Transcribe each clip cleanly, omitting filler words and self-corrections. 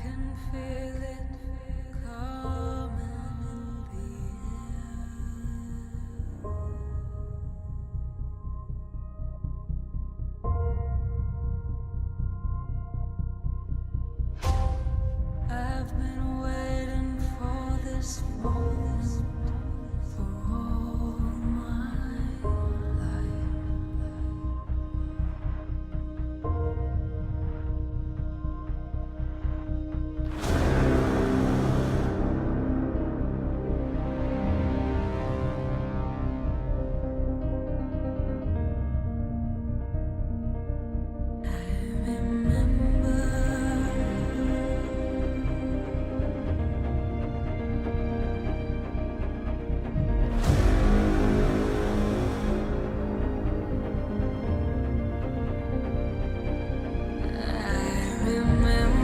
can feel it coming in the air. I've been waiting for this moment for all my life. I remember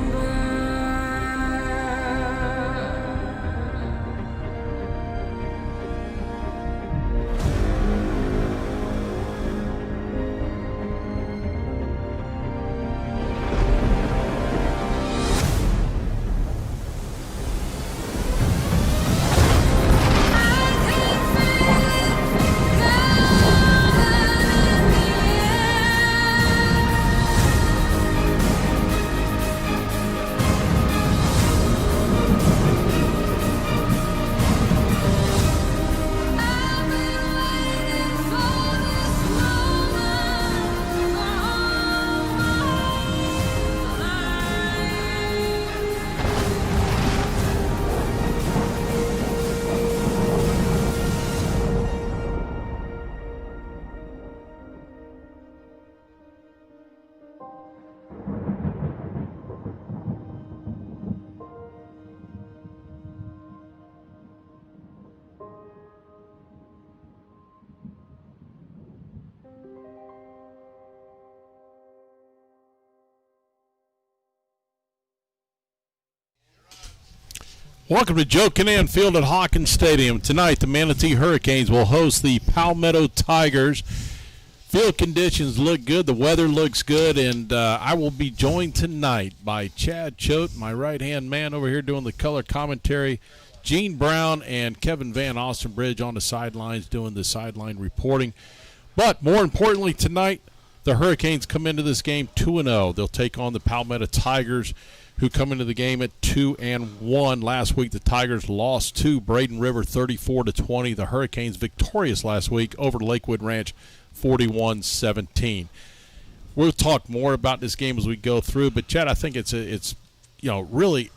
Welcome to Joe Kinnan Field at Hawkins Stadium. Tonight, the Manatee Hurricanes will host the Palmetto Tigers. Field conditions look good. The weather looks good. And I will be joined tonight by Chad Choate, my right-hand man over here doing the color commentary, Gene Brown, and Kevin Van Ostenbridge on the sidelines doing the sideline reporting. But more importantly tonight, the Hurricanes come into this game 2-0. They'll take on the Palmetto Tigers, who come into the game at 2-1. Last week, the Tigers lost to Braden River 34-20. The Hurricanes victorious last week over Lakewood Ranch 41-17. We'll talk more about this game as we go through, but Chad, I think it's really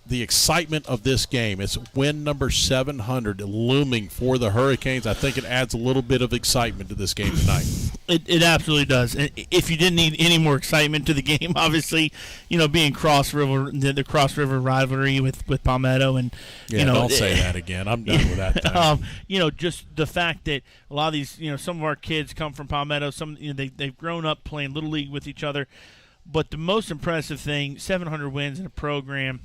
the excitement of this game. It's win number 700 looming for the Hurricanes. I think it adds a little bit of excitement to this game tonight. It absolutely does. And if you didn't need any more excitement to the game, obviously, being the Cross River rivalry with Palmetto, and don't say that again. I'm done with that thing. Just the fact that a lot of these, some of our kids come from Palmetto. Some, they've grown up playing Little League with each other. But the most impressive thing, 700 wins in a program.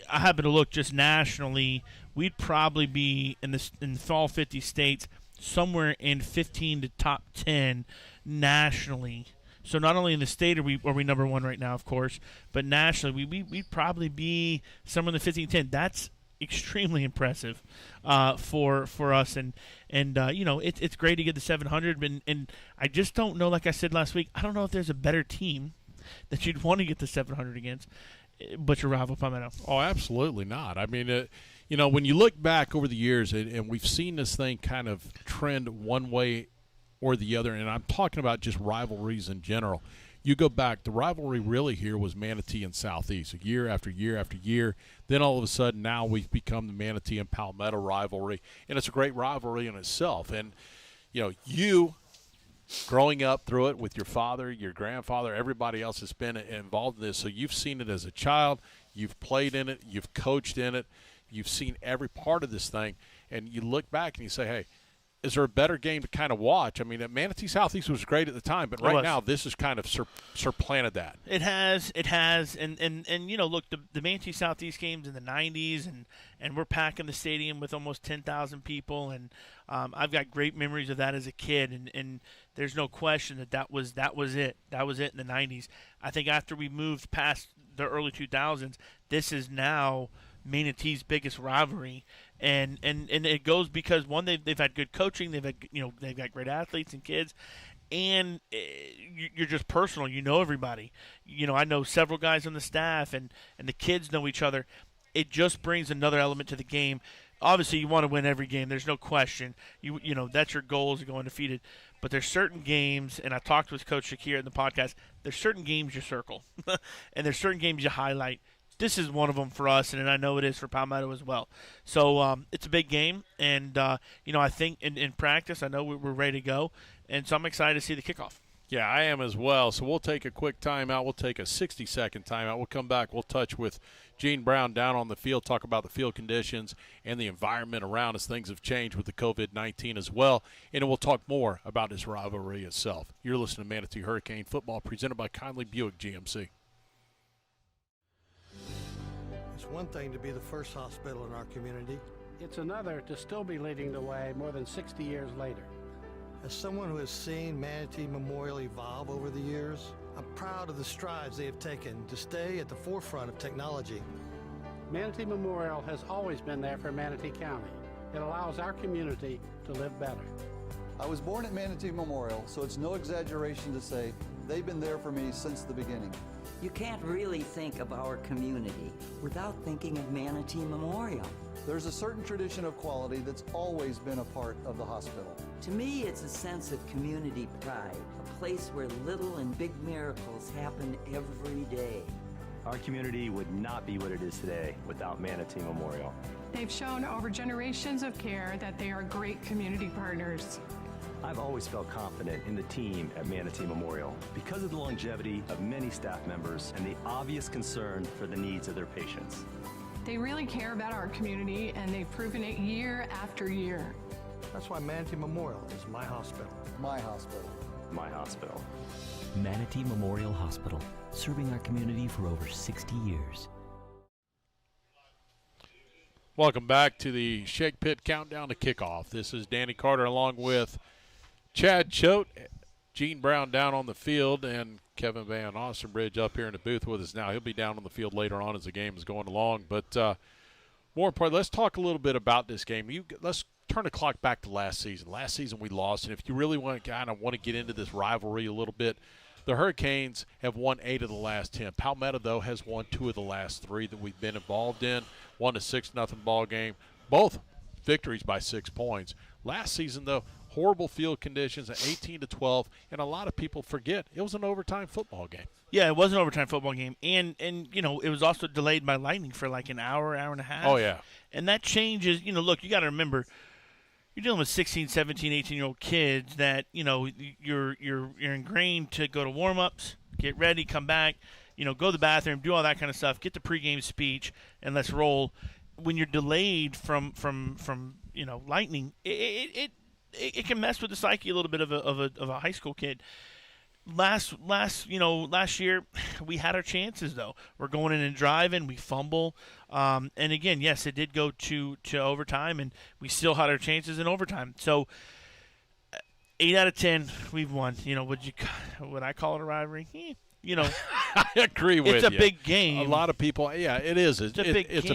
I happen to look just nationally. We'd probably be in the all 50 states somewhere in 15 to top 10 nationally. So not only in the state are we number one right now, of course, but nationally we'd probably be somewhere in the 15 to 10. That's extremely impressive for us, and it's great to get the 700. And I just don't know. Like I said last week, I don't know if there's a better team that you'd want to get the 700 against, but your rival Palmetto. Oh, absolutely not. I mean, when you look back over the years, and we've seen this thing kind of trend one way or the other, and I'm talking about just rivalries in general. You go back, the rivalry really here was Manatee and Southeast, year after year after year. Then all of a sudden now we've become the Manatee and Palmetto rivalry, and it's a great rivalry in itself. And, you growing up through it with your father, your grandfather, everybody else has been involved in this. So you've seen it as a child. You've played in it. You've coached in it. You've seen every part of this thing. And you look back and you say, hey, is there a better game to kind of watch? I mean, Manatee Southeast was great at the time, but right now this has kind of supplanted that. It has. And look, the Manatee Southeast games in the 90s, and we're packing the stadium with almost 10,000 people, and I've got great memories of that as a kid, and there's no question that was it. That was it in the 90s. I think after we moved past the early 2000s, this is now Manatee's biggest rivalry, and it goes because one, they've had good coaching, they've got great athletes and kids, and you're just personal. You know everybody. I know several guys on the staff, and the kids know each other. It just brings another element to the game. Obviously, you want to win every game. There's no question. You know that's your goal, is to go undefeated. But there's certain games, and I talked with Coach Shakir in the podcast, there's certain games you circle, and there's certain games you highlight. This is one of them for us, and I know it is for Palmetto as well. So it's a big game, and I think in practice, I know we're ready to go, and so I'm excited to see the kickoff. Yeah, I am as well. So we'll take a quick timeout. We'll take a 60-second timeout. We'll come back. We'll touch with Gene Brown down on the field, talk about the field conditions and the environment around us. Things have changed with the COVID-19 as well. And then we'll talk more about this rivalry itself. You're listening to Manatee Hurricane Football, presented by Kindly Buick GMC. It's one thing to be the first hospital in our community. It's another to still be leading the way more than 60 years later. As someone who has seen Manatee Memorial evolve over the years, I'm proud of the strides they have taken to stay at the forefront of technology. Manatee Memorial has always been there for Manatee County. It allows our community to live better. I was born at Manatee Memorial, so it's no exaggeration to say they've been there for me since the beginning. You can't really think of our community without thinking of Manatee Memorial. There's a certain tradition of quality that's always been a part of the hospital. To me, it's a sense of community pride, a place where little and big miracles happen every day. Our community would not be what it is today without Manatee Memorial. They've shown over generations of care that they are great community partners. I've always felt confident in the team at Manatee Memorial because of the longevity of many staff members and the obvious concern for the needs of their patients. They really care about our community, and they've proven it year after year. That's why Manatee Memorial is my hospital. My hospital. My hospital. Manatee Memorial Hospital, serving our community for over 60 years. Welcome back to the Shake Pit Countdown to Kickoff. This is Danny Carter along with Chad Choate, Gene Brown down on the field, and Kevin Van Ostenbridge up here in the booth with us now. He'll be down on the field later on as the game is going along. But more importantly, let's talk a little bit about this game. Let's turn the clock back to last season. Last season we lost, and if you really want to get into this rivalry a little bit, the Hurricanes have won 8 of the last 10. Palmetto, though, has won 2 of the last 3 that we've been involved in. Won a 6-0 ball game. Both victories by 6 points. Last season, though, horrible field conditions, 18-12, and a lot of people forget it was an overtime football game. Yeah, it was an overtime football game, and it was also delayed by lightning for like an hour and a half. Oh, yeah. And that changes, look, you got to remember, you're dealing with 16, 17, 18-year-old kids that, you're ingrained to go to warm-ups, get ready, come back, go to the bathroom, do all that kind of stuff, get the pregame speech, and let's roll. When you're delayed from lightning, it can mess with the psyche a little bit of a high school kid. Last year we had our chances though. We're going in and driving, we fumble, and again, yes, it did go to overtime, and we still had our chances in overtime. So 8 out of 10, we've won. Would I call it a rivalry? I agree with you. It's a big game. A lot of people, yeah, it is. It's a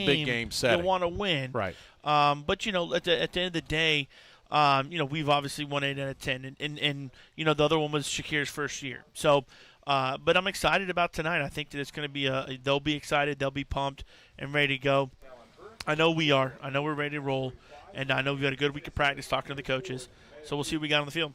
big game setting. You want to win, right? But at the end of the day, we've obviously won 8 out of 10, and the other one was Shakir's first year. So, but I'm excited about tonight. I think that it's going to be they'll be excited, they'll be pumped and ready to go. I know we are. I know we're ready to roll, and I know we've got a good week of practice talking to the coaches. So we'll see what we got on the field.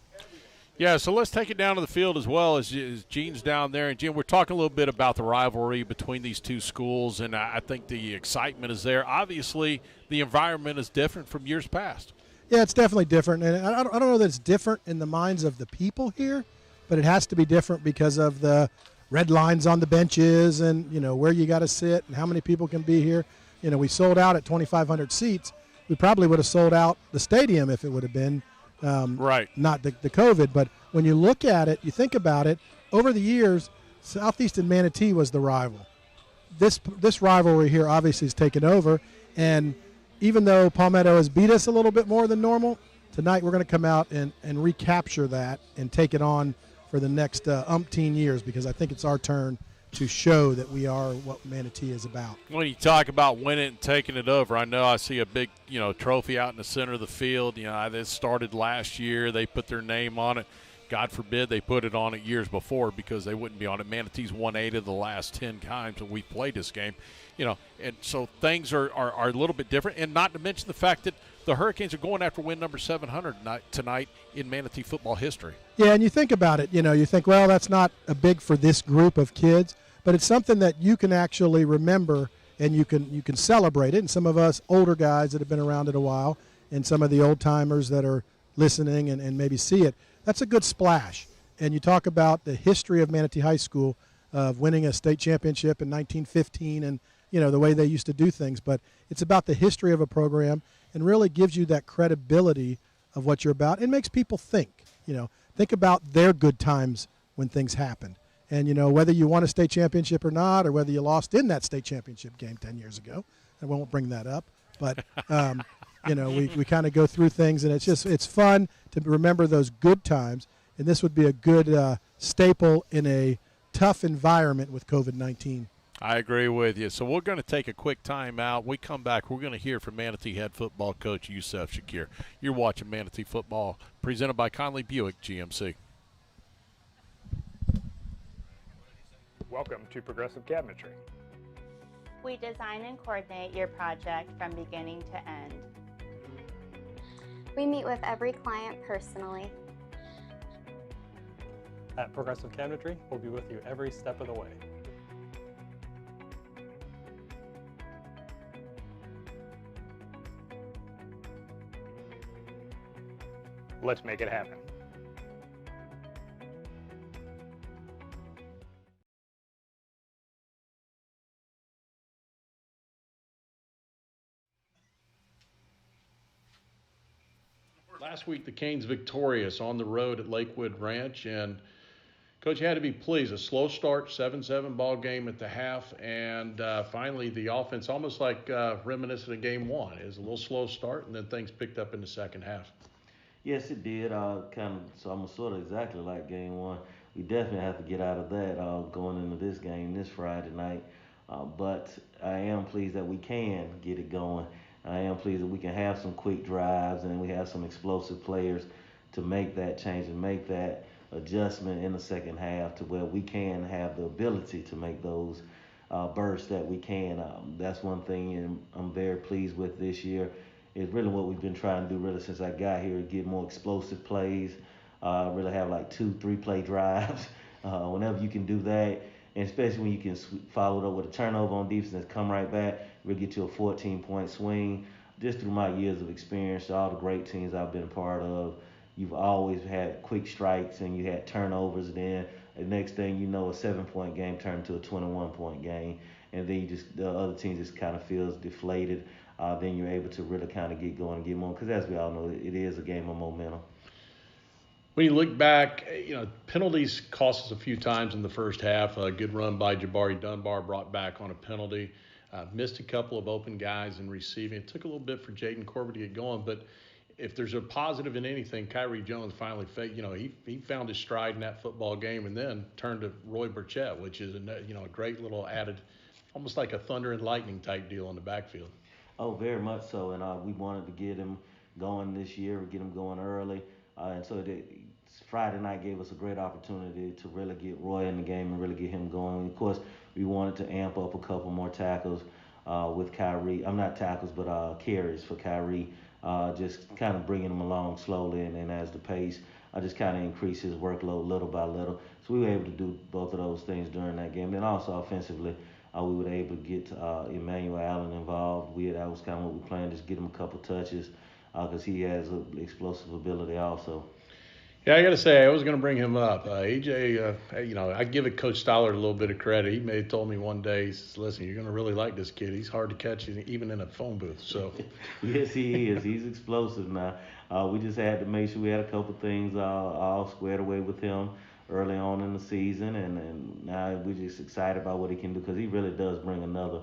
Yeah, so let's take it down to the field as well as Gene's down there. And, Gene, we're talking a little bit about the rivalry between these two schools, and I think the excitement is there. Obviously, the environment is different from years past. Yeah, it's definitely different. And I don't know that it's different in the minds of the people here, but it has to be different because of the red lines on the benches and, where you got to sit and how many people can be here. We sold out at 2,500 seats. We probably would have sold out the stadium if it would have been right. Not the COVID. But when you look at it, you think about it, over the years, Southeast and Manatee was the rival. This rivalry here obviously has taken over, and even though Palmetto has beat us a little bit more than normal, tonight we're going to come out and recapture that and take it on for the next umpteen years, because I think it's our turn to show that we are what Manatee is about. When you talk about winning and taking it over, I know I see a big, trophy out in the center of the field. This started last year. They put their name on it. God forbid they put it on it years before because they wouldn't be on it. Manatee's won 8 of the last 10 times that we played this game. And so things are a little bit different. And not to mention the fact that the Hurricanes are going after win number 700 tonight in Manatee football history. Yeah, and you think about it, you think, well, that's not a big for this group of kids, but it's something that you can actually remember and you can celebrate it. And some of us older guys that have been around it a while and some of the old timers that are listening and maybe see it, that's a good splash. And you talk about the history of Manatee High School of winning a state championship in 1915 and, the way they used to do things. But it's about the history of a program and really gives you that credibility of what you're about. It makes people think, think about their good times when things happened. And, whether you won a state championship or not, or whether you lost in that state championship game 10 years ago, I won't bring that up. But, we kind of go through things, and it's fun to remember those good times. And this would be a good staple in a tough environment with COVID-19. I agree with you. So we're going to take a quick time out. We come back, we're going to hear from Manatee head football coach Yusuf Shakir. You're watching Manatee football presented by Conley Buick GMC. Welcome to Progressive Cabinetry. We design and coordinate your project from beginning to end. We meet with every client personally. At Progressive Cabinetry, we'll be with you every step of the way. Let's make it happen. Last week, the Canes victorious on the road at Lakewood Ranch, and Coach, you had to be pleased. A slow start, 7-7 ball game at the half, and finally the offense, almost like reminiscent of game one. It was a little slow start, and then things picked up in the second half. Yes, it did. So almost sort of exactly like game one. We definitely have to get out of that going into this game this Friday night. But I am pleased that we can get it going. I am pleased that we can have some quick drives and we have some explosive players to make that change and make that adjustment in the second half to where we can have the ability to make those bursts that we can. That's one thing I'm very pleased with this year. Is really what we've been trying to do really since I got here, get more explosive plays, really have like 2-3 play drives. Whenever you can do that, and especially when you can follow it up with a turnover on defense and come right back, really get you a 14-point swing. Just through my years of experience, all the great teams I've been a part of, you've always had quick strikes and you had turnovers. Then the next thing you know, a 7-point game turned to a 21-point game. And then the other team just kind of feels deflated. Then you're able to really kind of get going and get more. Because as we all know, it is a game of momentum. When you look back, penalties cost us a few times in the first half. A good run by Jabari Dunbar brought back on a penalty. Missed a couple of open guys in receiving. It took a little bit for Jaden Corbett to get going, but if there's a positive in anything, Kyrie Jones finally, he found his stride in that football game and then turned to Roy Burchett, which is a great little added, almost like a thunder and lightning type deal in the backfield. Oh, very much so, and we wanted to get him going this year, get him going early, and so Friday night gave us a great opportunity to really get Roy in the game and really get him going. Of course, we wanted to amp up a couple more tackles with Kyrie. I'm not tackles, but carries for Kyrie, just kind of bringing him along slowly, and as the pace, just kind of increase his workload little by little. So we were able to do both of those things during that game. Then also offensively, we were able to get Emmanuel Allen involved. That was kind of what we planned, just get him a couple touches because he has explosive ability also. Yeah, I got to say, I was going to bring him up. AJ, I give it Coach Stoller a little bit of credit. He may have told me one day, he says, listen, you're going to really like this kid. He's hard to catch even in a phone booth. So. Yes, he is. He's explosive now. We just had to make sure we had a couple things all squared away with him early on in the season, and now we're just excited about what he can do because he really does bring another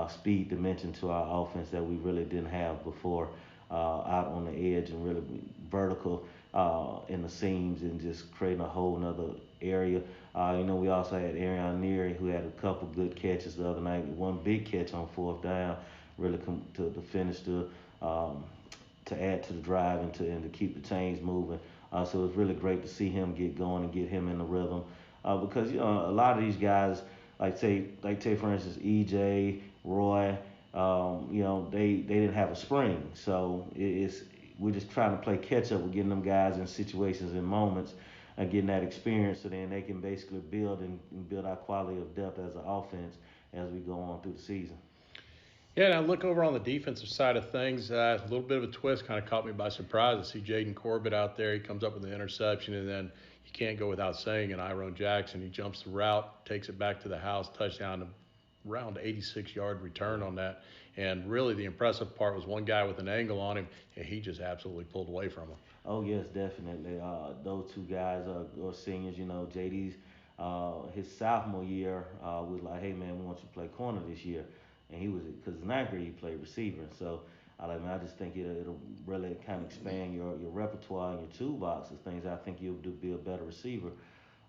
speed dimension to our offense that we really didn't have before, out on the edge and really vertical in the seams and just creating a whole nother area. We also had Arion Neary, who had a couple good catches the other night. One big catch on fourth down, really to finish to add to the drive and to keep the chains moving. So it's really great to see him get going and get him in the rhythm. Because a lot of these guys, like for instance EJ, Roy, they didn't have a spring. So we're just trying to play catch up with getting them guys in situations and moments and getting that experience, so then they can basically build our quality of depth as an offense as we go on through the season. Yeah, and I look over on the defensive side of things. A little bit of a twist kind of caught me by surprise. I see Jaden Corbett out there. He comes up with the interception, and then you can't go without saying an Iron Jackson. He jumps the route, takes it back to the house, touchdown, around 86-yard return on that. And really the impressive part was one guy with an angle on him, and he just absolutely pulled away from him. Oh, yes, definitely. Those two guys are seniors. JD's his sophomore year was like, hey, man, we want you to play corner this year. And he was, because ninth grade he played receiver. So I just think it'll really kind of expand your repertoire and your toolbox of things. I think you'll be a better receiver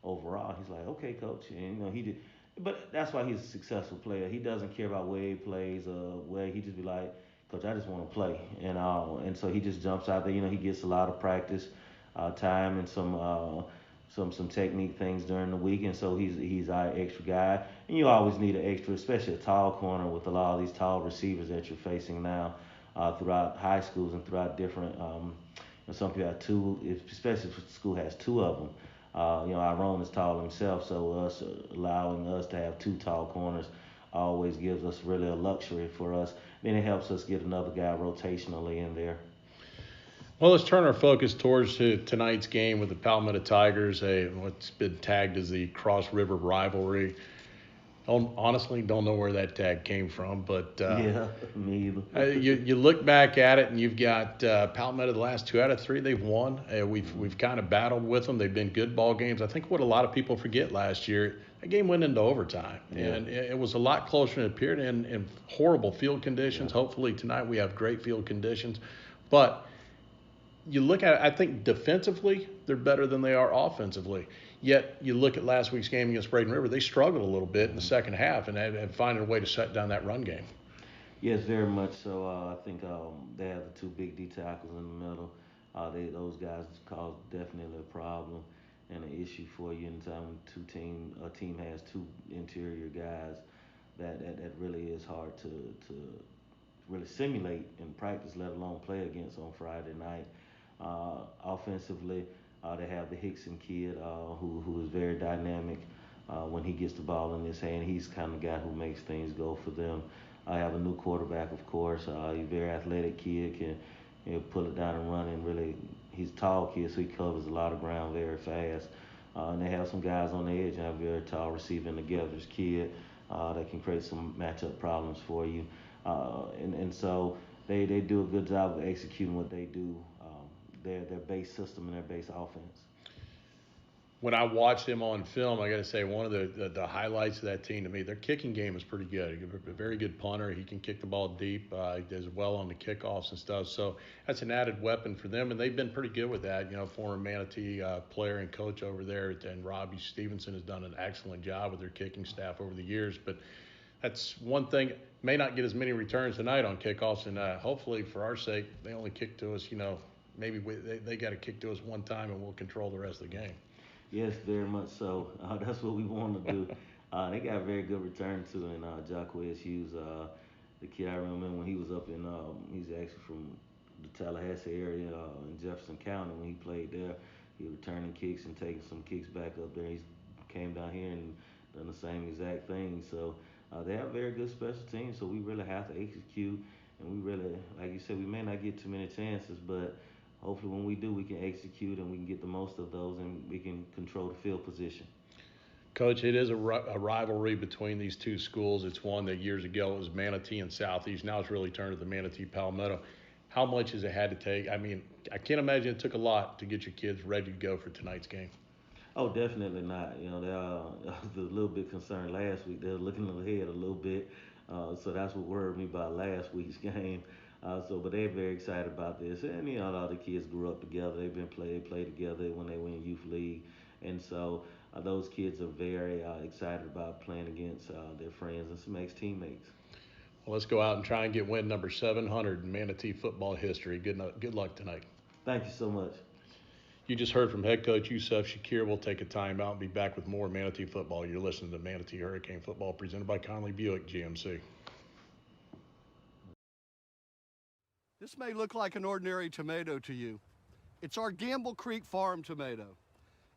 overall. He's like, okay, coach. And, he did. But that's why he's a successful player. He doesn't care about where he plays or where. He just be like, coach, I just want to play. And so he just jumps out there. He gets a lot of practice time and some technique things during the week, and so he's our extra guy. And you always need an extra, especially a tall corner with a lot of these tall receivers that you're facing now throughout high schools and throughout different. Some people have two, especially if the school has two of them. Iron is tall himself, so allowing us to have two tall corners always gives us really a luxury for us. Then it helps us get another guy rotationally in there. Well, let's turn our focus towards tonight's game with the Palmetto Tigers, what's been tagged as the Cross River Rivalry. Honestly, don't know where that tag came from, but yeah, me either. You look back at it, and you've got Palmetto. The last 2 out of 3 they've won. We've kind of battled with them. They've been good ball games. I think what a lot of people forget last year, that game went into overtime, and it was a lot closer than it appeared in horrible field conditions. Yeah. Hopefully tonight we have great field conditions, but you look at it, I think defensively they're better than they are offensively. Yet you look at last week's game against Braden River, they struggled a little bit in the second half and finding a way to shut down that run game. Yes, very much so. I think they have the 2 big D tackles in the middle. Those guys cause definitely a problem and an issue for you anytime a team has 2 interior guys. That really is hard to really simulate in practice, let alone play against on Friday night. Offensively, they have the Hickson kid who is very dynamic when he gets the ball in his hand. He's kind of the guy who makes things go for them. I have a new quarterback, of course. He's a very athletic kid, can pull it down and run, and really he's a tall kid, so he covers a lot of ground very fast. And they have some guys on the edge and have a very tall receiver in the Gethers kid that can create some matchup problems for you. And so they do a good job of executing what they do. Their base system and their base offense. When I watched them on film, I got to say one of the highlights of that team to me, their kicking game is pretty good. A very good punter. He can kick the ball deep. He does well on the kickoffs and stuff. So that's an added weapon for them, and they've been pretty good with that. Former Manatee player and coach over there, and Robbie Stevenson has done an excellent job with their kicking staff over the years. But that's one thing. May not get as many returns tonight on kickoffs, and hopefully for our sake, they only kick to us, maybe they got to kick to us one time and we'll control the rest of the game. Yes, very much so. That's what we want to do. They got a very good return too, and Jacquez Hughes, the kid I remember when he was up in, he's actually from the Tallahassee area in Jefferson County when he played there. He was returning kicks and taking some kicks back up there. He came down here and done the same exact thing. So they have very good special teams, so we really have to execute. And we really, like you said, we may not get too many chances, but hopefully when we do, we can execute and we can get the most of those and we can control the field position. Coach, it is a rivalry between these 2 schools. It's one that years ago it was Manatee and Southeast. Now it's really turned to the Manatee Palmetto. How much has it had to take? I mean, I can't imagine it took a lot to get your kids ready to go for tonight's game. Oh, definitely not. They was a little bit concerned last week. They were looking ahead a little bit. So that's what worried me about last week's game. But they're very excited about this. And, a lot of the kids grew up together. They've been played together when they were in youth league. And so those kids are very excited about playing against their friends and some ex-teammates. Well, let's go out and try and get win number 700 in Manatee football history. Good luck tonight. Thank you so much. You just heard from head coach Yusuf. Shakir will take a timeout and be back with more Manatee football. You're listening to Manatee Hurricane Football presented by Conley Buick GMC. This may look like an ordinary tomato to you. It's our Gamble Creek Farm tomato.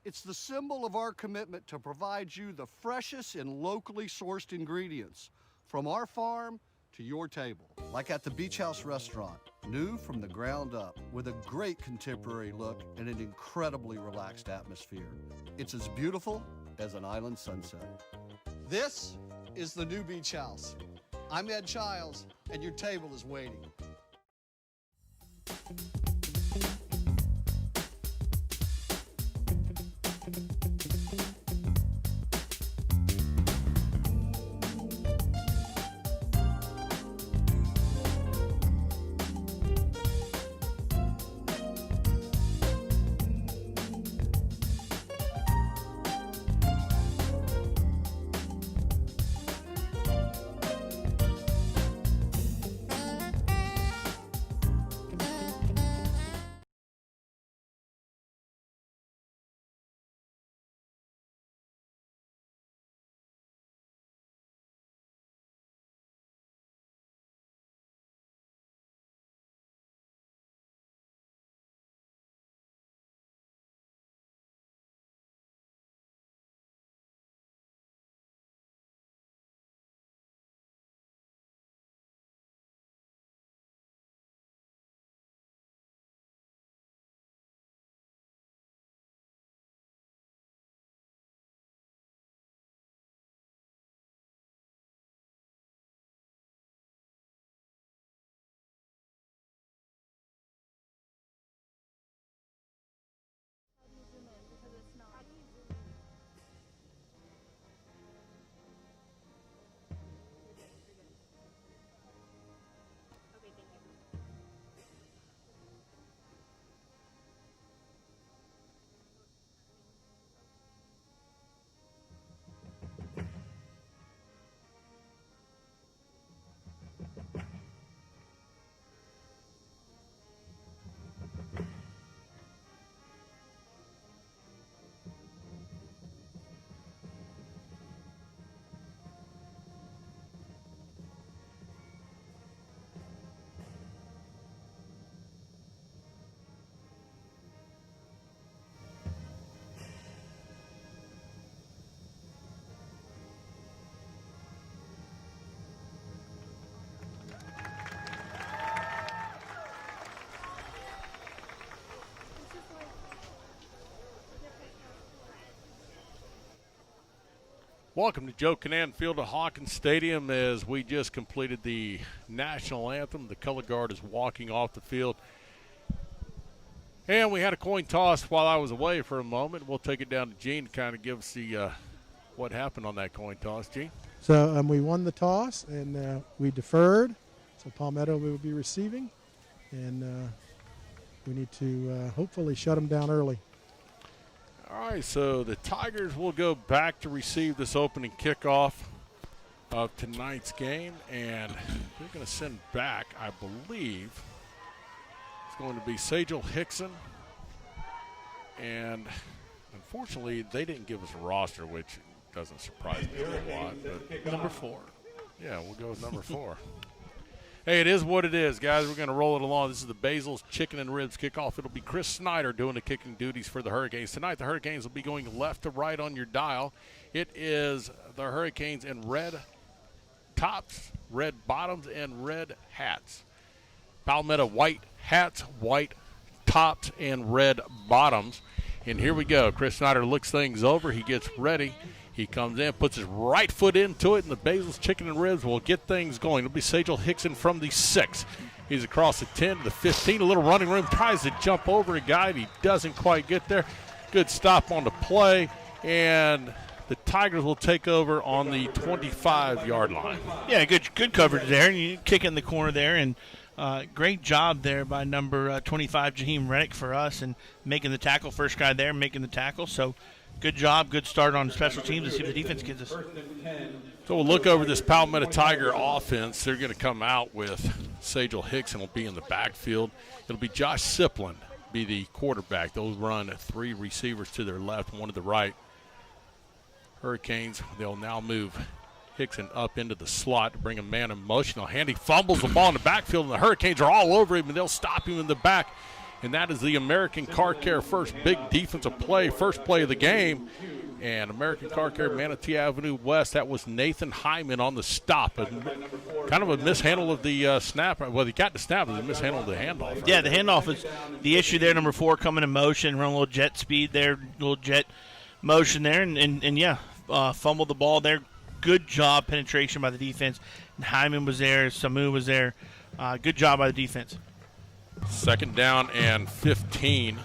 It's the symbol of our commitment to provide you the freshest and locally sourced ingredients from our farm to your table. Like at the Beach House Restaurant, new from the ground up, with a great contemporary look and an incredibly relaxed atmosphere. It's as beautiful as an island sunset. This is the new Beach House. I'm Ed Childs, and your table is waiting. Welcome to Joe Canaan Field at Hawkins Stadium as we just completed the national anthem. The color guard is walking off the field. And we had a coin toss while I was away for a moment. We'll take it down to Gene to kind of give us the what happened on that coin toss, Gene. So we won the toss, and we deferred. So Palmetto will be receiving, and we need to hopefully shut them down early. All right, so the Tigers will go back to receive this opening kickoff of tonight's game, and they're going to send back, I believe, it's going to be Sajal Hickson. And unfortunately, they didn't give us a roster, which doesn't surprise me a lot. But number 4. Yeah, we'll go with number 4. Hey, it is what it is, guys. We're going to roll it along. This is the Basil's Chicken and Ribs kickoff. It'll be Chris Snyder doing the kicking duties for the Hurricanes. Tonight, the Hurricanes will be going left to right on your dial. It is the Hurricanes in red tops, red bottoms, and red hats. Palmetto white hats, white tops, and red bottoms. And here we go. Chris Snyder looks things over. He gets ready. He comes in, puts his right foot into it, and the Basil's Chicken and Ribs will get things going. It'll be Sajal Hickson from the 6. He's across the 10 to the 15. A little running room. Tries to jump over a guy. He doesn't quite get there. Good stop on the play. And the Tigers will take over on the 25-yard line. Yeah, good coverage there. And you kick in the corner there. And great job there by number 25, Jaheim Reddick, for us, and making the tackle. First guy there making the tackle. So Good job, good start on special teams. Let's see what the defense gives us. So we'll look over this Palmetto Tiger offense. They're going to come out with Sajel Hickson will be in the backfield. It'll be Josh Siplin be the quarterback. They'll run 3 receivers to their left, 1 to the right. Hurricanes, they'll now move Hickson up into the slot to bring a man in motion. Handy fumbles the ball in the backfield, and the Hurricanes are all over him, and they'll stop him in the back. And that is the American Car Care first big defensive play, first play of the game. And American Car Care, Manatee Avenue West, that was Nathan Hyman on the stop. Kind of a mishandle of the snap. Well, he got the snap, but he mishandled the handoff. Right? Yeah, the handoff is the issue there. Number 4 coming in motion, run a little jet speed there, little jet motion there. And fumbled the ball there. Good job, penetration by the defense. And Hyman was there, Samu was there. Good job by the defense. 2nd down and 15.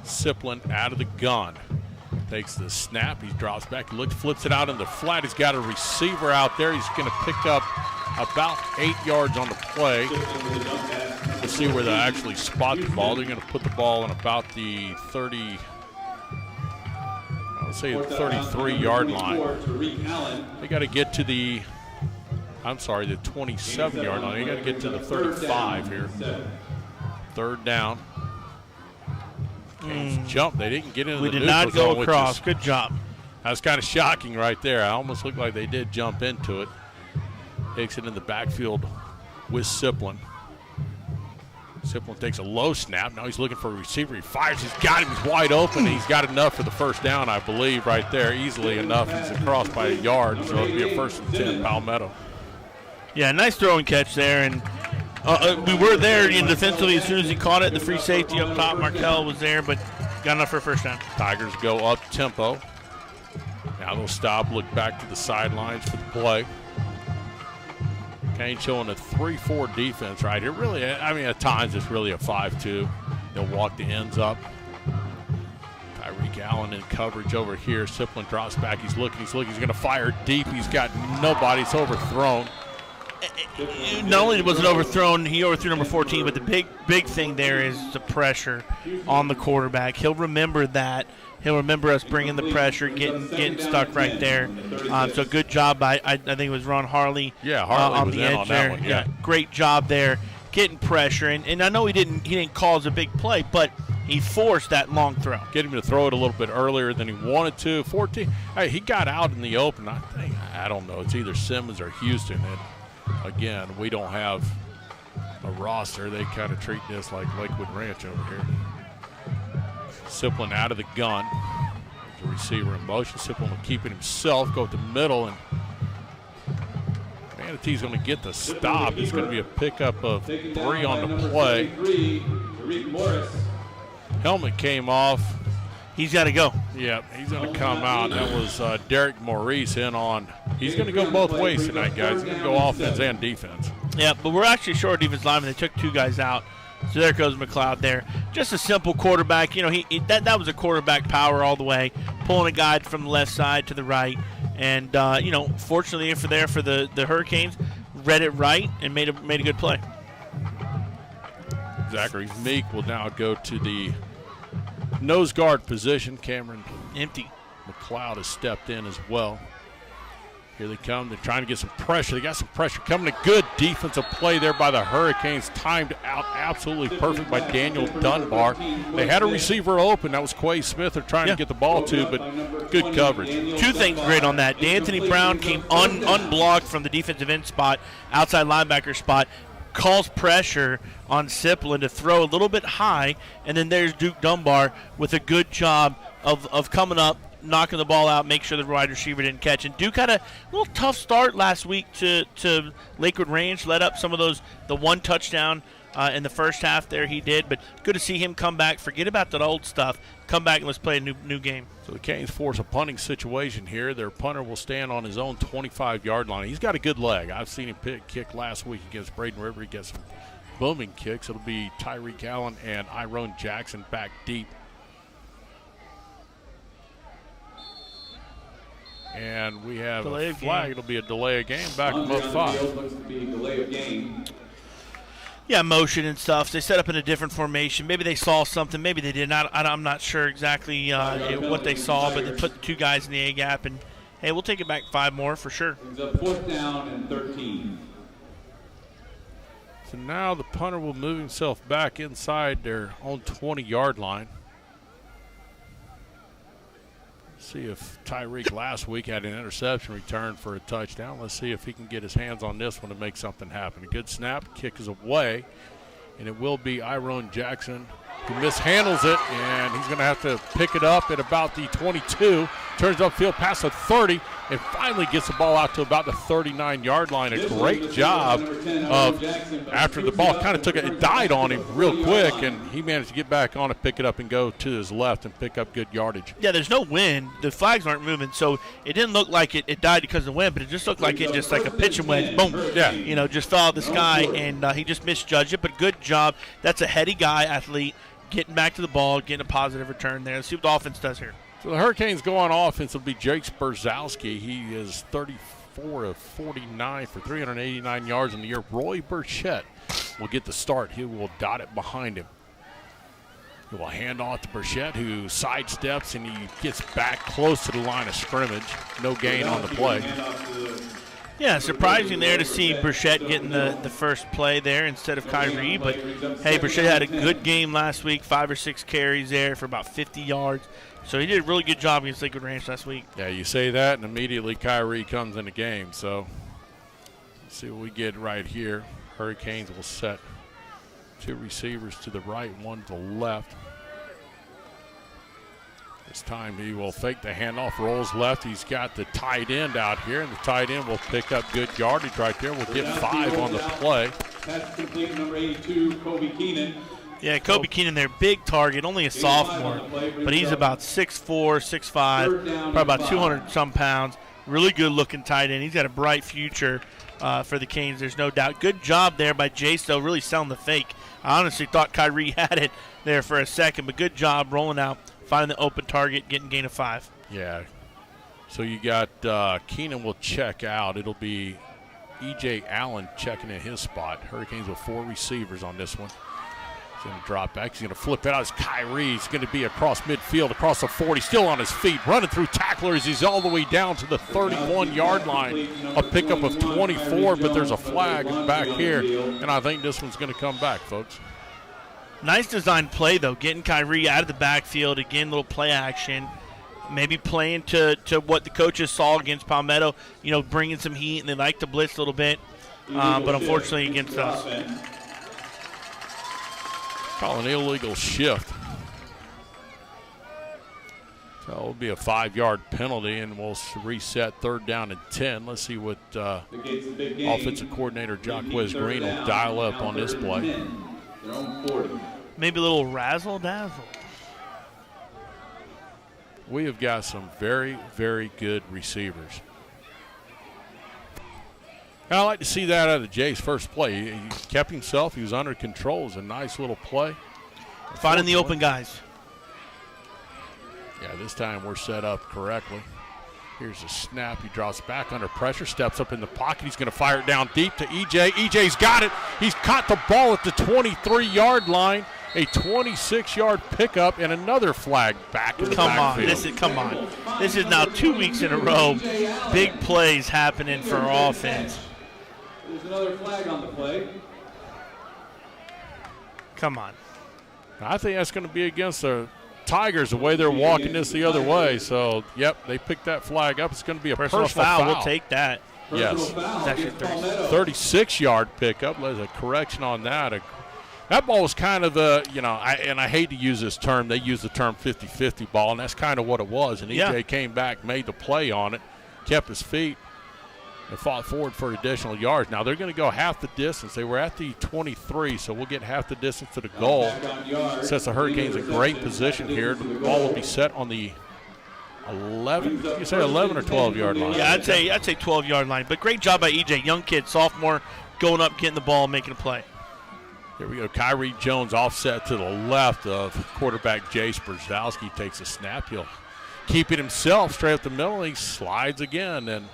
Siplin out of the gun. Takes the snap. He drops back. He flips it out in the flat. He's got a receiver out there. He's going to pick up about 8 yards on the play. We'll see where they actually spot the ball. They're going to put the ball in about the 30, I'll say the 33-yard line. They got to get to the 27-yard line. They got to get to the 35 here. 3rd down. Jump. They didn't get into the neutral zone. We did not go across. Good job. That was kind of shocking right there. I almost looked like they did jump into it. Hickson in the backfield with Siplin. Siplin takes a low snap. Now he's looking for a receiver. He fires. He's got him. He's wide open. He's got enough for the first down, I believe, right there. Easily enough. He's across by a yard, so it'll be a 1st and 10 Palmetto. Yeah, nice throw and catch there. And we were there defensively as soon as he caught it. The free safety up top, Markel was there, but got enough for a first down. Tigers go up tempo. Now they'll stop, look back to the sidelines for the play. Kane showing a 3-4 defense right here. Really, at times it's really a 5-2. They'll walk the ends up. Tyreek Allen in coverage over here. Siplin drops back. He's looking. He's going to fire deep. He's got nobody. It's overthrown. Not only was it overthrown, he overthrew number 14, but the big thing there is the pressure on the quarterback. He'll remember that. He'll remember us bringing the pressure, getting stuck right there. So good job by, I think it was Ron Harley. Yeah, Harley on was the in edge on there. that one. Yeah, great job there, getting pressure. And I know he didn't cause a big play, but he forced that long throw. Get him to throw it a little bit earlier than he wanted to. 14. Hey, he got out in the open. I don't know. It's either Simmons or Houston. And again, we don't have a roster. They kind of treat this like Lakewood Ranch over here. Siplin out of the gun. The receiver in motion. Siplin will keep it himself, go to the middle, and Manatee's going to get the stop. It's going to be a pickup of 3 on the play. Helmet came off. He's got to go. Yeah, he's going to come out. That was Derek Maurice in on. He's going to go both ways tonight, guys. He's going to go offense and defense. Yeah, but we're actually short defense lineman. They took 2 guys out. So there goes McLeod there. Just a simple quarterback. That was a quarterback power all the way, pulling a guy from the left side to the right. And, fortunately for the Hurricanes, read it right and made a good play. Zachary Meek will now go to the nose guard position. Cameron empty. McLeod has stepped in as well. Here they come. They're trying to get some pressure. They got some pressure coming. A good defensive play there by the Hurricanes. Timed out absolutely perfect by Daniel Dunbar. They had a receiver open. That was Quay Smith. They're trying to get the ball to, but good coverage. 2 things great on that. D'Anthony Brown came unblocked from the defensive end spot, outside linebacker spot, calls pressure on Siplin to throw a little bit high, and then there's Duke Dunbar with a good job of coming up, knocking the ball out, make sure the wide receiver didn't catch. And Duke had a little tough start last week to Lakewood Range, led up some of the 1 touchdown in the first half there he did, but good to see him come back, forget about that old stuff, come back and let's play a new game. So the Canes force a punting situation here. Their punter will stand on his own 25-yard line. He's got a good leg. I've seen him kick last week against Braden River. He gets some booming kicks. It'll be Tyreek Allen and Iron Jackson back deep. And we have a flag. It'll be a delay of game. Back to 5. Yeah, motion and stuff. They set up in a different formation. Maybe they saw something. Maybe they did not. I'm not sure exactly what they saw, but they put the 2 guys in the A gap, and hey, we'll take it back 5 more for sure. It's a 4th down and 13. So now the punter will move himself back inside their own 20-yard line. See if Tyreek last week had an interception return for a touchdown. Let's see if he can get his hands on this one to make something happen. A good snap, kick is away, and it will be Iron Jackson who mishandles it, and he's going to have to pick it up at about the 22, turns upfield past the 30, and finally gets the ball out to about the 39-yard line. A great job of, after the ball kind of took it died on him real quick, and he managed to get back on it, pick it up, and go to his left and pick up good yardage. Yeah, there's no wind. The flags aren't moving, so it didn't look like it died because of the wind, but it just looked like it just like a pitching wedge, boom, yeah, just fell out of the sky, and he just misjudged it, but good job. That's a heady guy, athlete, getting back to the ball, getting a positive return there. Let's see what the offense does here. So the Hurricanes go on offense. It'll be Jake Spurzowski. He is 34 of 49 for 389 yards in the year. Roy Burchett will get the start. He will dot it behind him. He will hand off to Burchett, who sidesteps, and he gets back close to the line of scrimmage. No gain on the play. Yeah, surprising there to see Burchett getting the first play there instead of Kyrie. But, hey, Burchett had a good game last week, 5 or 6 carries there for about 50 yards. So he did a really good job against Lakewood Ranch last week. Yeah, you say that, and immediately Kyrie comes in the game. So let's see what we get right here. Hurricanes will set 2 receivers to the right, 1 to the left. This time he will fake the handoff, rolls left. He's got the tight end out here, and the tight end will pick up good yardage right there. We'll get 5 on the play. Pass complete, number 82, Kobe Keenan. Yeah, Kobe Keenan there, big target, only a sophomore, but he's about 6'4", 6'5", probably about 200-some pounds. Really good-looking tight end. He's got a bright future for the Canes, there's no doubt. Good job there by Jace, though, really selling the fake. I honestly thought Kyrie had it there for a second, but good job rolling out, finding the open target, getting gain of 5. Yeah. So you got Keenan will check out. It'll be E.J. Allen checking in his spot. Hurricanes with 4 receivers on this one. He's going to drop back. He's going to flip it out. It's Kyrie. He's going to be across midfield, across the 40, still on his feet, running through tacklers. He's all the way down to the 31-yard line. A pickup of 24, but there's a flag back here, and I think this one's going to come back, folks. Nice design play, though, getting Kyrie out of the backfield. Again, little play action. Maybe playing to what the coaches saw against Palmetto, bringing some heat, and they like to blitz a little bit, but unfortunately against us. Call an illegal shift. So it'll be a 5-yard penalty, and we'll reset 3rd down and 10. Let's see what offensive coordinator Jacquez Green will dial up on this play. Maybe a little razzle-dazzle. We have got some very, very good receivers. I like to see that out of Jay's first play. He kept himself. He was under control. It was a nice little play. Finding the open guys. Yeah, this time we're set up correctly. Here's a snap. He drops back under pressure, steps up in the pocket. He's going to fire it down deep to EJ. EJ's got it. He's caught the ball at the 23-yard line. A 26-yard pickup and another flag back in the backfield. Come on. This is now 2 weeks in a row. Big plays happening for our offense. There's another flag on the play. Come on. I think that's going to be against the Tigers the way they're walking this the other way. So, yep, they picked that flag up. It's going to be a personal foul. We'll take that. Yes. It's actually 36-yard pickup. There's a correction on that. That ball was kind of and I hate to use this term. They use the term 50-50 ball, and that's kind of what it was. And EJ came back, made the play on it, kept his feet, and fought forward for additional yards. Now they're going to go half the distance. They were at the 23, so we'll get half the distance to the goal. Sets the Hurricanes in great position here. The ball will be set on the 11. Did you say 11 or 12-yard line? Yeah, I'd say 12-yard line. But great job by EJ, young kid, sophomore, going up, getting the ball, making a play. Here we go. Kyrie Jones offset to the left of quarterback Jay Spurzowski. Takes a snap. He'll keep it himself straight up the middle. He slides again, and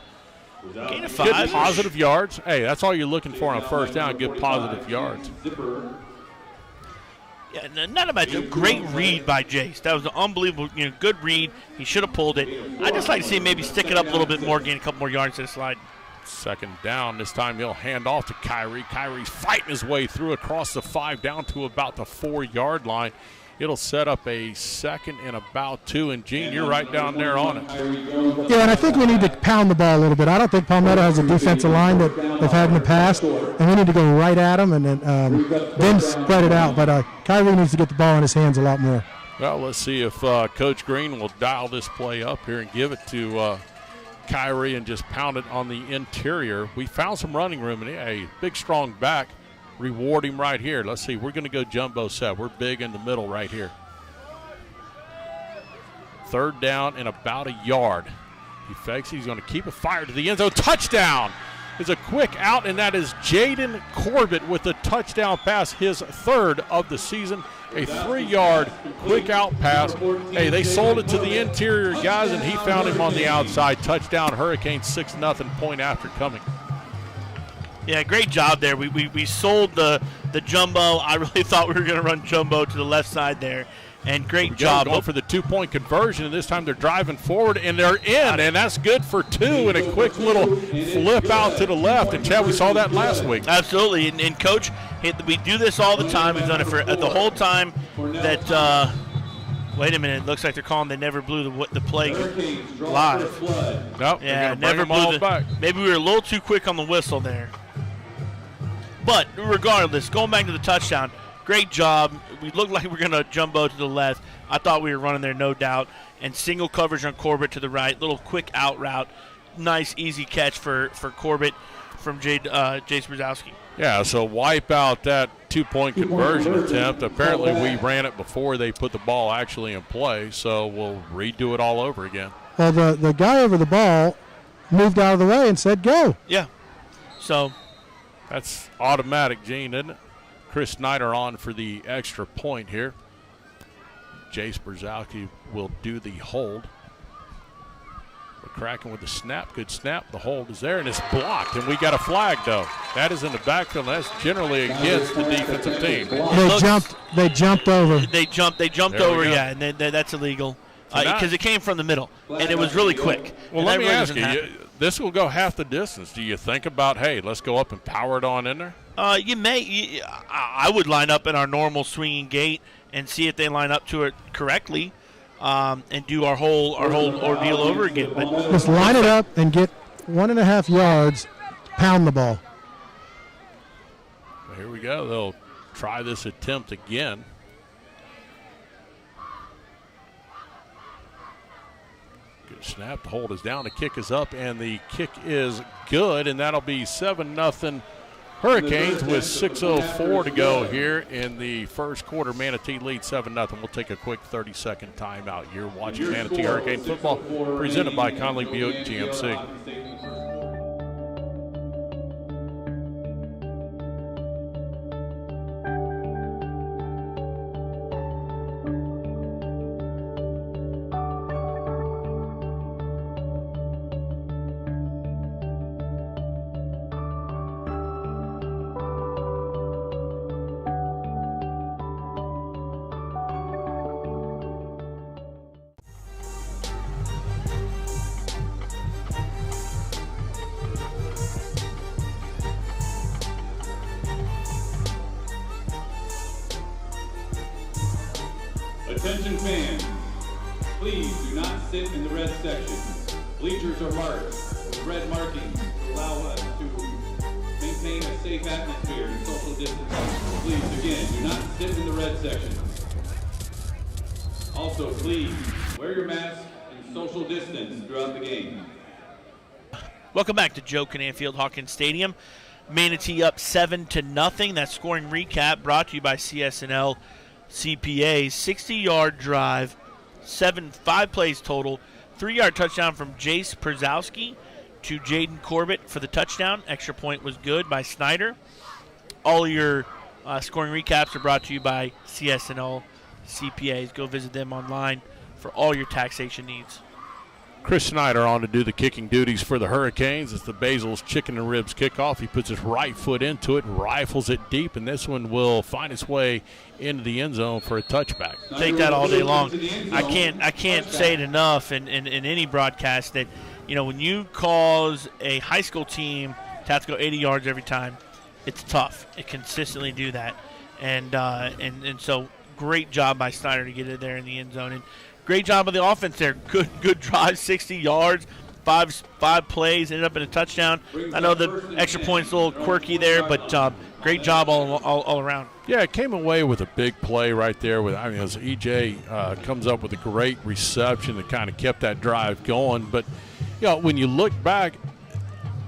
Gain of Good 5. positive yards. Hey, that's all you're looking for on first down, good positive yards. Yeah, not a bad. Great read by Jace. That was an unbelievable, good read. He should have pulled it. I'd just like to see him maybe stick it up a little bit more, gain a couple more yards to the slide. Second down. This time he'll hand off to Kyrie. Kyrie's fighting his way through across the 5 down to about the 4-yard line. It'll set up a second and about 2. And, Gene, you're right down there on it. Yeah, and I think we need to pound the ball a little bit. I don't think Palmetto has a defensive line that they've had in the past, and we need to go right at them and then spread it out. But Kyrie needs to get the ball in his hands a lot more. Well, let's see if Coach Green will dial this play up here and give it to Kyrie and just pound it on the interior. We found some running room, and a big, strong back. Reward him right here. Let's see. We're going to go jumbo set. We're big in the middle right here. Third down and about a yard. He fakes. He's going to keep it fired to the end zone. Touchdown! Is a quick out, and that is Jaden Corbett with the touchdown pass, his 3rd of the season. A 3-yard quick out pass. Hey, they sold it to the interior guys, and he found him on the outside. Touchdown, Hurricanes 6-0, point after coming. Yeah, great job there. We sold the jumbo. I really thought we were going to run jumbo to the left side there. And great job. Going for the 2-point conversion, and this time they're driving forward, and they're in, and that's good for 2, and a quick little flip out to the left. And, Chad, we saw that last week. Absolutely. And Coach, we do this all the time. We've done it for the whole time that wait a minute. It looks like they're calling they never blew the play live. Nope, yeah, never blew back. Maybe we were a little too quick on the whistle there. But regardless, going back to the touchdown, great job. We looked like we were going to jumbo to the left. I thought we were running there, no doubt. And single coverage on Corbett to the right. Little quick out route. Nice, easy catch for Corbett from Jace Brzezowski. Yeah, so wipe out that 2-point conversion attempt. Apparently we ran it before they put the ball actually in play, so we'll redo it all over again. Well, the guy over the ball moved out of the way and said go. Yeah. So that's automatic, Gene, isn't it? Chris Snyder on for the extra point here. Jace Brzezowski will do the hold. McCracken with the snap. Good snap. The hold is there, and it's blocked. And we got a flag, though. That is in the backfield. That's generally against the defensive team. They jumped over. They jumped over, yeah, and that's illegal because it came from the middle, and it was really quick. Well, let me ask you, this will go half the distance. Do you think about, hey, let's go up and power it on in there? You may. I would line up in our normal swinging gait and see if they line up to it correctly. And do our whole ordeal over again. But just line it up and get 1.5 yards, pound the ball. Well, here we go. They'll try this attempt again. Good snap. The hold is down. The kick is up, and the kick is good, and that'll be 7-0 Hurricanes with 6:04 to go here in the first quarter. Manatee leads 7-0. We'll take a quick 30-second timeout. You're watching Manatee Hurricane football presented by Conley Buick GMC. Attention fans, please do not sit in the red section. Bleachers are marked with red markings to allow us to maintain a safe atmosphere and social distancing. Please, again, do not sit in the red section. Also, please, wear your mask and social distance throughout the game. Welcome back to Joe Kinnan Field Hawkins Stadium. Manatee up 7-0. That scoring recap brought to you by CS&L CPA. 60-yard drive, 5 plays total, 3-yard touchdown from Jace Brzezowski to Jaden Corbett for the touchdown. Extra point was good by Snyder. All your scoring recaps are brought to you by CS&L CPAs. Go visit them online for all your taxation needs. Chris Snyder on to do the kicking duties for the Hurricanes. It's the Basil's Chicken and Ribs kickoff. He puts his right foot into it and rifles it deep, and this one will find its way into the end zone for a touchback. Take that all day long. I can't say it enough in any broadcast that, when you cause a high school team to have to go 80 yards every time, it's tough. It consistently do that. And so great job by Snyder to get it there in the end zone. And great job of the offense there. Good drive, 60 yards, five plays, ended up in a touchdown. I know the extra point's a little quirky there, but great job all around. Yeah, it came away with a big play right there. As EJ comes up with a great reception that kind of kept that drive going. But, when you look back,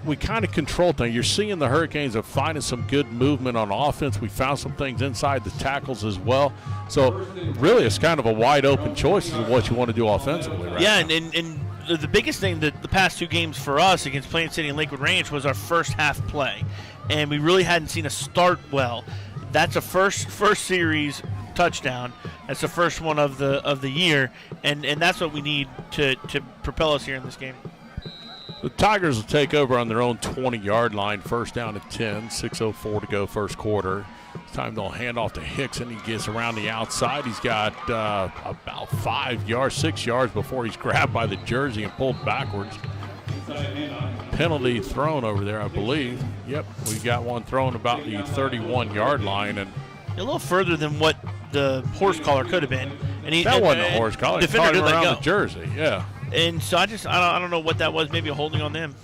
we kind of controlled things. You're seeing the Hurricanes are finding some good movement on offense. We found some things inside the tackles as well. So, really, it's kind of a wide-open choice of what you want to do offensively right now. And the biggest thing that the past two games for us against Plain City and Lakewood Ranch was our first half play. And we really hadn't seen us start well. That's a first series touchdown. That's the first one of the year. And that's what we need to propel us here in this game. The Tigers will take over on their own 20-yard line, first down at 10, 6:04 to go first quarter. This time they'll hand off to Hickson. He gets around the outside. He's got about 6 yards before he's grabbed by the jersey and pulled backwards. Penalty thrown over there, I believe. Yep, we got one thrown about the 31-yard line. And a little further than what the horse collar could have been. And that wasn't a horse collar. He caught him around the jersey, yeah. And so I don't know what that was. Maybe a holding on them.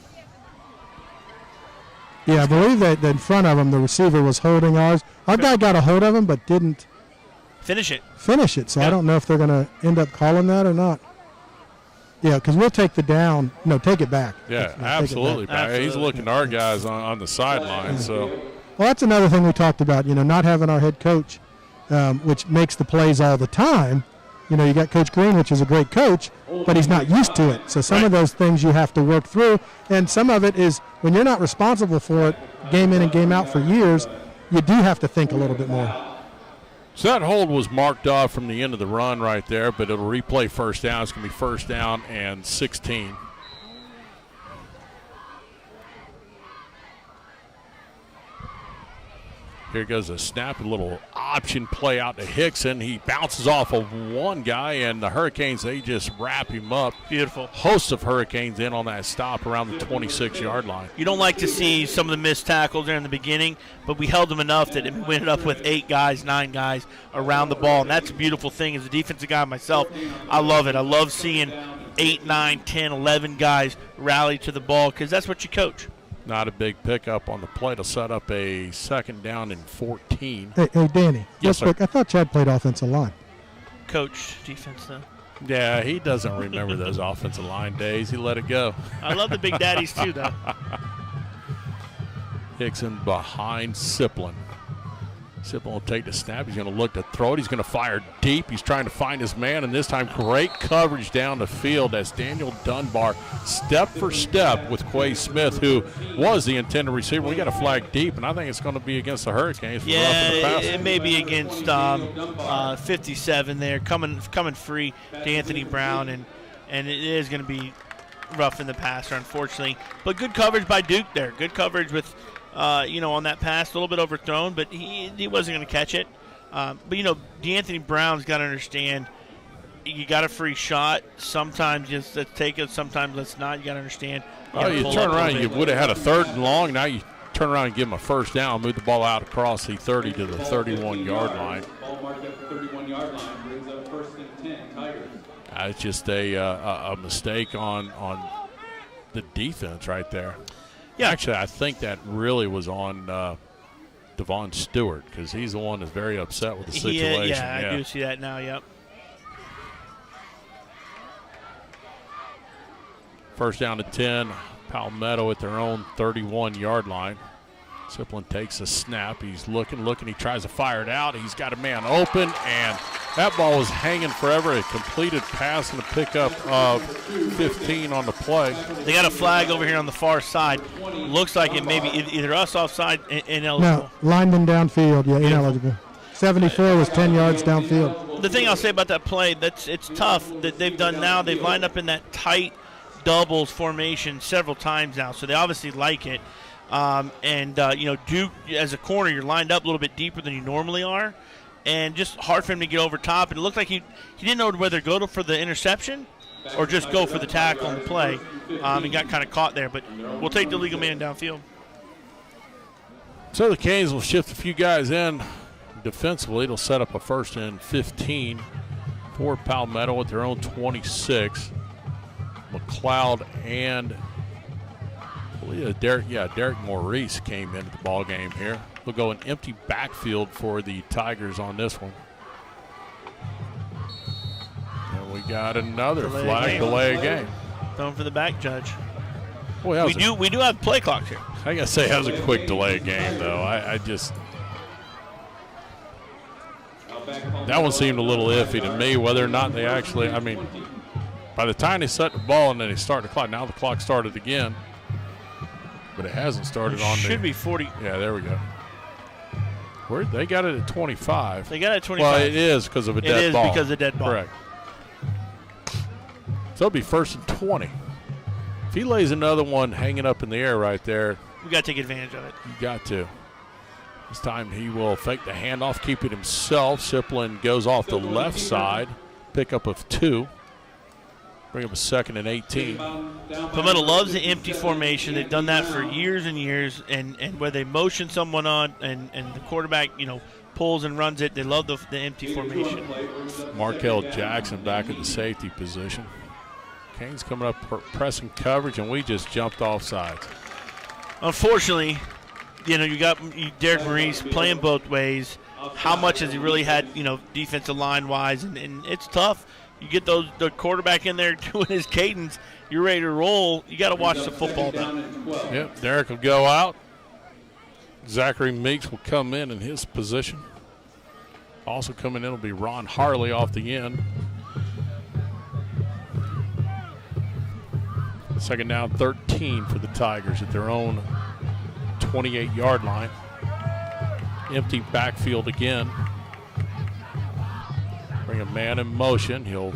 Yeah, I believe that in front of him, the receiver was holding ours. Our guy got a hold of him, but didn't finish it. So I don't know if they're going to end up calling that or not. Yeah, because we'll take the down. No, take it back. Yeah, absolutely. He's looking at our guys on the sideline. So, well, that's another thing we talked about. Not having our head coach, which makes the plays all the time. You got Coach Green, which is a great coach, but he's not used to it. So some of those things you have to work through, and some of it is when you're not responsible for it game in and game out for years, you do have to think a little bit more. So that hold was marked off from the end of the run right there, but it'll replay first down. It's going to be first down and 16. Here goes a snap, a little option play out to Hickson. He bounces off of one guy, and the Hurricanes, they just wrap him up. Beautiful. Host of Hurricanes in on that stop around the 26-yard line. You don't like to see some of the missed tackles there in the beginning, but we held them enough that we ended up with 8 guys, 9 guys around the ball, and that's a beautiful thing. As a defensive guy myself, I love it. I love seeing 8, 9, 10, 11 guys rally to the ball because that's what you coach. Not a big pickup on the play to set up a second down and 14. Hey, Danny. Yes, real quick, I thought Chad played offensive line. Coach defense, though. Yeah, he doesn't remember those offensive line days. He let it go. I love the big daddies, too, though. Hickson behind Siplin. Siplin will take the snap. He's going to look to throw it. He's going to fire deep. He's trying to find his man, and this time great coverage down the field as Daniel Dunbar step for step with Quay Smith, who was the intended receiver. We got a flag deep, and I think it's going to be against the Hurricanes. Yeah, it may be against 57 there, coming free to Anthony Brown, and it is going to be rough in the passer, unfortunately. But good coverage by Duke there. Good coverage with on that pass, a little bit overthrown, but he wasn't going to catch it. But, DeAnthony Brown's got to understand you got a free shot. Sometimes just let's take it, sometimes let's not. You got to understand. You turn around, you would have had a 3rd and long. Now you turn around and give him a first down, move the ball out across the 30 to the 31-yard line. Ball marked at the 31-yard line, brings up 1st and 10, Tigers. It's just a mistake on the defense right there. Yeah, actually, I think that really was on Devon Stewart because he's the one that's very upset with the situation. Yeah, I do see that now, yep. First down to 10, Palmetto at their own 31-yard line. Siplin takes a snap. He's looking. He tries to fire it out. He's got a man open, and that ball was hanging forever. A completed pass and a pickup of 15 on the play. They got a flag over here on the far side. Looks like it may be either us offside and ineligible. No, lineman downfield, ineligible. 74 was 10 yards downfield. The thing I'll say about that play, it's tough that they've done now. They've lined up in that tight doubles formation several times now, so they obviously like it. Duke, as a corner, you're lined up a little bit deeper than you normally are, and just hard for him to get over top. And it looked like he didn't know whether to go for the interception or just go for the tackle on the play. He got kind of caught there, but we'll take the legal man downfield. So the Canes will shift a few guys in defensively. It'll set up a 1st and 15 for Palmetto at their own 26. McLeod and Derek Maurice came into the ball game here. We'll go an empty backfield for the Tigers on this one. And we got another flag, delay a game. Thrown for the back, Judge. Boy, we do have play clocks here. I gotta say, that was a quick delay game, though. That one seemed a little iffy to me, whether or not they actually, by the time they set the ball and then they start the clock, now the clock started again. But it hasn't started on there. Should be 40. Yeah, there we go. They got it at 25. They got it at 25. Well, it is because of a dead ball. It is because of dead ball. Correct. So it'll be 1st and 20. If he lays another one hanging up in the air right there, we got to take advantage of it. You got to. This time he will fake the handoff, keep it himself. Siplin goes off the left side. Pickup of 2. Bring up a 2nd and 18. Palmetto loves the empty formation. They've done that for years and years. And where they motion someone on and the quarterback, pulls and runs it, they love the empty formation. Markel Jackson back in the safety position. Canes coming up pressing coverage, and we just jumped off sides. Unfortunately, you got Derek Maurice playing both ways. How much has he really had, defensive line-wise? And it's tough. You get the quarterback in there doing his cadence, you're ready to roll. You got to watch the football though. Yep, Derek will go out. Zachary Meeks will come in his position. Also coming in will be Ron Harley off the end. 2nd down, 13 for the Tigers at their own 28-yard line. Empty backfield again. Bring a man in motion. He'll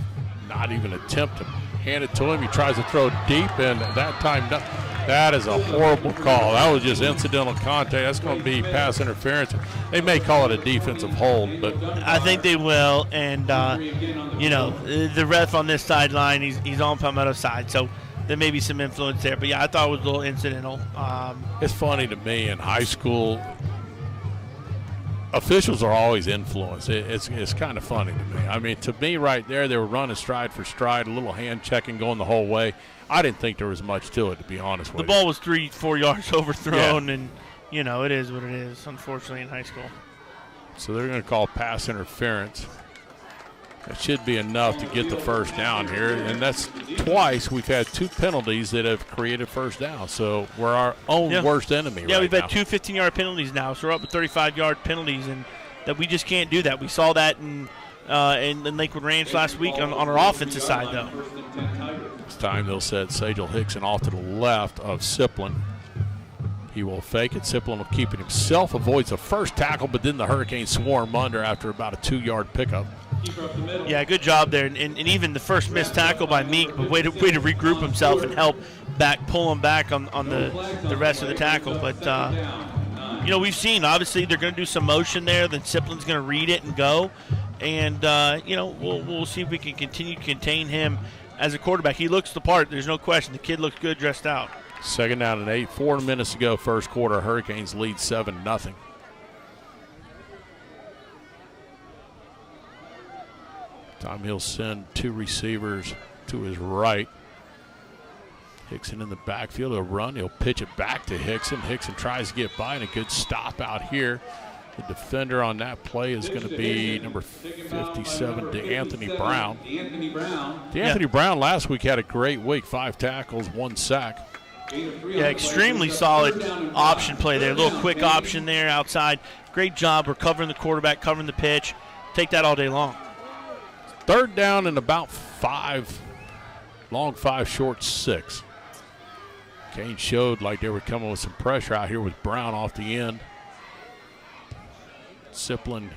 not even attempt to hand it to him. He tries to throw deep, and that time, that is a horrible call. That was just incidental contact. That's going to be pass interference. They may call it a defensive hold, but I think they will. And the ref on this sideline, he's on Palmetto's side, so there may be some influence there. But yeah, I thought it was a little incidental. It's funny to me in high school. Officials are always influenced. It's kind of funny to me. To me right there, they were running stride for stride, a little hand checking going the whole way. I didn't think there was much to it, to be honest with you. The ball was 3-4 yards overthrown, and, it is what it is, unfortunately, in high school. So they're going to call pass interference. That should be enough to get the 1st down here, and that's twice we've had 2 penalties that have created 1st down. So we're our own worst enemy right now. Yeah, we've had 2 15-yard penalties now, so we're up to 35-yard penalties, and that we just can't do that. We saw that in Lakewood Ranch last week on our offensive side, though. This time they'll set Sajel Hickson off to the left of Siplin. He will fake it. Siplin will keep it himself, avoids the first tackle, but then the Hurricanes swarm under after about a 2-yard pickup. Yeah, good job there, and even the first missed tackle by Meek, but way to regroup himself and help pull him back on the rest of the tackle. But we've seen obviously they're going to do some motion there. Then Siplin's going to read it and go, and we'll see if we can continue to contain him as a quarterback. He looks the part. There's no question. The kid looks good dressed out. 2nd down and 8. 4 minutes to go, first quarter. Hurricanes lead 7-0. Time he'll send 2 receivers to his right. Hickson in the backfield. He'll run. He'll pitch it back to Hickson. Hickson tries to get by, and a good stop out here. The defender on that play is going to be number 57, DeAnthony Brown. DeAnthony Brown last week had a great week. 5 tackles, 1 sack. Yeah, extremely solid option play there. A little quick option there outside. Great job recovering the quarterback, covering the pitch. Take that all day long. 3rd down and about 5. Long 5, short 6. Canes showed like they were coming with some pressure out here with Brown off the end. Siplin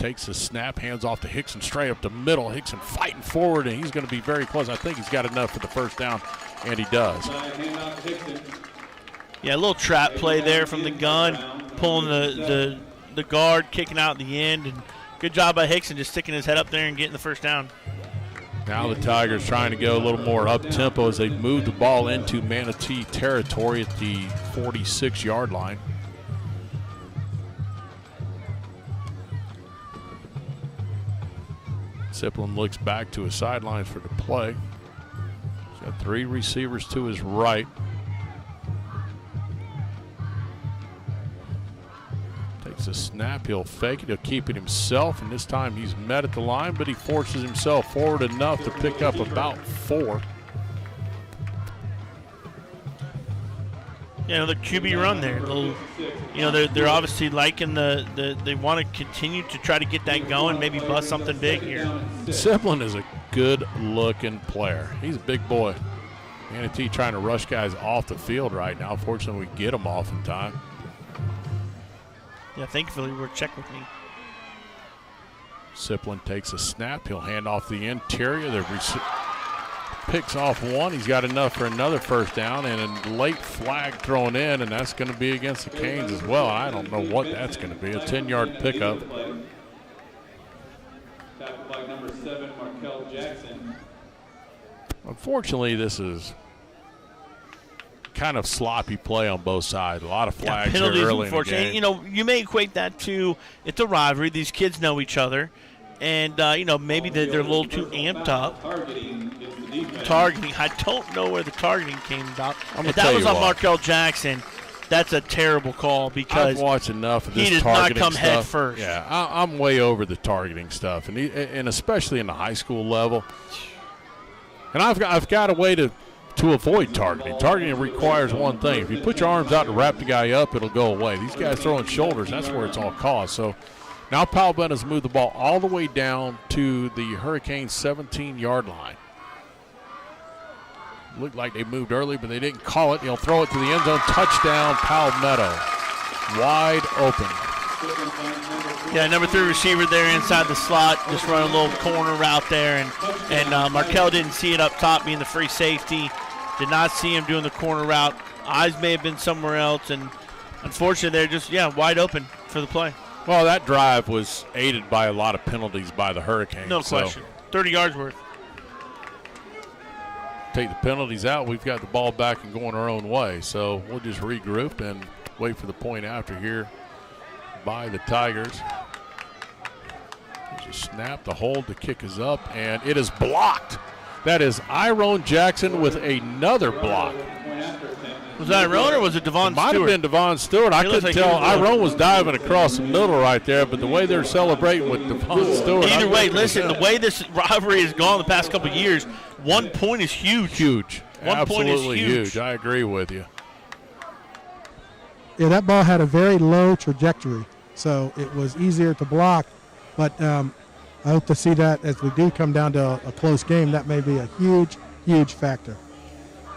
takes the snap, hands off to Hickson straight up the middle. Hickson fighting forward, and he's going to be very close. I think he's got enough for the first down, and he does. Yeah, a little trap play there from the gun, pulling the guard, kicking out the end, and good job by Hickson just sticking his head up there and getting the first down. Now the Tigers trying to go a little more up-tempo as they move the ball into Manatee territory at the 46-yard line. Siplin looks back to his sidelines for the play. He's got 3 receivers to his right. Takes a snap, he'll fake it, he'll keep it himself, and this time he's met at the line, but he forces himself forward enough to pick up about 4. Yeah, the QB run there. They're obviously liking they want to continue to try to get that going, maybe bust something big here. Siplin is a good-looking player. He's a big boy. Manatee trying to rush guys off the field right now. Fortunately, we get them off in time. Yeah, thankfully we're check with me. Siplin takes a snap. He'll hand off the interior. Picks off 1. He's got enough for another first down, and a late flag thrown in, and that's going to be against the Canes as well. I don't know what that's going to be. A 10-yard pickup. Tackled by number 7, Markel Jackson. Unfortunately, this is kind of sloppy play on both sides. A lot of flags here early in the game. You may equate that to it's a rivalry. These kids know each other, and maybe they're a little too amped up. Targeting. I don't know where the targeting came about. If that was on Markel Jackson, that's a terrible call because I've watched enough of this he does targeting not come stuff. head first. Yeah, I'm way over the targeting stuff, and especially in the high school level. And I've got a way to avoid targeting. Targeting requires one thing. If you put your arms out to wrap the guy up, it'll go away. These guys throwing shoulders, that's where it's all caused. So now Palmetto's moved the ball all the way down to the Hurricanes' 17-yard line. Looked like they moved early, but they didn't call it. He'll throw it to the end zone. Touchdown, Palmetto. Wide open. Yeah, number 3 receiver there inside the slot, just running a little corner route there, and Markel didn't see it up top, being the free safety. Did not see him doing the corner route. Eyes may have been somewhere else, and unfortunately, they're just wide open for the play. Well, that drive was aided by a lot of penalties by the Hurricanes. No question. 30 yards worth. Take the penalties out, we've got the ball back and going our own way. So we'll just regroup and wait for the point after here by the Tigers. There's a snap, the hold, the kick is up, and it is blocked. That is Iron Jackson with another block. Was that Iron or was it Devon Stewart? Might have been Devon Stewart. I couldn't tell. Iron was diving across the middle right there, but the way they're celebrating with Devon Stewart. Either way, listen, the way this rivalry has gone the past couple of years, 1 point is huge. Huge. 1 point is huge. I agree with you. Yeah, that ball had a very low trajectory, so it was easier to block. But I hope to see that as we do come down to a close game. That may be a huge, huge factor.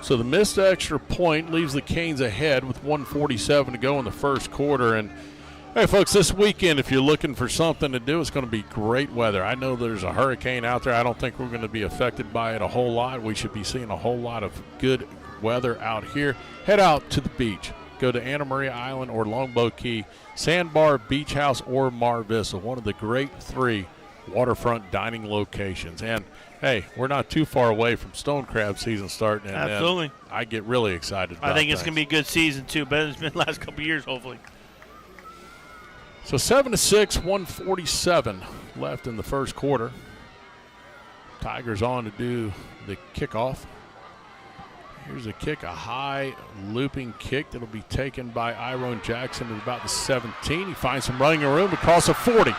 So the missed extra point leaves the Canes ahead with 1:47 to go in the first quarter. And, hey, folks, this weekend, if you're looking for something to do, it's going to be great weather. I know there's a hurricane out there. I don't think we're going to be affected by it a whole lot. We should be seeing a whole lot of good weather out here. Head out to the beach. Go to Anna Maria Island or Longboat Key, Sandbar, Beach House, or Mar Vista, one of the great 3 waterfront dining locations. And, hey, we're not too far away from stone crab season starting. And absolutely. I get really excited about I think it's things. going to be a good season, too. Better than it's been the last couple of years, hopefully. So 7-6, 1:47 left in the first quarter. Tigers on to do the kickoff. Here's a kick, a high looping kick that'll be taken by Iron Jackson at about the 17. He finds some running room across the 40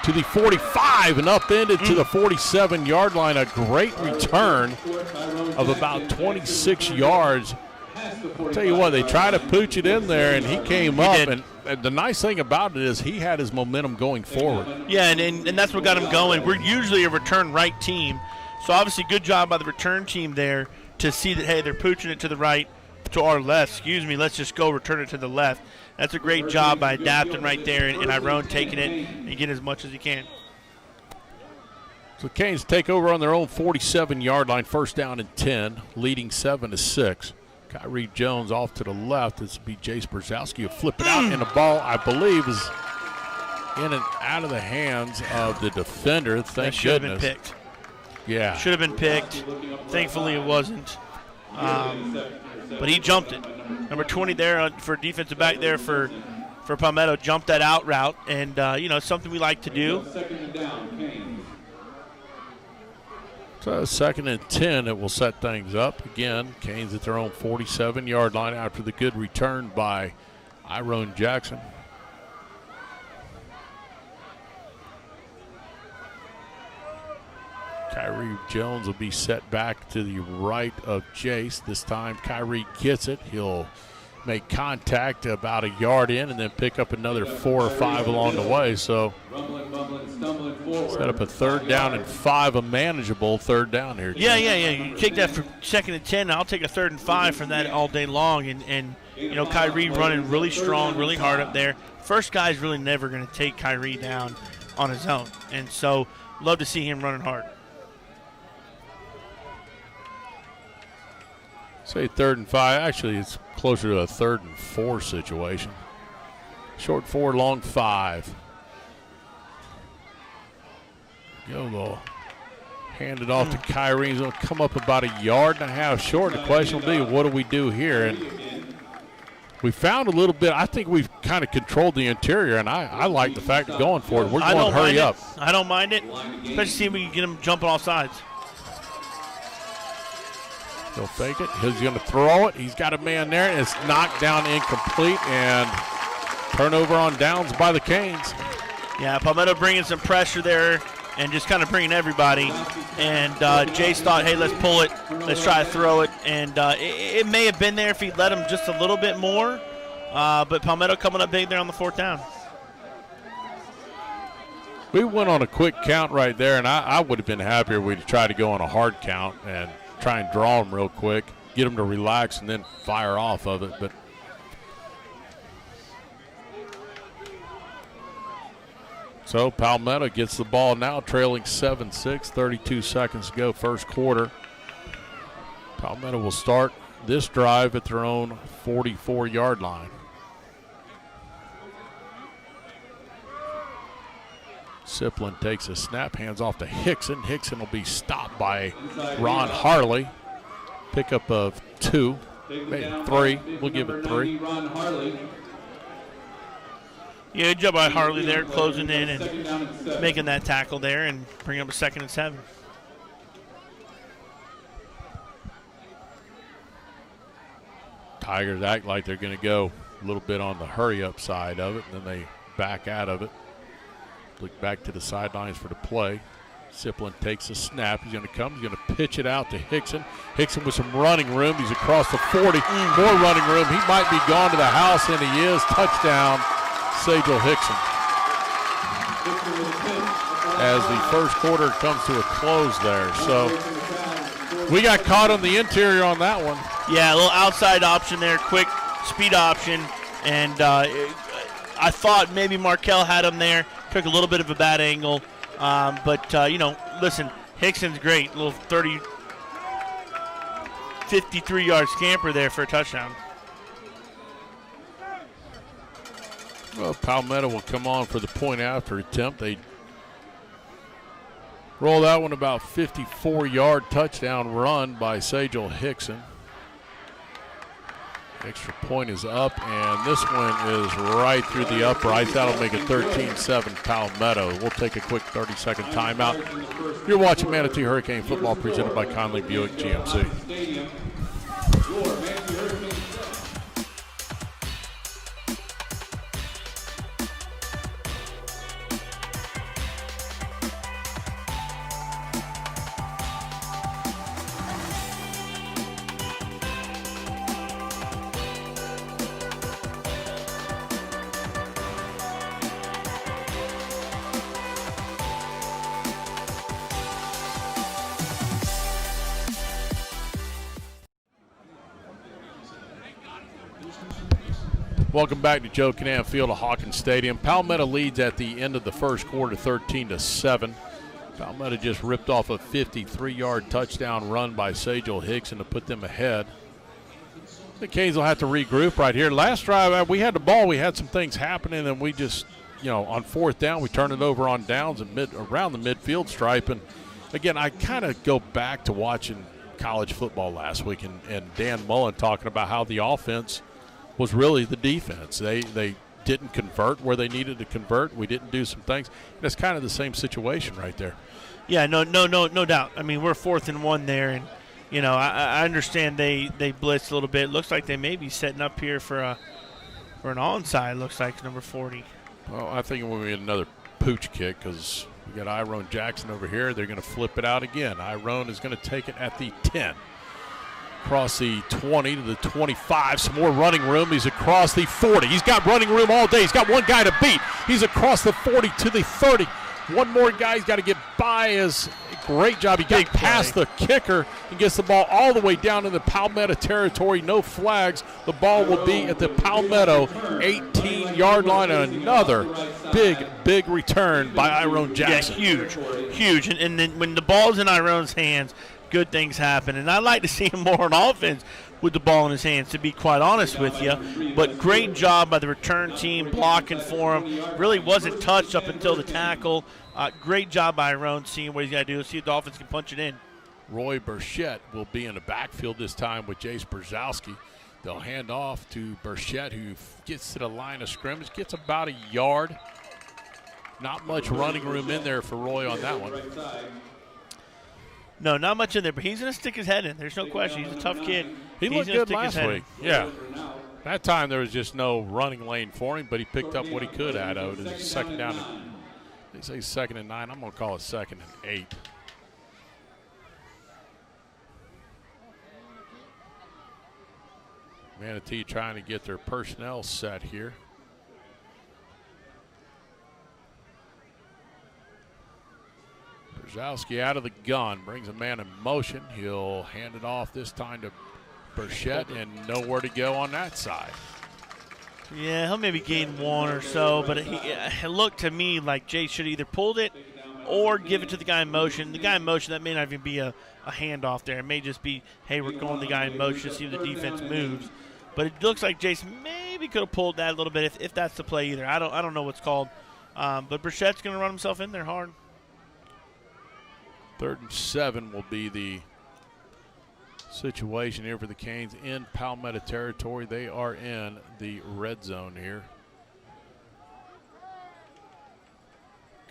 to the 45 and upended to the 47-yard line. A great return of about 26 yards. I'll tell you what, they tried to pooch it in there, and he came up. And the nice thing about it is he had his momentum going forward. Yeah, and that's what got him going. We're usually a return right team, so obviously good job by the return team there to see that, hey, they're pooching it to the right. to our left, excuse me, let's just go return it to the left. That's a great job by adapting right there and Iron taking it and getting as much as he can. So Canes take over on their own 47-yard line, first down and 10, leading 7-6. Kyrie Jones off to the left. This will be Jace Brzezowski. He'll flip it out, and the ball, I believe, is in and out of the hands of the defender. Thank should goodness. Have been picked. Yeah. Should have been picked. Thankfully, it wasn't. But he jumped it. Number 20 there for defensive back there for Palmetto, jumped that out route, and something we like to do. So 2nd and 10, it will set things up. Again, Canes at their own 47-yard line after the good return by Iron Jackson. Kyrie Jones will be set back to the right of Jace. This time Kyrie gets it. He'll make contact about a yard in and then pick up another 4 or 5 along the way. So set up a 3rd down and 5, a manageable 3rd down here. Yeah. You take that for 2nd and 10. I'll take a 3rd and 5 from that all day long. And Kyrie running really strong, really hard up there. First guy's really never going to take Kyrie down on his own. And so love to see him running hard. Say 3rd and 5. Actually, it's closer to a 3rd and 4 situation. Short 4, long 5. They'll hand it off to Kyrie. He's going to come up about a yard and a half short. The question will be, what do we do here? And we found a little bit. I think we've kind of controlled the interior, and I like the fact of going for it. We're going to hurry up. I don't mind it, especially see if we can get him jumping off sides. He'll fake it. He's going to throw it. He's got a man there, and it's knocked down incomplete, and turnover on downs by the Canes. Yeah, Palmetto bringing some pressure there and just kind of bringing everybody. And Jace thought, hey, let's pull it. Let's try to throw it. And it may have been there if he'd let him just a little bit more. But Palmetto coming up big there on the 4th down. We went on a quick count right there, and I would have been happier if we'd tried to go on a hard count and try and draw them real quick, get them to relax, and then fire off of it. But so Palmetto gets the ball now, trailing 7-6, 32 seconds to go, first quarter. Palmetto will start this drive at their own 44-yard line. Siplin takes a snap, hands off to Hickson. Hickson will be stopped by Ron Harley. Pickup of 2, maybe 3. We'll give it 3. Yeah, good job by Harley there, closing in and making that tackle there and bringing up a 2nd and 7. Tigers act like they're going to go a little bit on the hurry-up side of it, and then they back out of it. Look back to the sidelines for the play. Siplin takes a snap. He's going to come. He's going to pitch it out to Hickson. Hickson with some running room. He's across the 40. More running room. He might be gone to the house, and he is. Touchdown, Sajal Hickson. As the first quarter comes to a close there. So we got caught on the interior on that one. Yeah, a little outside option there, quick speed option. And I thought maybe Markel had him there. Took a little bit of a bad angle. But listen, Hickson's great. Little 53-yard scamper there for a touchdown. Well, Palmetto will come on for the point after attempt. They roll that one about 54-yard touchdown run by Sajal Hickson. Extra point is up, and this one is right through the uprights. That'll make it 13-7 Palmetto. We'll take a quick 30-second timeout. You're watching Manatee Hurricane Football presented by Conley Buick GMC. Welcome back to Joe Kinnan Field of Hawkins Stadium. Palmetto leads at the end of the first quarter 13-7. Palmetto just ripped off a 53-yard touchdown run by Sajel Hickson to put them ahead. The Canes will have to regroup right here. Last drive, we had the ball. We had some things happening, and we just, on fourth down, we turned it over on downs and around the midfield stripe. And, again, I kind of go back to watching college football last week and Dan Mullen talking about how the offense was really the defense. They didn't convert where they needed to convert. We didn't do some things. And it's kind of the same situation right there. Yeah, no doubt. I mean, we're 4th and 1 there, and I understand they blitzed a little bit. Looks like they may be setting up here for an onside. Looks like number 40. Well, I think we'll get another pooch kick because we got Iron Jackson over here. They're going to flip it out again. Iron is going to take it at the 10. Across the 20 to the 25. Some more running room. He's across the 40. He's got running room all day. He's got one guy to beat. He's across the 40 to the 30. One more guy. He's got to get by. Great job. He got past the kicker and gets the ball all the way down in the Palmetto territory. No flags. The ball will be at the Palmetto 18-yard line. And another big return by Iron Jackson. Yeah, huge. And then when the ball's in Iron's hands, good things happen. And I'd like to see him more on offense with the ball in his hands, to be quite honest with you. But great job by the return team blocking for him. Really wasn't touched up until the tackle. Great job by Iron seeing what he's got to do. See if the offense can punch it in. Roy Burchett will be in the backfield this time with Jace Brzezowski. They'll hand off to Burchett, who gets to the line of scrimmage, gets about a yard. Not much running room in there for Roy on that one. No, not much in there, but he's going to stick his head in. There's no question. He's a tough kid. He looked good last week. Yeah. That time there was just no running lane for him, but he picked up what he could out of it. It's second down. They say 2nd and 9. I'm going to call it 2nd and 8. Manatee trying to get their personnel set here. Brzezowski out of the gun, brings a man in motion. He'll hand it off this time to Burchett, and nowhere to go on that side. Yeah, he'll maybe gain 1 or so, but it looked to me like Jay should either pulled it or give it to the guy in motion. The guy in motion, that may not even be a handoff there. It may just be, hey, we're going the guy in motion to see if the defense moves. But it looks like Jason maybe could have pulled that a little bit if that's the play either. I don't know what's called. But Burchett's going to run himself in there hard. 3rd and 7 will be the situation here for the Canes in Palmetto territory. They are in the red zone here.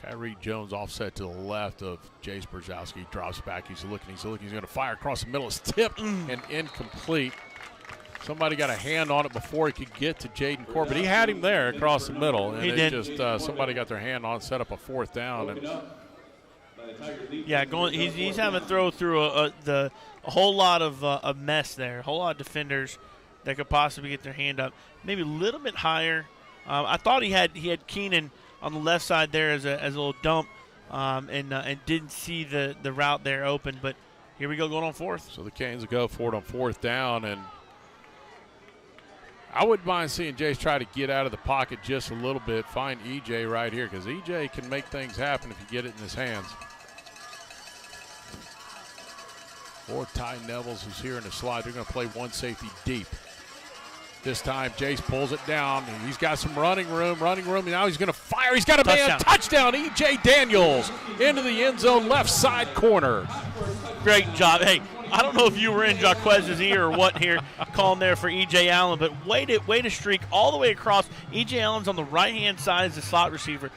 Kyrie Jones offset to the left of Jace Brzezowski. Drops back. He's looking. He's going to fire across the middle. It's tipped and incomplete. Somebody got a hand on it before he could get to Jaden Corbett. He had him there across the middle, and he did. Just somebody got their hand on, set up a 4th down. And yeah, he's having to throw through a whole lot of a mess there, a whole lot of defenders that could possibly get their hand up. Maybe a little bit higher. I thought he had Keenan on the left side there as a little dump, and didn't see the route there open. But here we go, going on 4th. So the Canes will go for it on 4th down, and I wouldn't mind seeing Jace try to get out of the pocket just a little bit, find EJ right here, because EJ can make things happen if you get it in his hands. Or Ty Nevels, who's here in the slide. They're going to play one safety deep. This time, Jace pulls it down. He's got some running room. And now he's going to fire. He's got a man. Touchdown, E.J. Daniels into the end zone, left side corner. Great job. Hey, I don't know if you were in Jaquez's ear or what here, calling there for E.J. Allen, but way to streak all the way across. E.J. Allen's on the right-hand side as the slot receiver.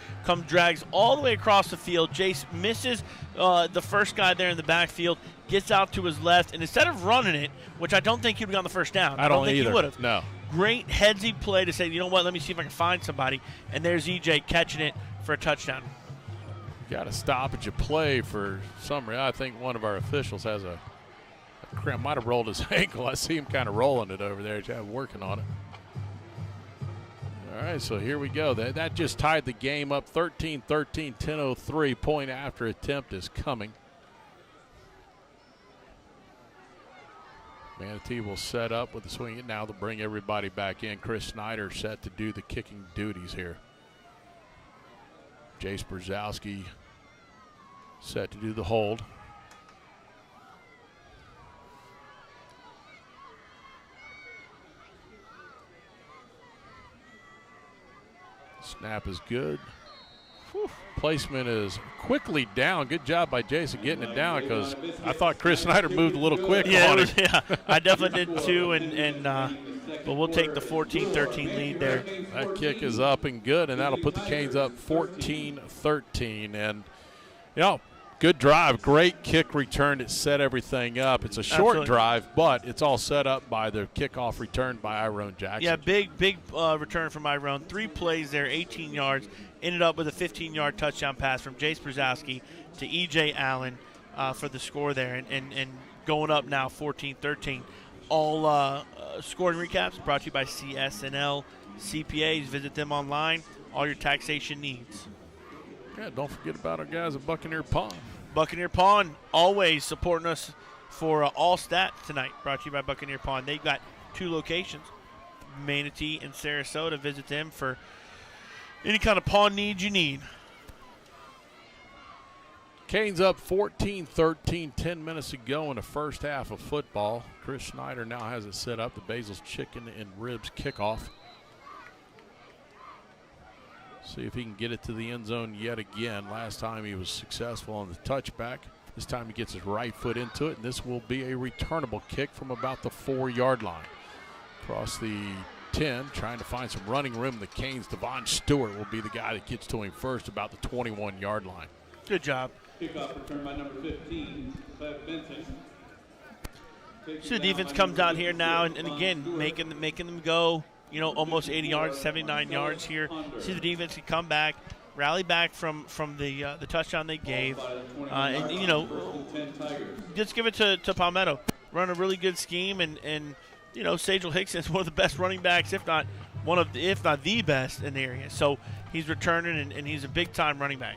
Drags all the way across the field. Jace misses the first guy there in the backfield, gets out to his left, and instead of running it, which I don't think he would have gotten the first down. I don't think he would have. No. Great headsy play to say, you know what, let me see if I can find somebody. And there's E.J. catching it for a touchdown. Got to stop at your play for some reason. I think one of our officials has a cramp, might have rolled his ankle. I see him kind of rolling it over there. He's working on it. All right, so here we go. That just tied the game up 13-13, 10:03. Point after attempt is coming. Manatee will set up with the swing. And now they'll bring everybody back in. Chris Snyder set to do the kicking duties here. Jace Brzezowski set to do the hold. Snap is good. Whew. Placement is quickly down. Good job by Jason getting it down, because I thought Chris Snyder moved a little quick on it. Yeah, I definitely did too, but we'll take the 14-13 lead there. That kick is up and good, and that'll put the Canes up 14-13. And, good drive. Great kick return to set everything up. It's a short drive, but it's all set up by the kickoff return by Iron Jackson. Yeah, big return from Iron. 3 plays there, 18 yards. Ended up with a 15-yard touchdown pass from Jace Brzezowski to E.J. Allen for the score there, and going up now 14-13. All scoring recaps brought to you by CSNL CPAs. Visit them online. All your taxation needs. Yeah, don't forget about our guys at Buccaneer Pond. Buccaneer Pond always supporting us for all stats tonight. Brought to you by Buccaneer Pond. They've got 2 locations, Manatee and Sarasota. Visit them for any kind of pond needs you need. Canes up 14-13, 10 minutes to go in the first half of football. Chris Snyder now has it set up, the Basil's Chicken and Ribs kickoff. See if he can get it to the end zone yet again. Last time he was successful on the touchback. This time he gets his right foot into it, and this will be a returnable kick from about the 4-yard line. Across the 10, trying to find some running room. The Canes, Devon Stewart will be the guy that gets to him first about the 21-yard line. Good job. Kickoff return by number 15, Benson. So the defense comes out here now and again making them go, almost 80 yards, 79 yards here. See the defense can come back, rally back from the touchdown they gave, and just give it to Palmetto. Run a really good scheme, and Sagel Hickson is one of the best running backs, if not the best in the area. So he's returning, and he's a big time running back.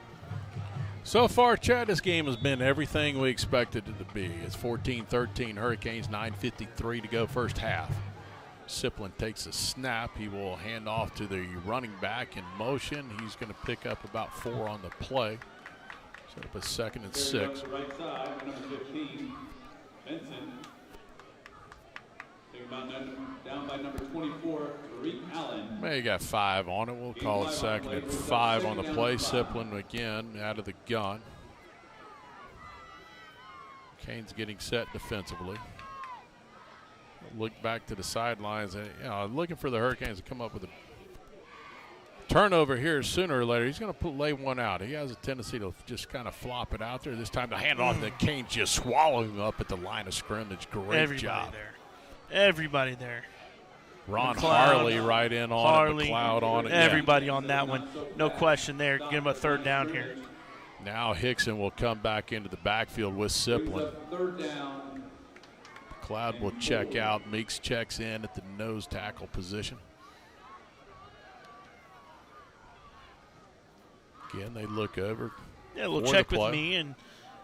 So far, Chad, this game has been everything we expected it to be. It's 14-13 Hurricanes, 9:53 to go first half. Siplin takes a snap. He will hand off to the running back in motion. He's going to pick up about 4 on the play. Set up a 2nd and 6. Right side, number 15, Benson. Down by number 24, Tariq Allen. May got 5 on it. We'll call it 2nd and 5 on the play. Siplin again out of the gun. Canes getting set defensively. Look back to the sidelines, and looking for the Hurricanes to come up with a turnover here sooner or later. He's going to lay one out. He has a tendency to just kind of flop it out there. This time the hand off, the Canes just swallow him up at the line of scrimmage. Great job. Everybody there. Ron Harley right in on it, McLeod on it. Everybody on that one. No question there. Give him a 3rd down here. Now Hickson will come back into the backfield with Siplin. 3rd down. McLeod will check out. Meeks checks in at the nose tackle position. Again, they look over. Yeah, a little check with me, and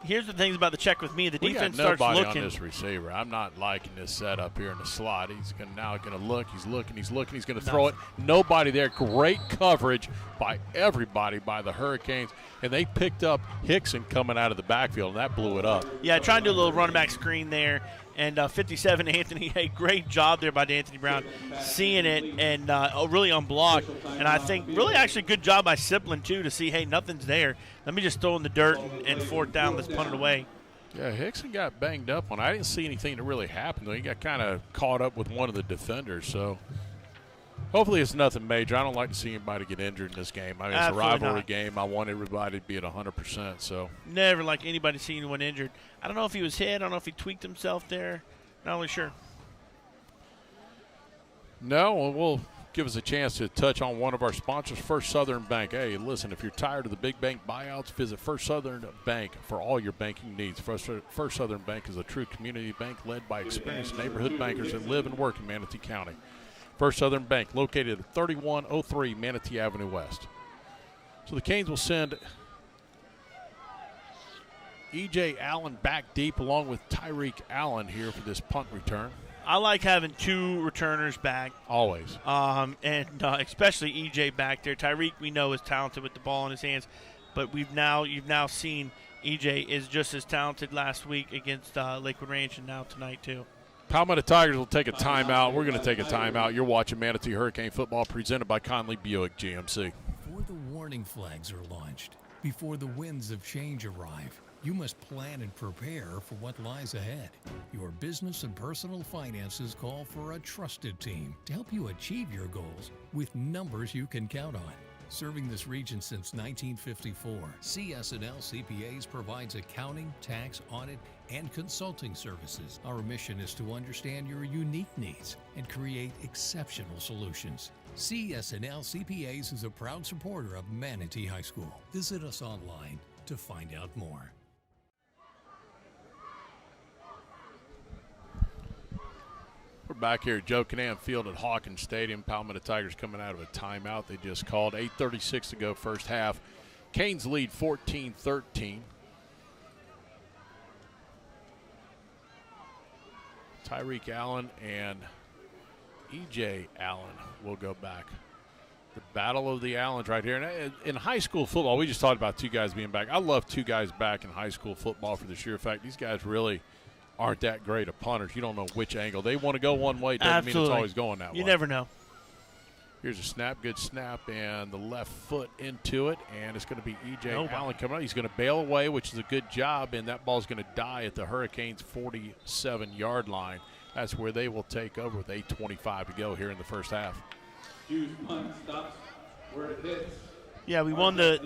here's the things about the check with me. The defense starts looking. We got nobody on this receiver. I'm not liking this setup here in the slot. He's now going to look. He's looking. He's going to throw it. Nobody there. Great coverage by everybody by the Hurricanes. And they picked up Hickson coming out of the backfield, and that blew it up. Yeah, trying to do a little running back screen there. And 57, Anthony, hey, great job there by D'Anthony Brown, seeing it and really unblocked. And I think really actually good job by Siplin, too, to see, hey, nothing's there. Let me just throw in the dirt and 4th down. Let's punt it away. Yeah, Hickson got banged up on. I didn't see anything that really happened, though. He got kind of caught up with one of the defenders. So hopefully it's nothing major. I don't like to see anybody get injured in this game. I mean, it's a rivalry game. I want everybody to be at 100%. So never like anybody to see anyone injured. I don't know if he was hit. I don't know if he tweaked himself there. Not really sure. No, well, we'll give us a chance to touch on one of our sponsors, First Southern Bank. Hey, listen, if you're tired of the big bank buyouts, visit First Southern Bank for all your banking needs. First Southern Bank is a true community bank led by experienced neighborhood bankers that live and work in Manatee County. First Southern Bank, located at 3103 Manatee Avenue West. So the Canes will send E.J. Allen back deep along with Tyreek Allen here for this punt return. I like having two returners back. Always. And especially EJ back there. Tyreek, we know, is talented with the ball in his hands, but you've now seen EJ is just as talented last week against Lakewood Ranch and now tonight too. Palmetto Tigers will take a timeout. We're going to take a timeout. You're watching Manatee Hurricane Football presented by Conley Buick GMC. Before the warning flags are launched, before the winds of change arrive, you must plan and prepare for what lies ahead. Your business and personal finances call for a trusted team to help you achieve your goals with numbers you can count on. Serving this region since 1954, CS&L CPAs provides accounting, tax, audit, and consulting services. Our mission is to understand your unique needs and create exceptional solutions. CS&L CPAs is a proud supporter of Manatee High School. Visit us online to find out more. We're back here at Joe Kinnan Field at Hawkins Stadium. Palmetto Tigers coming out of a timeout they just called. 8:36 to go first half. Canes lead 14-13. Tyreek Allen and E.J. Allen will go back. The battle of the Allens right here. And in high school football, we just talked about two guys being back. I love two guys back in high school football for the sheer fact these guys really aren't that great of punters. You don't know which angle. They want to go one way. Doesn't mean it's always going that way. You never know. Here's a snap, good snap, and the left foot into it, and it's going to be E.J. Allen coming out. He's going to bail away, which is a good job, and that ball's going to die at the Hurricanes' 47-yard line. That's where they will take over with 8:25 to go here in the first half. Hughes punt stops where it hits. Yeah, we won the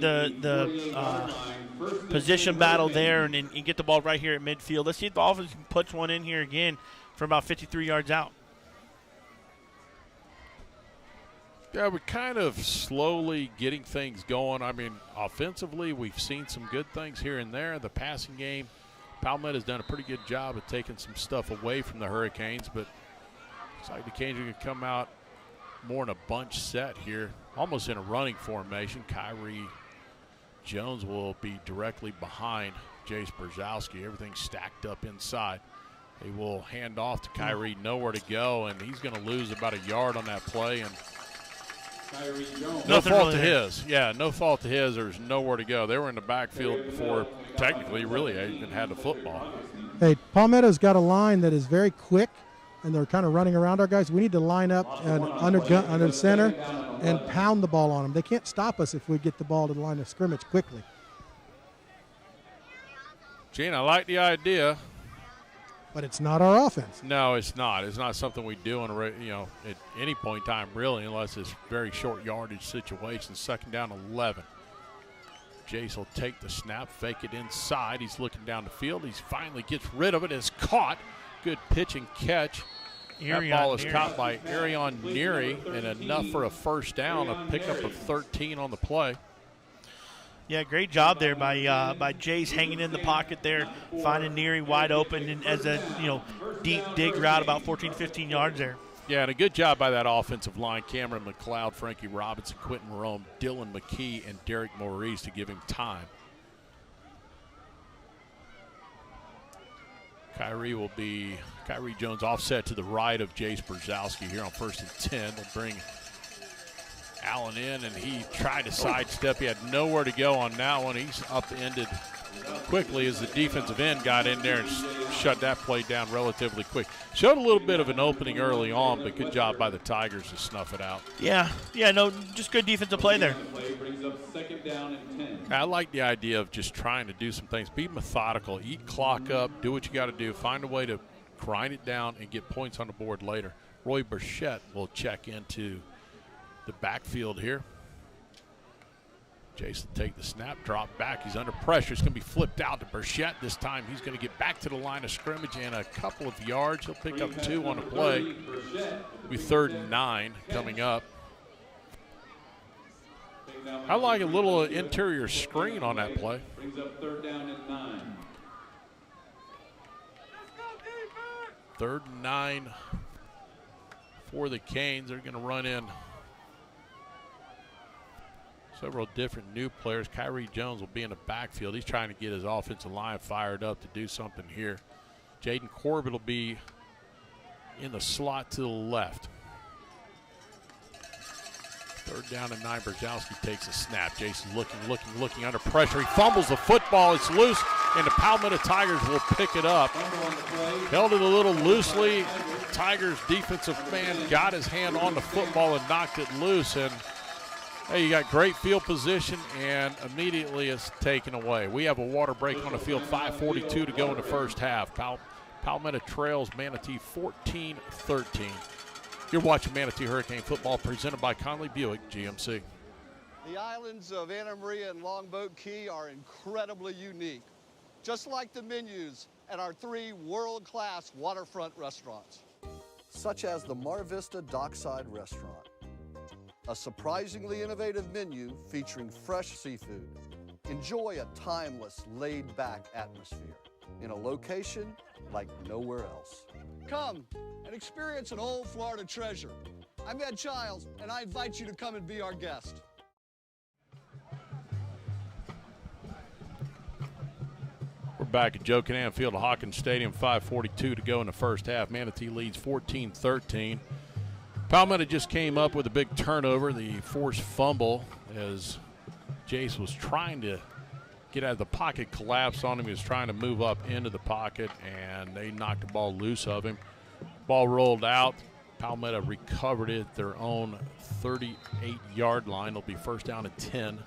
position battle there and get the ball right here at midfield. Let's see if the offense can put one in here again for about 53 yards out. Yeah, we're kind of slowly getting things going. I mean, offensively, we've seen some good things here and there. The passing game, Palmetto's done a pretty good job of taking some stuff away from the Hurricanes, but it's like the Canes are going to come out more in a bunch set here, almost in a running formation. Kyrie Jones will be directly behind Jace Brzezowski. Everything's stacked up inside. They will hand off to Kyrie, nowhere to go, and he's going to lose about a yard on that play. And no fault to his. Yeah, no fault to his. There's nowhere to go. They were in the backfield before technically really even had the football. Hey, Palmetto's got a line that is very quick, and they're kind of running around our guys. We need to line up and under center and pound the ball on them. They can't stop us if we get the ball to the line of scrimmage quickly. Gene, I like the idea. But it's not our offense. No, it's not. It's not something we do at any point in time, really, unless it's very short yardage situations. Second down 11. Jace will take the snap, fake it inside. He's looking down the field. He finally gets rid of it. It's caught. Good pitch and catch. That ball is caught by Arion Neary, and enough for a first down, a pickup of 13 on the play. Yeah, great job there by Jace hanging in the pocket there, finding Neary wide open and as a deep dig route about 14, 15 yards there. Yeah, and a good job by that offensive line. Cameron McLeod, Frankie Robinson, Quentin Rome, Dylan McKee, and Derek Maurice to give him time. Kyrie Jones offset to the right of Jace Brzezowski here on 1st and 10. They'll bring Allen in, and he tried to sidestep. He had nowhere to go on that one. He's upended quickly as the defensive end got in there and shut that play down relatively quick. Showed a little bit of an opening early on, but good job by the Tigers to snuff it out. Yeah, no, just good defensive play there. I like the idea of just trying to do some things. Be methodical, eat clock up, do what you got to do, find a way to grind it down and get points on the board later. Roy Burchett will check into the backfield here. Jason take the snap, drop back. He's under pressure. It's going to be flipped out to Burchett. This time he's going to get back to the line of scrimmage and a couple of yards. He'll pick up 2 on the play. It'll be 3rd and 9 coming up. I like a little interior screen on that play. Brings up 3rd down and 9. 3rd and 9 for the Canes. They're going to run in several different new players. Kyrie Jones will be in the backfield. He's trying to get his offensive line fired up to do something here. Jaden Corbett will be in the slot to the left. 3rd down and 9. Brzezowski takes a snap. Jason's looking under pressure. He fumbles the football. It's loose, and the Palmetto Tigers will pick it up. Held it a little loosely. Tigers defensive man got his hand on the football and knocked it loose. And hey, you got great field position, and immediately it's taken away. We have a water break on the field. 5:42 to go in the first half. Palmetto trails Manatee 14-13. You're watching Manatee Hurricane Football presented by Conley Buick GMC. The islands of Anna Maria and Longboat Key are incredibly unique, just like the menus at our 3 world-class waterfront restaurants. Such as the Mar Vista Dockside Restaurant, a surprisingly innovative menu featuring fresh seafood. Enjoy a timeless, laid-back atmosphere in a location like nowhere else. Come and experience an old Florida treasure. I'm Ed Childs, and I invite you to come and be our guest. We're back at Joe Kinnan Field at Hawkins Stadium. 5:42 to go in the first half. Manatee leads 14-13. Palmetto just came up with a big turnover, the forced fumble, as Jace was trying to get out of the pocket, collapsed on him. He was trying to move up into the pocket, and they knocked the ball loose of him. Ball rolled out. Palmetto recovered it at their own 38-yard line. It'll be 1st down and 10.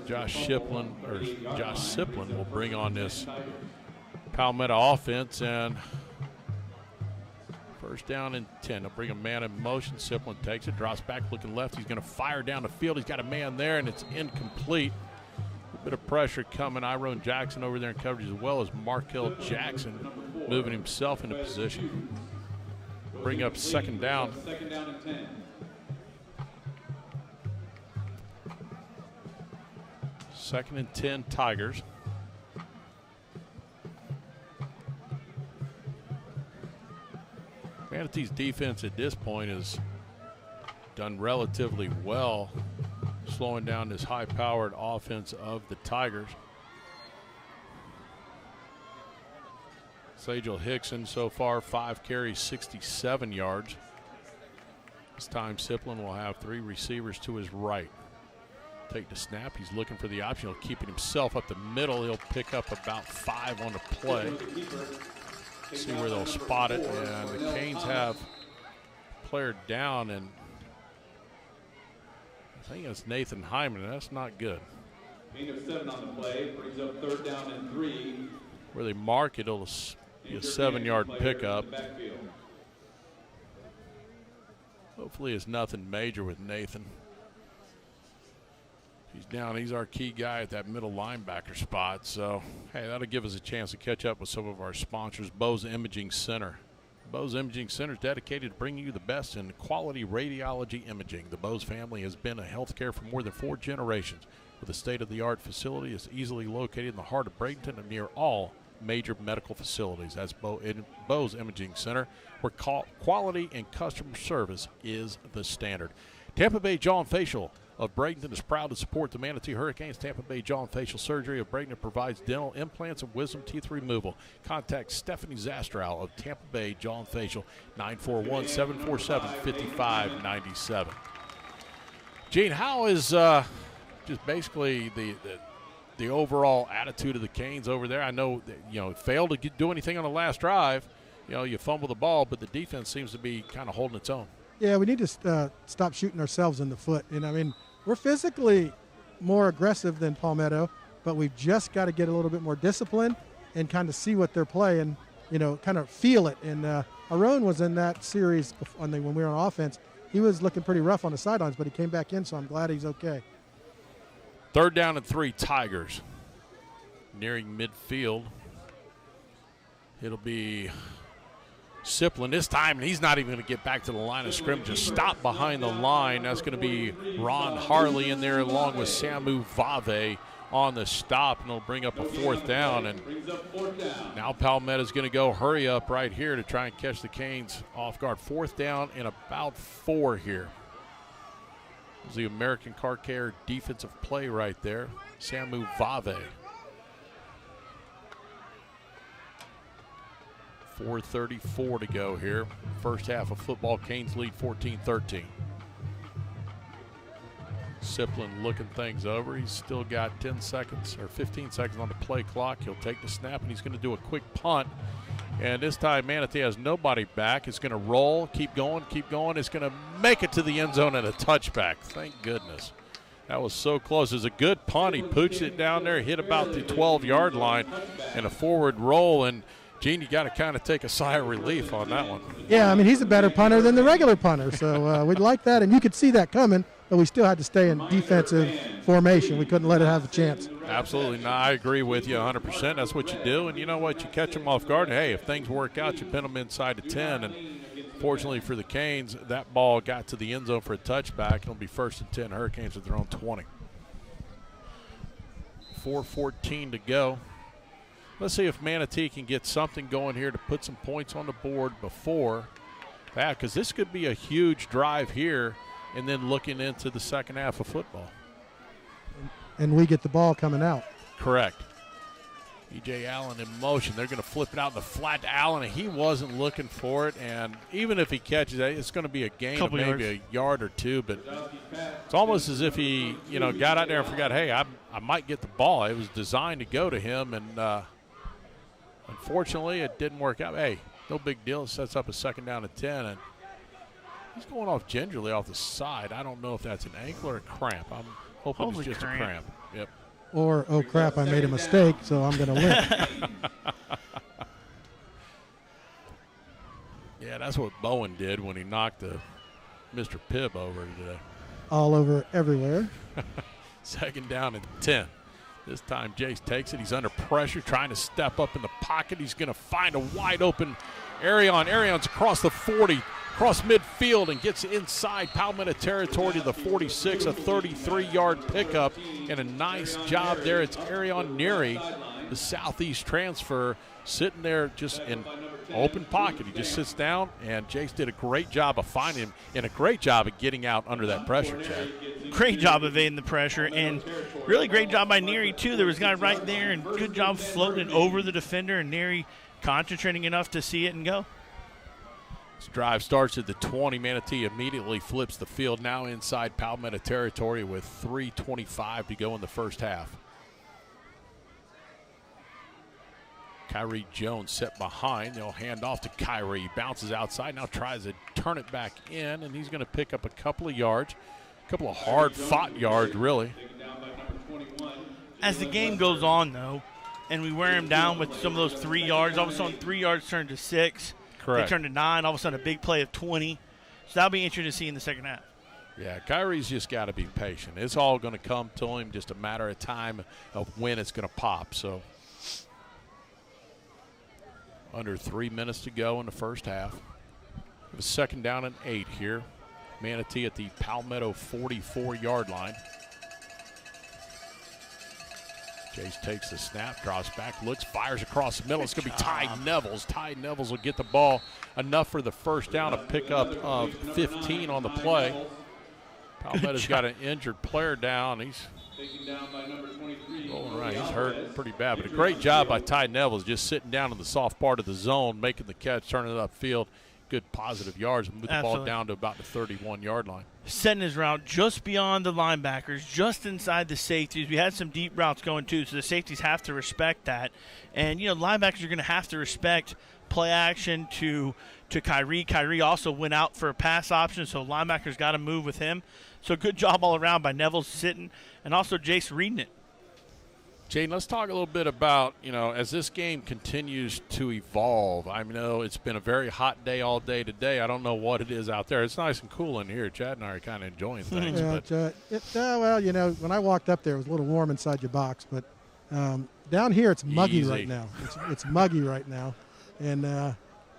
Josh Siplin will bring on this Palmetto offense, and 1st down and 10. They'll bring a man in motion. Siplin takes it, drops back, looking left. He's going to fire down the field. He's got a man there, and it's incomplete. A bit of pressure coming. Iron Jackson over there in coverage, as well as Markel Jackson moving himself into position. Bring up 2nd down. 2nd down and 10. Second and 10, Tigers. Manatee's defense at this point has done relatively well, slowing down this high-powered offense of the Tigers. Sajel Hickson so far 5 carries, 67 yards. This time Siplin will have 3 receivers to his right. Take the snap. He's looking for the option. He'll keep it himself up the middle. He'll pick up about 5 on the play. See where they'll spot it. And the Canes have player down, and I think it's Nathan Hyman. That's not good. Gain of 7 on the play. Brings up 3rd down and 3. Where they mark it, it'll be a 7-yard pickup. Hopefully it's nothing major with Nathan. He's down. He's our key guy at that middle linebacker spot. So, hey, that'll give us a chance to catch up with some of our sponsors. Bose Imaging Center. Bose Imaging Center is dedicated to bringing you the best in quality radiology imaging. The Bose family has been in healthcare for more than 4 generations. With a state-of-the-art facility, it's easily located in the heart of Bradenton and near all major medical facilities. That's Bose Imaging Center, where quality and customer service is the standard. Tampa Bay Jaw and Facial of Bradenton is proud to support the Manatee Hurricanes. Tampa Bay Jaw and Facial Surgery of Bradenton provides dental implants and wisdom teeth removal. Contact Stephanie Zastrow of Tampa Bay Jaw and Facial, 941-747-5597. Gene, how is just basically the overall attitude of the Canes over there? I know that, failed to do anything on the last drive. You fumble the ball, but the defense seems to be kind of holding its own. Yeah, we need to stop shooting ourselves in the foot. And, I mean, we're physically more aggressive than Palmetto, but we've just got to get a little bit more discipline and kind of see what they're playing, kind of feel it. And Aron was in that series when we were on offense. He was looking pretty rough on the sidelines, but he came back in, so I'm glad he's okay. 3rd down and 3, Tigers. Nearing midfield. It'll be Siplin this time, and he's not even going to get back to the line of scrimmage. Just stop behind the line. That's going to be Ron Harley in there along with Samu Vave on the stop, and it'll bring up a 4th down. And now Palmetto's going to go hurry up right here to try and catch the Canes off guard. 4th down and about 4 here. There's the American Car Care defensive play right there. Samu Vave. 4:34 to go here. First half of football, Canes lead 14-13. Siplin looking things over. He's still got 10 seconds or 15 seconds on the play clock. He'll take the snap, and he's going to do a quick punt. And this time, Manatee has nobody back. It's going to roll, keep going, keep going. It's going to make it to the end zone and a touchback. Thank goodness. That was so close. It was a good punt. He pooched it down there, hit about the 12-yard line, and a forward roll. And, Gene, you got to kind of take a sigh of relief on that one. Yeah, I mean, he's a better punter than the regular punter, so we'd like that. And you could see that coming, but we still had to stay in defensive formation. We couldn't let it have a chance. Absolutely not. I agree with you 100%. That's what you do. And you know what? You catch them off guard. And, hey, if things work out, you pin them inside the 10. And fortunately for the Canes, that ball got to the end zone for a touchback. It'll be 1st and 10 Hurricanes at their own 20. 4:14 to go. Let's see if Manatee can get something going here to put some points on the board before that, because this could be a huge drive here and then looking into the second half of football. And we get the ball coming out. Correct. E.J. Allen in motion. They're going to flip it out in the flat to Allen, and he wasn't looking for it. And even if he catches it, it's going to be a gain of maybe a yard or two. But it's almost as if he, got out there and forgot, hey, I might get the ball. It was designed to go to him, and unfortunately it didn't work out. Hey, no big deal. It sets up a 2nd down and 10, and he's going off gingerly off the side. I don't know if that's an ankle or a cramp. I'm hoping it's just a cramp. Yep. Or, oh, crap, I made a mistake, so I'm going to win. Yeah, that's what Bowen did when he knocked Mr. Pibb over today. All over everywhere. 2nd down and 10. This time Jace takes it. He's under pressure, trying to step up in the pocket. He's going to find a wide open Arion. Arion's across the 40, across midfield, and gets inside Palmetto territory to the 46, a 33-yard pickup, and a nice job there. It's Arion Neary, the Southeast transfer, sitting there just in open pocket. He just sits down, and Jace did a great job of finding him and a great job of getting out under that pressure, Chad. Great job evading the pressure, and really great job by Neary, too. There was a guy right there, and good job floating over the defender, and Neary concentrating enough to see it and go. This drive starts at the 20. Manatee immediately flips the field, now inside Palmetto territory with 3:25 to go in the first half. Kyrie Jones set behind. They'll hand off to Kyrie. He bounces outside, now tries to turn it back in, and he's going to pick up a couple of yards. A couple of hard-fought yards, really. As the game goes on, though, and we wear him down with some of those 3 yards, all of a sudden 3 yards turn to 6. Correct. They turn to 9. All of a sudden a big play of 20. So that'll be interesting to see in the second half. Yeah, Kyrie's just got to be patient. It's all going to come to him, just a matter of time of when it's going to pop. So under 3 minutes to go in the first half. We have a 2nd down and 8 here. Manatee at the Palmetto 44-yard line. Jace takes the snap, draws back, looks, fires across the middle. It's going to be Ty Nevels. Ty Nevels will get the ball enough for the first down, a pickup of 15 on the play. Palmetto's got an injured player down. He's rolling around. He's hurt pretty bad, but a great job by Ty Nevels, just sitting down in the soft part of the zone, making the catch, turning it upfield. Good positive yards, and move the ball down to about the 31-yard line. Setting his route just beyond the linebackers, just inside the safeties. We had some deep routes going too, so the safeties have to respect that. And, linebackers are going to have to respect play action to Kyrie. Kyrie also went out for a pass option, so linebackers got to move with him. So good job all around by Neville sitting, and also Jace reading it. Jane, let's talk a little bit about, as this game continues to evolve. I know it's been a very hot day all day today. I don't know what it is out there. It's nice and cool in here. Chad and I are kind of enjoying things. When I walked up there, it was a little warm inside your box. But down here, it's muggy right now. It's muggy right now. And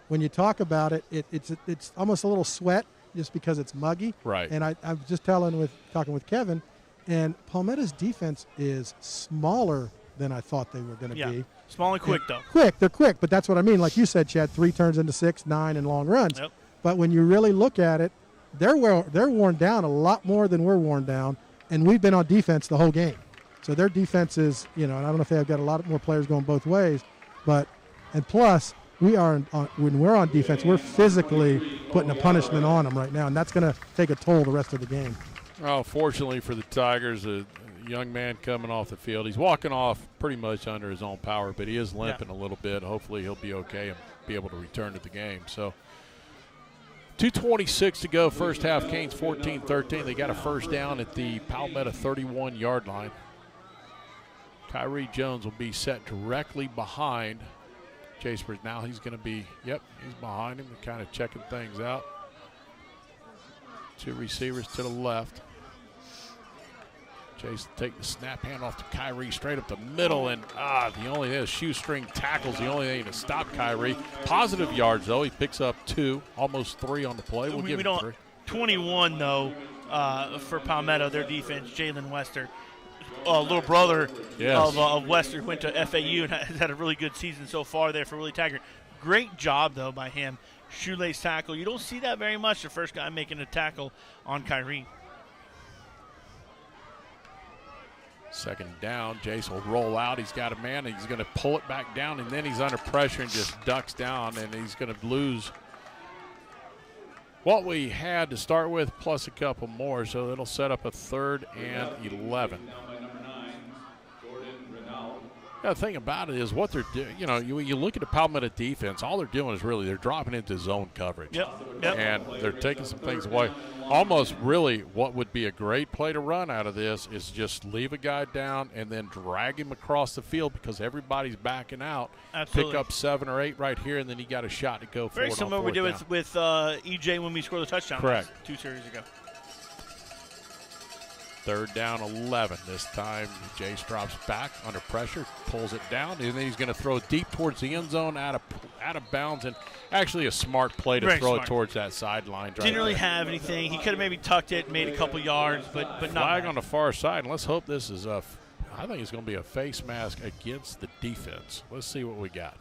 when you talk about it, it's almost a little sweat just because it's muggy. Right. And I was just talking with Kevin, and Palmetto's defense is smaller than I thought they were going to be. Small and quick, though. They're quick, but that's what I mean. Like you said, Chad, 3 turns into 6, 9 in long runs. Yep. But when you really look at it, they're worn down a lot more than we're worn down, and we've been on defense the whole game. So their defense is, and I don't know if they've got a lot more players going both ways, and plus when we're on defense, we're physically putting a punishment on them right now, and that's going to take a toll the rest of the game. Well, fortunately for the Tigers, a young man coming off the field. He's walking off pretty much under his own power, but he is limping a little bit. Hopefully he'll be okay and be able to return to the game. So 2:26 to go, first half. Canes 14-13. They got a first down at the Palmetto 31-yard line. Kyrie Jones will be set directly behind Jasper. Now he's going to be, he's behind him, kind of checking things out. Two receivers to the left. Chase take the snap, hand off to Kyrie, straight up the middle, and the only thing is shoestring tackles, the only thing to stop Kyrie. Positive yards, though. He picks up 2, almost 3 on the play. We'll give him 3. 21, though, for Palmetto, their defense. Jalen Wester, little brother of Wester, went to FAU and has had a really good season so far there for Willie Taggart. Great job, though, by him. Shoelace tackle. You don't see that very much, the first guy making a tackle on Kyrie. Second down, Jace will roll out. He's got a man. He's going to pull it back down, and then he's under pressure and just ducks down, and he's going to lose what we had to start with plus a couple more, so it'll set up a 3rd and 11. The thing about it is what they're doing, you look at the Palmetto defense, all they're doing is really they're dropping into zone coverage. Yep. And they're taking some things away. Almost really what would be a great play to run out of this is just leave a guy down and then drag him across the field because everybody's backing out. Absolutely. Pick up 7 or 8 right here, and then you got a shot to go for it. Very similar to what we did with EJ when we scored the touchdown. Correct. 2 series ago. 3rd down, 11. This time, Jace drops back under pressure, pulls it down, and then he's going to throw deep towards the end zone, out of bounds, and actually a smart play to throw it towards that sideline. Didn't really have anything. He could have maybe tucked it, made a couple yards, but not. Flag on the far side, and let's hope this is I think it's going to be a face mask against the defense. Let's see what we got.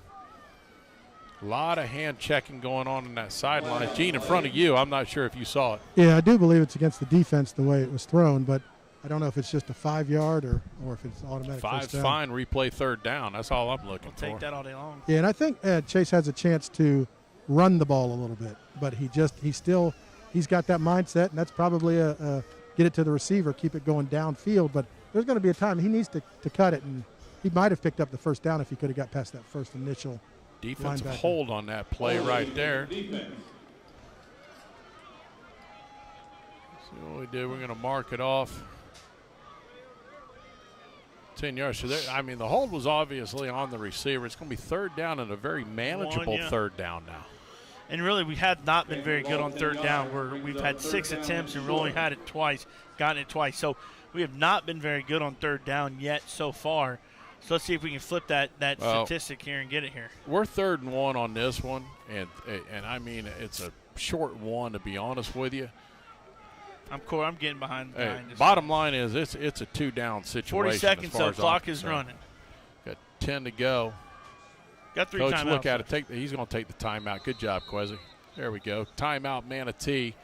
A lot of hand checking going on in that sideline. Gene, in front of you, I'm not sure if you saw it. Yeah, I do believe it's against the defense the way it was thrown, but I don't know if it's just a 5-yard or if it's automatic. 5's fine. Replay 3rd down. That's all I'm looking for. Take that all day long. Yeah, and I think Chase has a chance to run the ball a little bit, but he's got that mindset, and that's probably a get it to the receiver, keep it going downfield. But there's going to be a time he needs to cut it, and he might have picked up the first down if he could have got past that first initial defensive linebacker. Hold on that play right there. See what we did. We're going to mark it off. 10 yards. So the hold was obviously on the receiver. It's going to be 3rd down and a very manageable 3rd down now. And really, we have not been very good on 3rd down. We've had 6 attempts and we only had it twice, gotten it twice. So we have not been very good on 3rd down yet so far. So let's see if we can flip that statistic here and get it here. We're 3rd and 1 on this one, and it's a short one, to be honest with you. I'm getting behind. Bottom line is it's a 2-down situation. 40 seconds, so clock is running. Got 10 to go. Got 3 Coach, timeouts. look at it. He's going to take the timeout. Good job, Quezzy. There we go. Timeout, Manatee.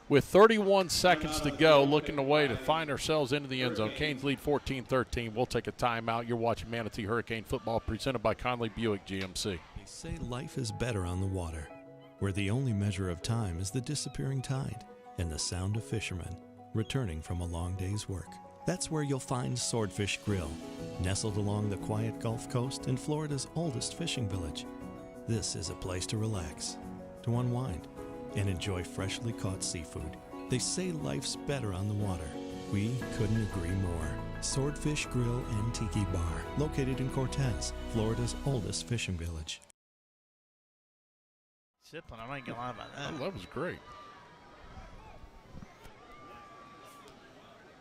With 31 seconds to go, looking away to find ourselves into the end zone. Canes lead 14-13. We'll take a timeout. You're watching Manatee Hurricane Football presented by Conley Buick GMC. They say life is better on the water, where the only measure of time is the disappearing tide and the sound of fishermen returning from a long day's work. That's where you'll find Swordfish Grill, nestled along the quiet Gulf Coast in Florida's oldest fishing village. This is a place to relax, to unwind, and enjoy freshly caught seafood. They say life's better on the water. We couldn't agree more. Swordfish Grill and Tiki Bar, located in Cortez, Florida's oldest fishing village. Sipping, I'm not going to lie about that. Oh, that was great.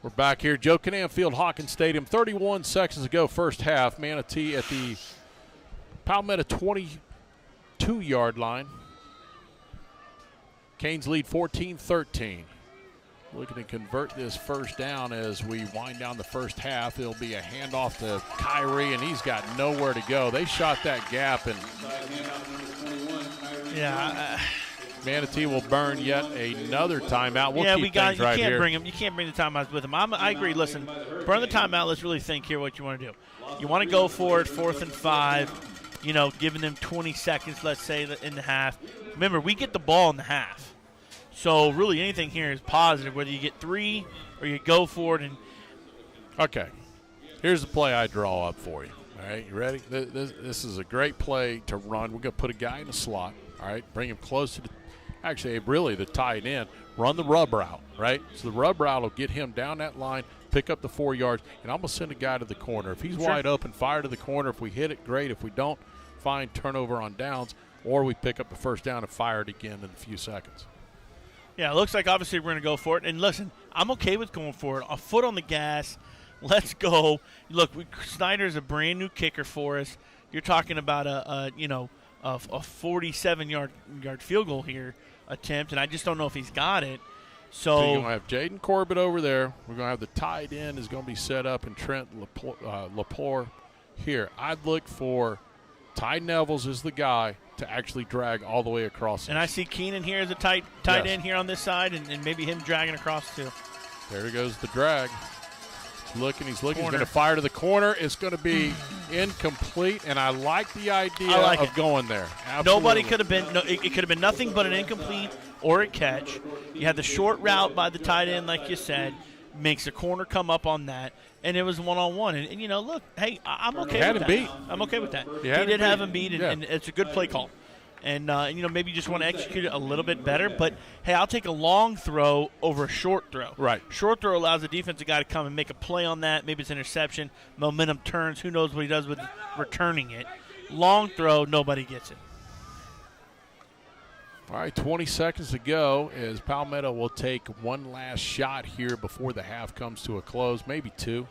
We're back here, Joe Kinnan Field, Hawkins Stadium. 31 seconds to go, first half. Manatee at the Palmetto 22-yard line. Canes lead 14-13. Looking to convert this first down as we wind down the first half. It'll be a handoff to Kyrie, and he's got nowhere to go. They shot that gap, and Manatee will burn yet another timeout. We'll keep things right here. You can't bring the timeouts with him. I agree. Listen, burn the timeout. Let's really think here what you want to do. You want to go for it, 4th and 5. giving them 20 seconds, let's say, in the half. Remember, we get the ball in the half. So really anything here is positive, whether you get 3 or you go for it. And okay, here's the play I draw up for you. All right, you ready? This is a great play to run. We're going to put a guy in the slot, all right, bring him close to the tight end, run the rub route, right? So the rub route will get him down that line, pick up the 4 yards, and I'm going to send a guy to the corner. If he's wide open, fire to the corner. If we hit it, great. If we don't, fine, turnover on downs, or we pick up the first down and fire it again in a few seconds. Yeah, it looks like obviously we're going to go for it. And listen, I'm okay with going for it. A foot on the gas. Let's go. Look, Snyder's a brand new kicker for us. You're talking about a 47-yard field goal here attempt, and I just don't know if he's got it. So you're going to have Jaden Corbett over there. We're going to have the tight end is going to be set up, and Trent Lepore here. I'd look for Ty Nevels as the guy to actually drag all the way across. And I see Keenan here as a tight end here on this side, and maybe him dragging across too. There goes the drag. He's looking. He's going to fire to the corner. It's going to be incomplete, and I like the idea of going there. Absolutely. Nobody could have been. It could have been nothing but an incomplete or a catch. You had the short route by the tight end, like you said, makes the corner come up on that, and it was one-on-one. And look, hey, I'm okay with that. Beat. I'm okay with that. He did have him beat, and it's a good play call. And, maybe you just want to execute it a little bit better. But, hey, I'll take a long throw over a short throw. Right. Short throw allows the defensive guy to come and make a play on that. Maybe it's interception. Momentum turns. Who knows what he does with returning it. Long throw, nobody gets it. All right, 20 seconds to go as Palmetto will take one last shot here before the half comes to a close, maybe 2.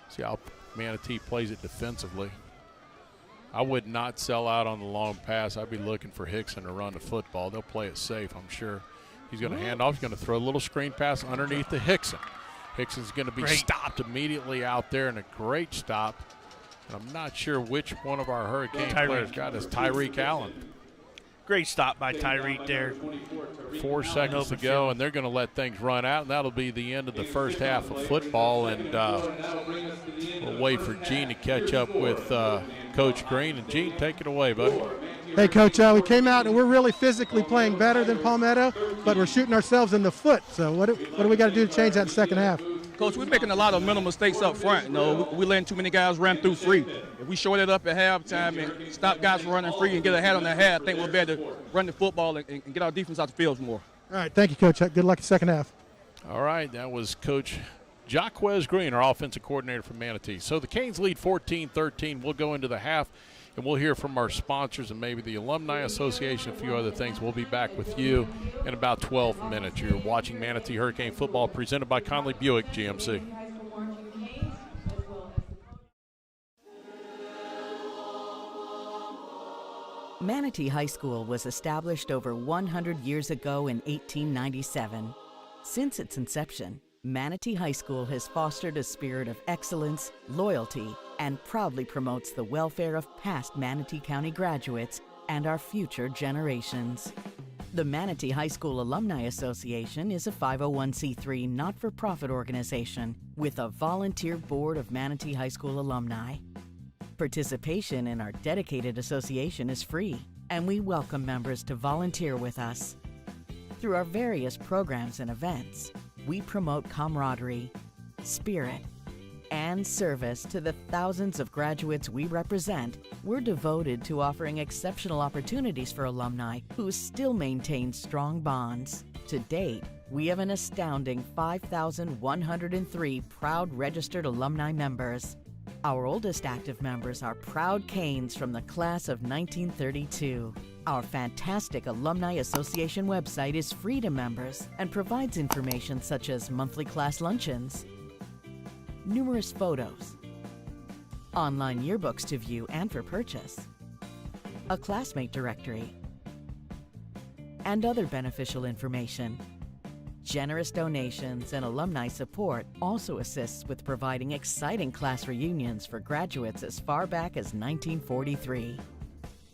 See how Manatee plays it defensively. I would not sell out on the long pass. I'd be looking for Hickson to run the football. They'll play it safe, I'm sure. He's going to hand off. He's going to throw a little screen pass underneath to Hickson. Hickson's going to be stopped immediately out there, and a great stop. And I'm not sure which one of our Hurricane players got this. Tyreek Allen. Great stop by Tyreek there. 4 seconds to go, and they're going to let things run out, and that'll be the end of the first half of football. And we'll wait for Gene to catch up with Coach Green. And Gene, take it away, buddy. Hey, Coach, we came out and we're really physically playing better than Palmetto, but we're shooting ourselves in the foot. So what do we got to do to change that in the second half? Coach, we're making a lot of mental mistakes up front. We're letting too many guys run through free. If we short it up at halftime and stop guys from running free and get a hat on their head, I think we'll be able to run the football and get our defense out the field more. All right, thank you, Coach. Good luck in the second half. All right, that was Coach Jaquez Green, our offensive coordinator from Manatee. So the Canes lead 14-13. We'll go into the half, and we'll hear from our sponsors and maybe the Alumni Association, a few other things. We'll be back with you in about 12 minutes. You're watching Manatee Hurricane Football presented by Conley Buick GMC. Manatee High School was established over 100 years ago in 1897. Since its inception, Manatee High School has fostered a spirit of excellence, loyalty, and proudly promotes the welfare of past Manatee County graduates and our future generations. The Manatee High School Alumni Association is a 501c3 not-for-profit organization with a volunteer board of Manatee High School alumni. Participation in our dedicated association is free, and we welcome members to volunteer with us. Through our various programs and events, we promote camaraderie, spirit, and service to the thousands of graduates we represent. We're devoted to offering exceptional opportunities for alumni who still maintain strong bonds. To date, we have an astounding 5,103 proud registered alumni members. Our oldest active members are proud Canes from the class of 1932. Our fantastic Alumni Association website is free to members and provides information such as monthly class luncheons, numerous photos, online yearbooks to view and for purchase, a classmate directory, and other beneficial information. Generous donations and alumni support also assists with providing exciting class reunions for graduates as far back as 1943.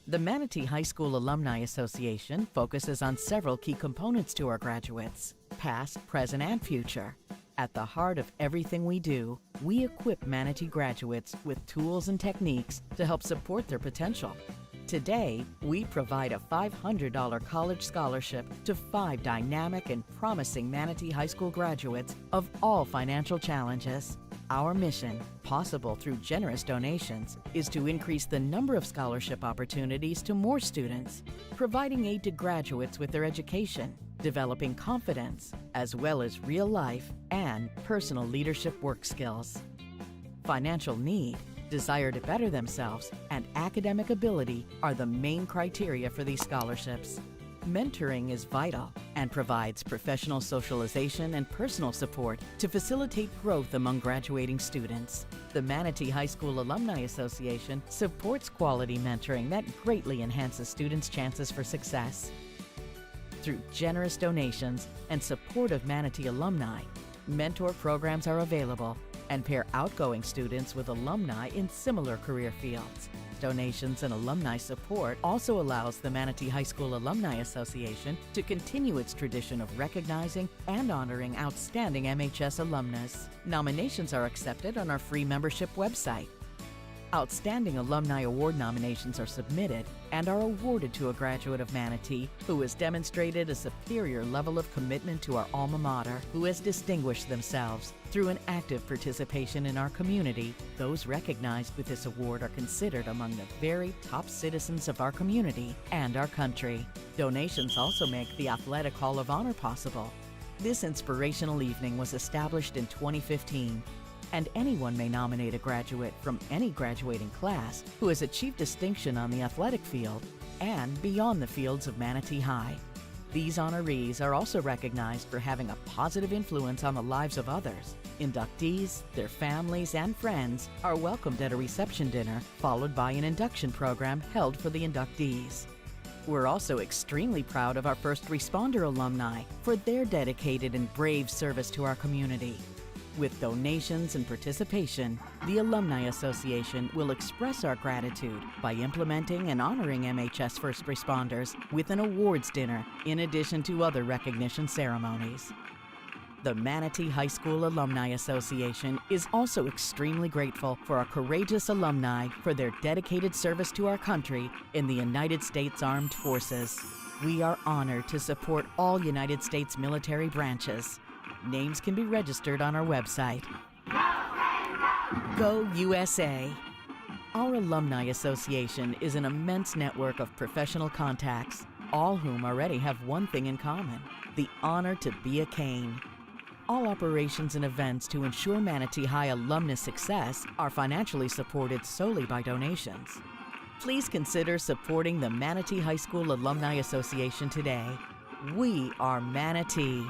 The Manatee High School Alumni Association focuses on several key components to our graduates, past, present, and future. At the heart of everything we do, we equip Manatee graduates with tools and techniques to help support their potential. Today, we provide a $500 college scholarship to 5 dynamic and promising Manatee High School graduates of all financial challenges. Our mission, possible through generous donations, is to increase the number of scholarship opportunities to more students, providing aid to graduates with their education, developing confidence, as well as real-life and personal leadership work skills. Financial need, desire to better themselves, and academic ability are the main criteria for these scholarships. Mentoring is vital and provides professional socialization and personal support to facilitate growth among graduating students. The Manatee High School Alumni Association supports quality mentoring that greatly enhances students' chances for success. Through generous donations and support of Manatee alumni, mentor programs are available and pair outgoing students with alumni in similar career fields. Donations and alumni support also allows the Manatee High School Alumni Association to continue its tradition of recognizing and honoring outstanding MHS alumnus. Nominations are accepted on our free membership website. Outstanding Alumni Award nominations are submitted and are awarded to a graduate of Manatee who has demonstrated a superior level of commitment to our alma mater, who has distinguished themselves through an active participation in our community. Those recognized with this award are considered among the very top citizens of our community and our country. Donations also make the Athletic Hall of Honor possible. This inspirational evening was established in 2015. And anyone may nominate a graduate from any graduating class who has achieved distinction on the athletic field and beyond the fields of Manatee High. These honorees are also recognized for having a positive influence on the lives of others. Inductees, their families, and friends are welcomed at a reception dinner, followed by an induction program held for the inductees. We're also extremely proud of our first responder alumni for their dedicated and brave service to our community. With donations and participation, the Alumni Association will express our gratitude by implementing and honoring MHS first responders with an awards dinner in addition to other recognition ceremonies. The Manatee High School Alumni Association is also extremely grateful for our courageous alumni for their dedicated service to our country in the United States Armed Forces. We are honored to support all United States military branches. Names can be registered on our website. Go USA! Our Alumni Association is an immense network of professional contacts, all whom already have one thing in common: the honor to be a Cane. All operations and events to ensure Manatee High alumnus success are financially supported solely by donations. Please consider supporting the Manatee High School Alumni Association today. We are Manatee.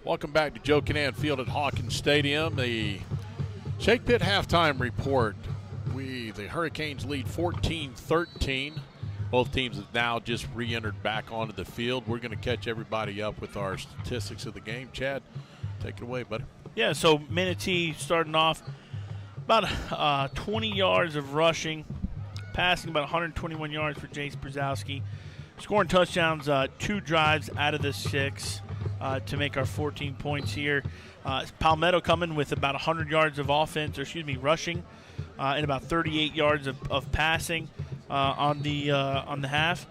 Welcome back to Joe Kinnan Field at Hawkins Stadium. The Shake Pit halftime report. The Hurricanes lead 14-13. Both teams have now just re-entered back onto the field. We're going to catch everybody up with our statistics of the game. Chad, take it away, buddy. Yeah, so Manatee starting off about 20 yards of rushing, passing about 121 yards for Jace Brzezowski, scoring touchdowns 2 drives out of the 6 to make our 14 points here. Palmetto coming with about 100 yards of rushing, and about 38 yards of passing on the half.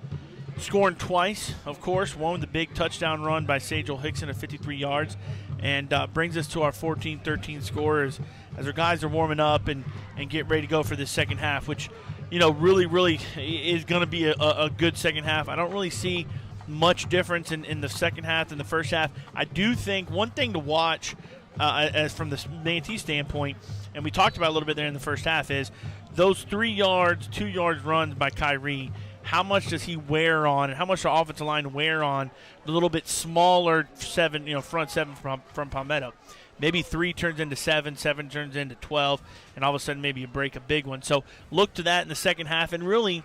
Scoring twice, of course. One with the big touchdown run by Sajel Hickson of 53 yards, and brings us to our 14-13 score as our guys are warming up and get ready to go for this second half, which, really is going to be a good second half. I don't really see much difference in the second half than the first half. I do think one thing to watch as from the Manatee standpoint, and we talked about a little bit there in the first half, is those 2 yards runs by Kyrie. How much does he wear on, and how much the offensive line wear on the little bit smaller front 7 from Palmetto? Maybe 3 turns into 7 turns into 12, and all of a sudden maybe you break a big one. So look to that in the second half, and really,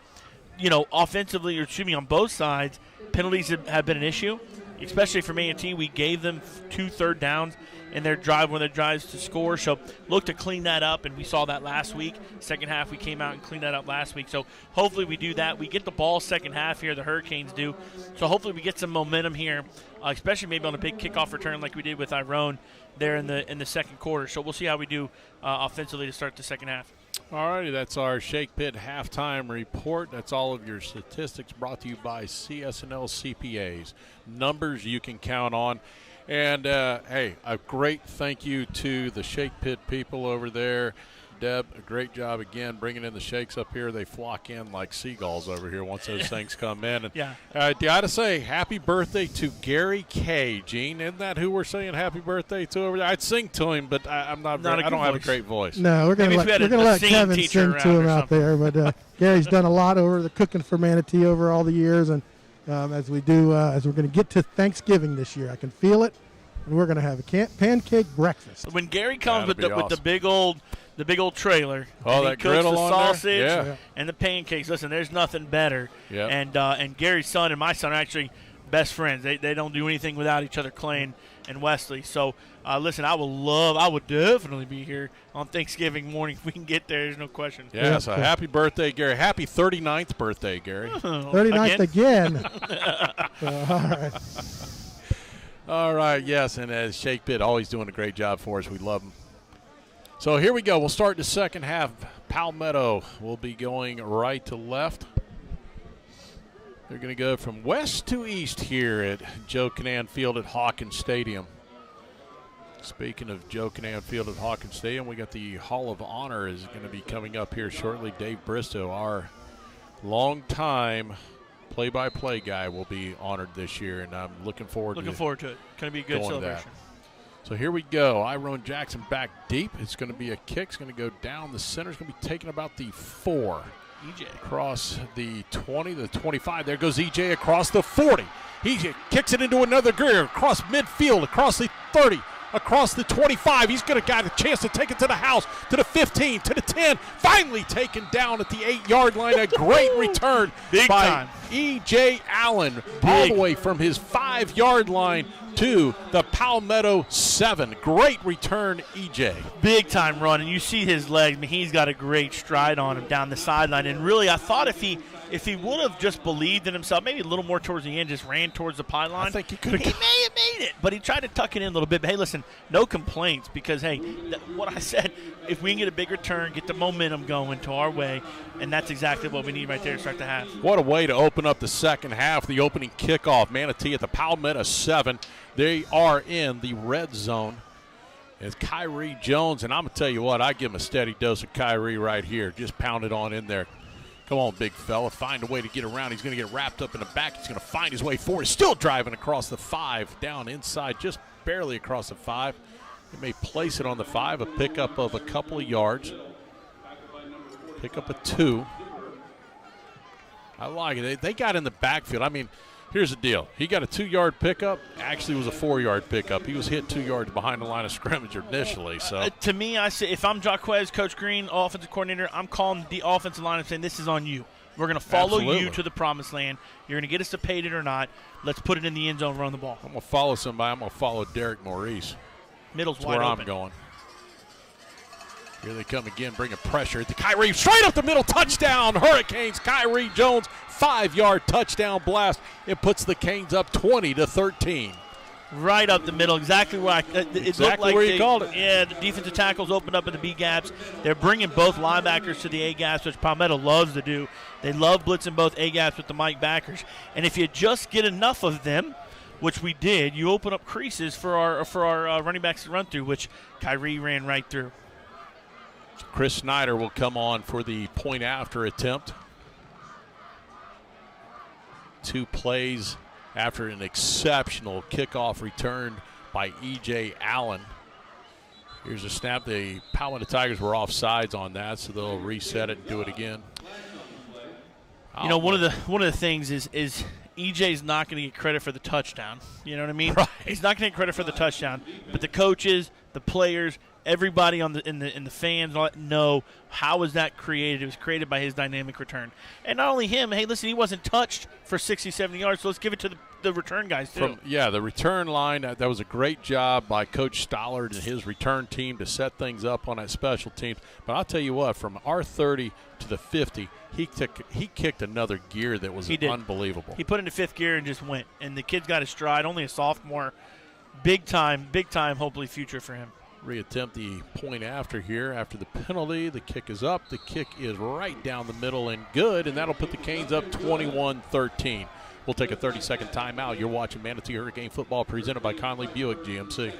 offensively, on both sides, penalties have been an issue, especially for Manatee. We gave them 2 third downs in their drives to score. So look to clean that up, and we saw that last week. Second half, we came out and cleaned that up last week. So hopefully we do that. We get the ball second half here, the Hurricanes do. So hopefully we get some momentum here, especially maybe on a big kickoff return like we did with Iron there in the second quarter. So we'll see how we do offensively to start the second half. All righty, that's our Shake Pit halftime report. That's all of your statistics brought to you by CS&L CPAs. Numbers you can count on. And, hey, a great thank you to the Shake Pit people over there. Deb, a great job again bringing in the shakes up here. They flock in like seagulls over here once those things come in. And yeah. Got to say happy birthday to Gary K. Gene, isn't that who we're saying happy birthday to over there? I'd sing to him, but I don't have a great voice. No, we're going to let Kevin sing to him out there. But Gary's done a lot over the cooking for Manatee over all the years, and as we're going to get to Thanksgiving this year, I can feel it. And we're going to have a pancake breakfast. When Gary comes with the big old trailer, and he that cooks griddle the on sausage there? and the pancakes. Listen, there's nothing better. Yep. And Gary's son and my son are actually best friends. They don't do anything without each other, Clay and Wesley. So listen, I would definitely be here on Thanksgiving morning if we can get there. There's no question. Yeah, so happy birthday, Gary. Happy 39th birthday, Gary. 39th again. All right. All right, yes, and as Shake Pit always doing a great job for us. We love them. So here we go. We'll start the second half. Palmetto will be going right to left. They're going to go from west to east here at Joe Kinnan Field at Hawkins Stadium. Speaking of Joe Kinnan Field at Hawkins Stadium, we got the Hall of Honor is going to be coming up here shortly. Dave Bristow, our longtime play-by-play guy, will be honored this year, and I'm looking forward to it. Going to be a good celebration. So here we go. Iron Jackson back deep. It's going to be a kick. It's going to go down the center. It's going to be taken about the 4. EJ. Across the 20, the 25. There goes EJ across the 40. He kicks it into another gear, across midfield, across the 30. Across the 25. He's going to get a chance to take it to the house, to the 15, to the 10. Finally taken down at the 8-yard line. A great return by E.J. Allen, all the way from his 5-yard line to the Palmetto 7. Great return, E.J. Big time run, and you see his legs. I mean, he's got a great stride on him down the sideline. And really, I thought if he would have just believed in himself, maybe a little more towards the end, just ran towards the pylon, I think he could have. He may have made it, but he tried to tuck it in a little bit. But hey, listen, no complaints, because hey, what I said, if we can get a big return, get the momentum going to our way, and that's exactly what we need right there to start the half. What a way to open up the second half, the opening kickoff. Manatee at the Palmetto 7. They are in the red zone. It's Kyrie Jones, and I'm going to tell you what, I give him a steady dose of Kyrie right here. Just pound it on in there. Come on, big fella. Find a way to get around. He's going to get wrapped up in the back. He's going to find his way forward. Still driving across the 5, down inside, just barely across the 5. He may place it on the 5, a pickup of a couple of yards. Pick up a 2. I like it. They got in the backfield. I mean, Here's the deal. He got a 2-yard pickup. Actually, it was a 4-yard pickup. He was hit 2 yards behind the line of scrimmage initially. So to me, I say if I'm Jaquez, Coach Green, offensive coordinator, I'm calling the offensive line and saying this is on you. We're going to follow you to the promised land. You're going to get us to pay it or not. Let's put it in the end zone, run the ball. I'm going to follow somebody. I'm going to follow Derek Maurice. Middle's That's wide where open. I'm going. Here they come again, bringing pressure to Kyrie. Straight up the middle, touchdown, Hurricanes. Kyrie Jones, 5-yard touchdown blast. It puts the Canes up 20-13. Right up the middle, exactly where it looked like where you called it. Yeah, the defensive tackles opened up in the B gaps. They're bringing both linebackers to the A gaps, which Palmetto loves to do. They love blitzing both A gaps with the Mike backers. And if you just get enough of them, which we did, you open up creases for our running backs to run through, which Kyrie ran right through. Chris Snyder will come on for the point after attempt. 2 plays after an exceptional kickoff return by E.J. Allen. Here's a snap. The Palmetto Tigers were offsides on that, so they'll reset it and do it again. You know, one of the things is EJ's not going to get credit for the touchdown. You know what I mean? Right. He's not going to get credit for the touchdown, but the coaches, the players, everybody in the fans all that know how was that created. It was created by his dynamic return. And not only him, hey, listen, he wasn't touched for 60, 70 yards, so let's give it to the return guys too. The return line, that was a great job by Coach Stollard and his return team to set things up on that special team. But I'll tell you what, from our 30 to the 50, he kicked another gear that was unbelievable. He put into 5th gear and just went. And the kid's got his stride, only a sophomore. Big time, hopefully future for him. Reattempt the point after here. After the penalty, the kick is up. The kick is right down the middle and good, and that'll put the Canes up 21-13. We'll take a 30-second timeout. You're watching Manatee Hurricane Football presented by Conley Buick GMC.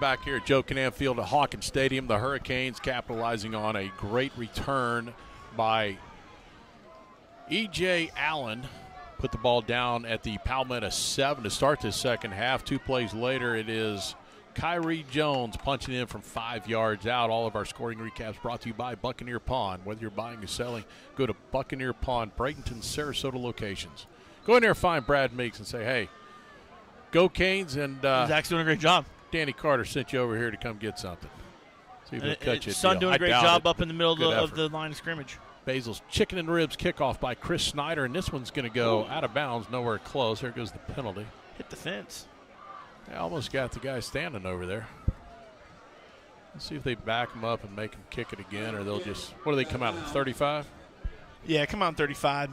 Back here at Joe Canam Field at Hawkins Stadium, the Hurricanes capitalizing on a great return by E.J. Allen. Put the ball down at the Palmetto 7 to start this second half. 2 plays later, it is Kyrie Jones punching in from 5 yards out. All of our scoring recaps brought to you by Buccaneer Pawn. Whether you're buying or selling, go to Buccaneer Pawn, Bradenton, Sarasota locations. Go in there and find Brad Meeks and say, hey, go Canes. And Zach's doing a great job. Danny Carter sent you over here to come get something. See if he'll cut you a Son deal. doing a great job up in the middle of the line of scrimmage. Basil's chicken and ribs kickoff by Chris Snyder, and this one's going to go out of bounds, nowhere close. There goes the penalty. Hit the fence. They almost got the guy standing over there. Let's see if they back him up and make him kick it again, or they'll just, what do they come out at, 35? Yeah, come out 35.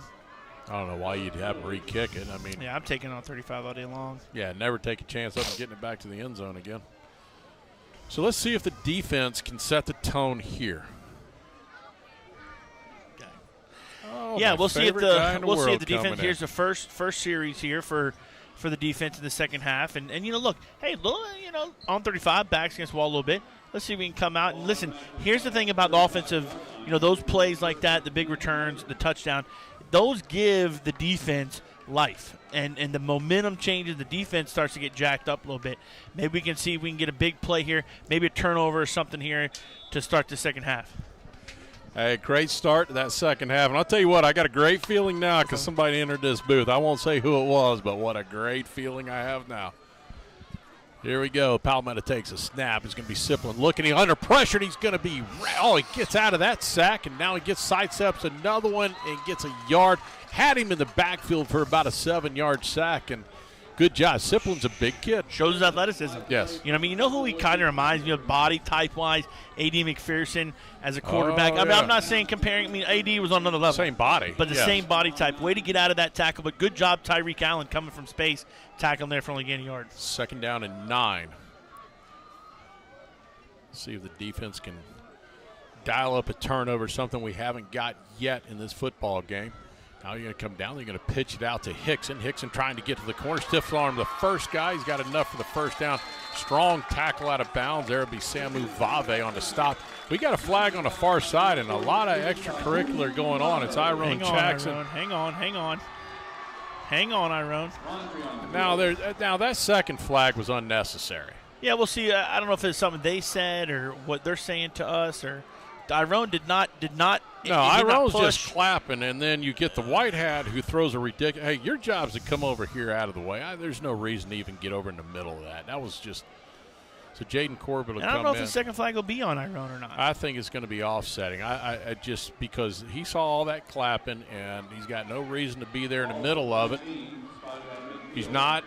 I don't know why you'd have him re-kick it. I mean, yeah, I'm taking on 35 all day long. Yeah, never take a chance of getting it back to the end zone again. So let's see if the defense can set the tone here. Okay. Oh, yeah, we'll see if the defense. Here's the first series here for the defense in the second half, and you know, look, hey, on 35, backs against the wall a little bit. Let's see if we can come out and listen. Here's the thing about the offensive, those plays like that, the big returns, the touchdown. Those give the defense life, and the momentum changes. The defense starts to get jacked up a little bit. Maybe we can see if we can get a big play here, maybe a turnover or something here to start the second half. Hey, great start to that second half. And I'll tell you what, I got a great feeling now because somebody entered this booth. I won't say who it was, but what a great feeling I have now. Here we go. Palmetto takes a snap. He's going to be Siplin looking. He's under pressure, and he's going to be – he gets out of that sack, and now he sidesteps another one and gets a yard. Had him in the backfield for about a 7-yard sack, and good job. Siplin's a big kid. Shows his athleticism. Yes. You know who he kind of reminds me of body type-wise? A.D. McPherson as a quarterback. I mean, I'm not saying comparing. I mean, A.D. was on another level. Same body. But the same body type. Way to get out of that tackle, but good job Tyreek Allen coming from space, tackling there for only gaining a yard. 2nd down and 9. See if the defense can dial up a turnover, something we haven't got yet in this football game. Now you're going to come down. They're going to pitch it out to Hickson. Hickson trying to get to the corner. Stiff arm the first guy. He's got enough for the first down. Strong tackle out of bounds. There will be Samu Vave on the stop. We got a flag on the far side and a lot of extracurricular going on. It's Iron Jackson. Hang on. Hang on, Iron. Now that second flag was unnecessary. Yeah, we'll see. I don't know if it's something they said or what they're saying to us, or Iron did not. No, Iron's just clapping, and then you get the white hat who throws a ridiculous. Hey, your job's to come over here out of the way. There's no reason to even get over in the middle of that. That was just. So Jaden Corbett will come in. I don't know if the second flag will be on Iron or not. I think it's going to be offsetting. I just because he saw all that clapping, and he's got no reason to be there in the middle of it. He's not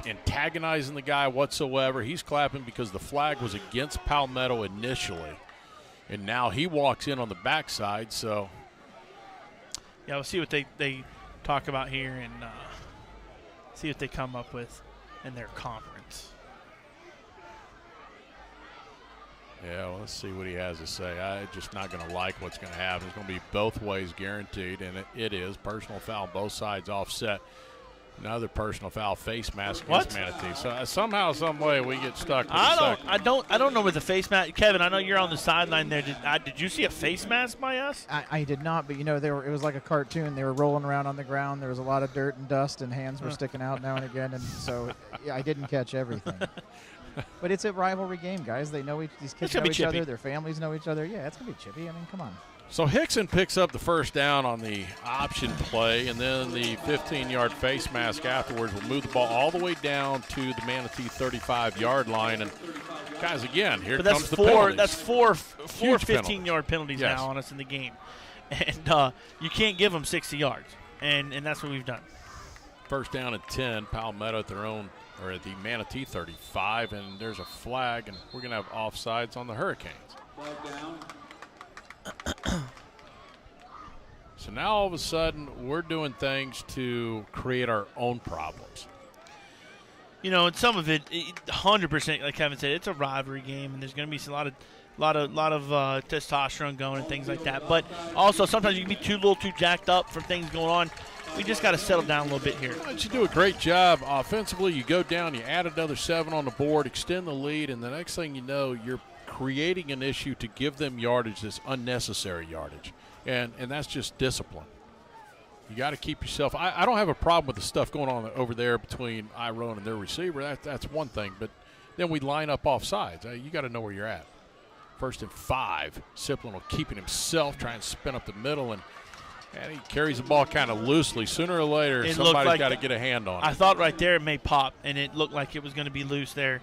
antagonizing the guy whatsoever. He's clapping because the flag was against Palmetto initially, and now he walks in on the backside. So, yeah, we'll see what they talk about here and see what they come up with in their conference. Yeah, well, let's see what he has to say. I'm just not going to like what's going to happen. It's going to be both ways guaranteed, and it is. Personal foul, both sides offset. Another personal foul, face mask against Manatee. So somehow, some way, we get stuck. I don't know with the face mask. Kevin, I know you're on the sideline there. Did you see a face mask by us? I did not, but it was like a cartoon. They were rolling around on the ground. There was a lot of dirt and dust, and hands were sticking out now and again, and so I didn't catch everything. But it's a rivalry game, guys. They know these kids know each other. Their families know each other. Yeah, it's going to be chippy. I mean, come on. So Hickson picks up the first down on the option play, and then the 15-yard face mask afterwards will move the ball all the way down to the Manatee 35-yard line. And, guys, again, here comes the penalties. That's four 15-yard penalties now on us in the game. And you can't give them 60 yards, and that's what we've done. First down and 10, Palmetto at their own, or at the Manatee 35, and there's a flag, and we're going to have offsides on the Hurricanes. Flag down. So now all of a sudden we're doing things to create our own problems. And some of it, 100%, like Kevin said, it's a rivalry game, and there's going to be a lot of testosterone going and things like that. But also sometimes you can be a little too jacked up for things going on. We just got to settle down a little bit here. You do a great job offensively. You go down, you add another 7 on the board, extend the lead, and the next thing you know, you're creating an issue to give them yardage that's unnecessary yardage. And that's just discipline. You got to keep yourself. I don't have a problem with the stuff going on over there between Iron and their receiver. That's one thing. But then we line up off sides. You got to know where you're at. 1st and 5. Siplin will keep it himself, try and spin up the middle, and he carries the ball kind of loosely. Sooner or later, somebody's got to get a hand on it. I thought right there it may pop, and it looked like it was going to be loose there,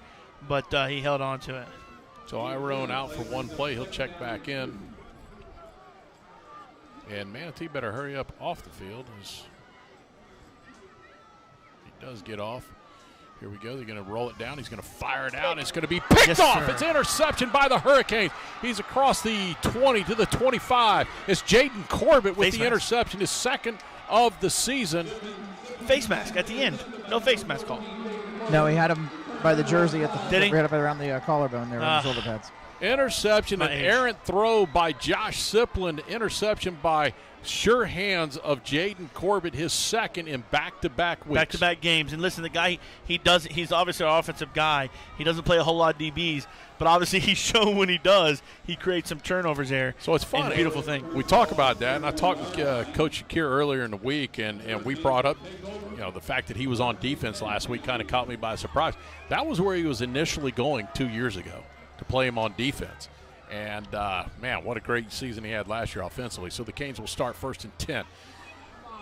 but he held on to it. So Iron out for one play. He'll check back in. And Manatee better hurry up off the field as he does get off. Here we go. They're going to roll it down. He's going to fire it out. It's going to be picked off. It's interception by the Hurricanes. He's across the 20 to the 25. It's Jaden Corbett with the interception, his second of the season. Face mask at the end. No face mask call. No, he had him by the jersey at the right up around the collarbone there on the shoulder pads. Interception, an errant throw by Josh Siplin. Interception by sure hands of Jaden Corbett, his second in back-to-back weeks. Back-to-back games. And listen, the guy, he's obviously an offensive guy. He doesn't play a whole lot of DBs, but obviously he's shown when he does, he creates some turnovers there. So it's fun. It's a beautiful thing. We talk about that, and I talked with Coach Shakir earlier in the week, and we brought up the fact that he was on defense last week kind of caught me by surprise. That was where he was initially going 2 years ago, to play him on defense. And, man, what a great season he had last year offensively. So the Canes will start 1st and 10.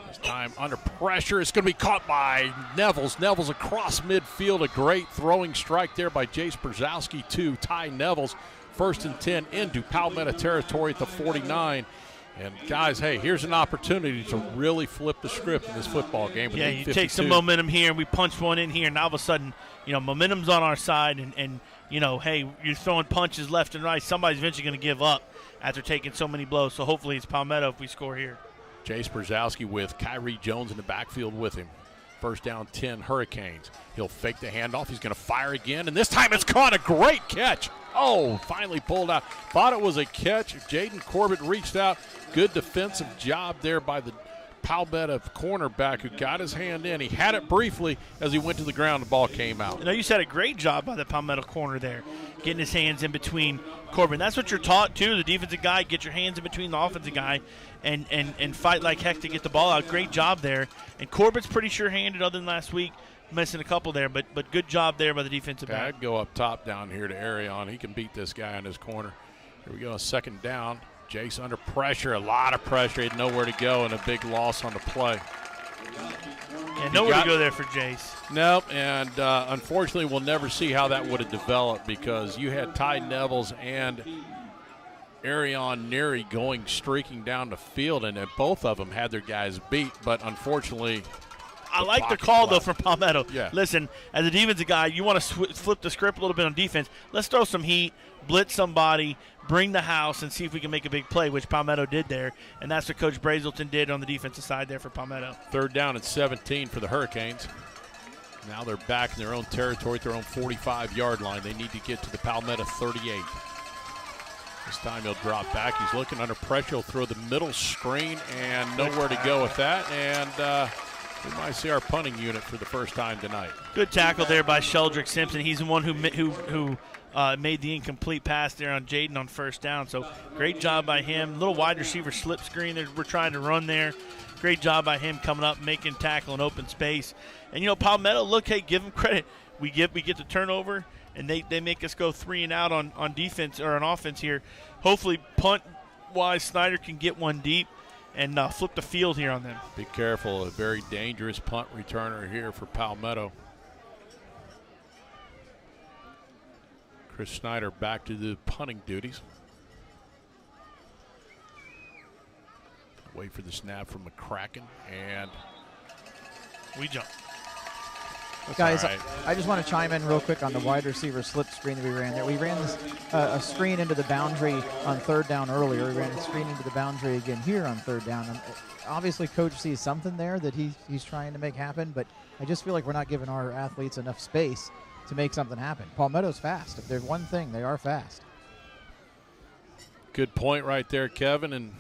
This time under pressure. It's going to be caught by Nevels. Nevels across midfield. A great throwing strike there by Jace Brzezowski to Ty Nevels. 1st and 10 into Palmetto territory at the 49. And, guys, hey, here's an opportunity to really flip the script in this football game. Yeah, you take some momentum here, and we punch one in here, and all of a sudden, momentum's on our side, and hey, you're throwing punches left and right. Somebody's eventually going to give up after taking so many blows. So hopefully it's Palmetto if we score here. Jace Brzezowski with Kyrie Jones in the backfield with him. First down 10 Hurricanes. He'll fake the handoff. He's going to fire again, and this time it's caught. A great catch. Oh, finally pulled out. Thought it was a catch. Jaden Corbett reached out. Good defensive job there by the Palmetto cornerback who got his hand in. He had it briefly as he went to the ground. The ball came out. You know, you said a great job by the Palmetto corner there, getting his hands in between Corbin. That's what you're taught, too, the defensive guy. Get your hands in between the offensive guy and fight like heck to get the ball out. Great job there. And Corbin's pretty sure-handed other than last week, missing a couple there, but good job there by the defensive back. I'd go up top down here to Arion. He can beat this guy in his corner. Here we go, second down. Jace under pressure, a lot of pressure. He had nowhere to go, and a big loss on the play. Yeah, nowhere to go there for Jace. Nope, and unfortunately we'll never see how that would have developed because you had Ty Nevels and Arion Neary streaking down the field, and both of them had their guys beat, but unfortunately I like the call, though, from Palmetto. Yeah. Listen, as a defensive guy, you want to flip the script a little bit on defense. Let's throw some heat, blitz somebody, bring the house, and see if we can make a big play, which Palmetto did there. And that's what Coach Bradenton did on the defensive side there for Palmetto. Third down and 17 for the Hurricanes. Now they're back in their own territory at their own 45-yard line. They need to get to the Palmetto 38. This time he'll drop back. He's looking under pressure. He'll throw the middle screen and nowhere to go with that. And we might see our punting unit for the first time tonight. Good tackle there by Sheldrick Simpson. He's the one who made the incomplete pass there on Jaden on first down. So great job by him. Little wide receiver slip screen that we're trying to run there. Great job by him coming up, making tackle in open space. And, you know, Palmetto, look, hey, give them credit. We get the turnover, and they make us go 3 and out on defense or on offense here. Hopefully, punt-wise, Snyder can get one deep and flip the field here on them. Be careful. A very dangerous punt returner here for Palmetto. Chris Snyder back to the punting duties. Wait for the snap from McCracken, and we jump. Guys, right. I just want to chime in real quick on the wide receiver slip screen that we ran there. We ran this a screen into the boundary on third down earlier. We ran a screen into the boundary again here on third down. And obviously, Coach sees something there that he's trying to make happen, but I just feel like we're not giving our athletes enough space to make something happen. Palmetto's fast. If there's one thing, they are fast. Good point right there, Kevin, and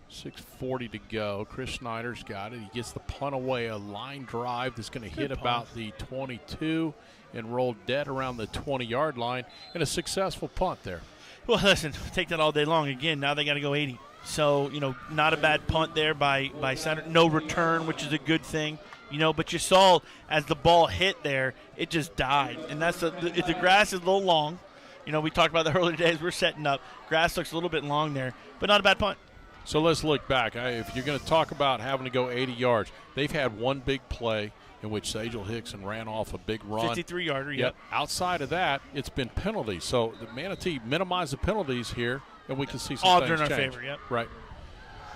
6:40 to go. Chris Snyder's got it. He gets the punt away, a line drive that's going to hit about the 22 and roll dead around the 20-yard line, and a successful punt there. Well, listen, take that all day long. Again, now they got to go 80. So, you know, not a bad punt there by Snyder. No return, which is a good thing. You know, but you saw as the ball hit there, it just died. And that's the grass is a little long. You know, we talked about the earlier days. We're setting up. Grass looks a little bit long there, but not a bad punt. So let's look back. If you're going to talk about having to go 80 yards, they've had one big play in which Sajel Hickson ran off a big run. 53-yarder, yep. Outside of that, it's been penalties. So the Manatee minimized the penalties here, and we can see some all things in our change. favor, yep. Right.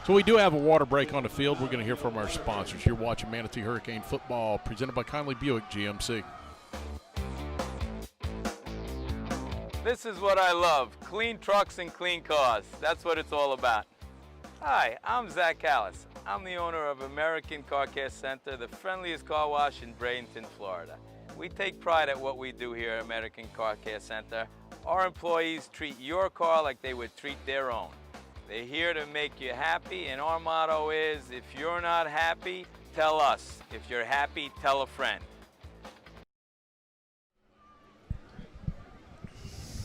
So we do have a water break on the field. We're going to hear from our sponsors. You're watching Manatee Hurricane Football, presented by Conley Buick GMC. This is what I love, clean trucks and clean cars. That's what it's all about. Hi, I'm Zach Callis. I'm the owner of American Car Care Center, the friendliest car wash in Bradenton, Florida. We take pride at what we do here at American Car Care Center. Our employees treat your car like they would treat their own. They're here to make you happy, and our motto is, if you're not happy, tell us. If you're happy, tell a friend.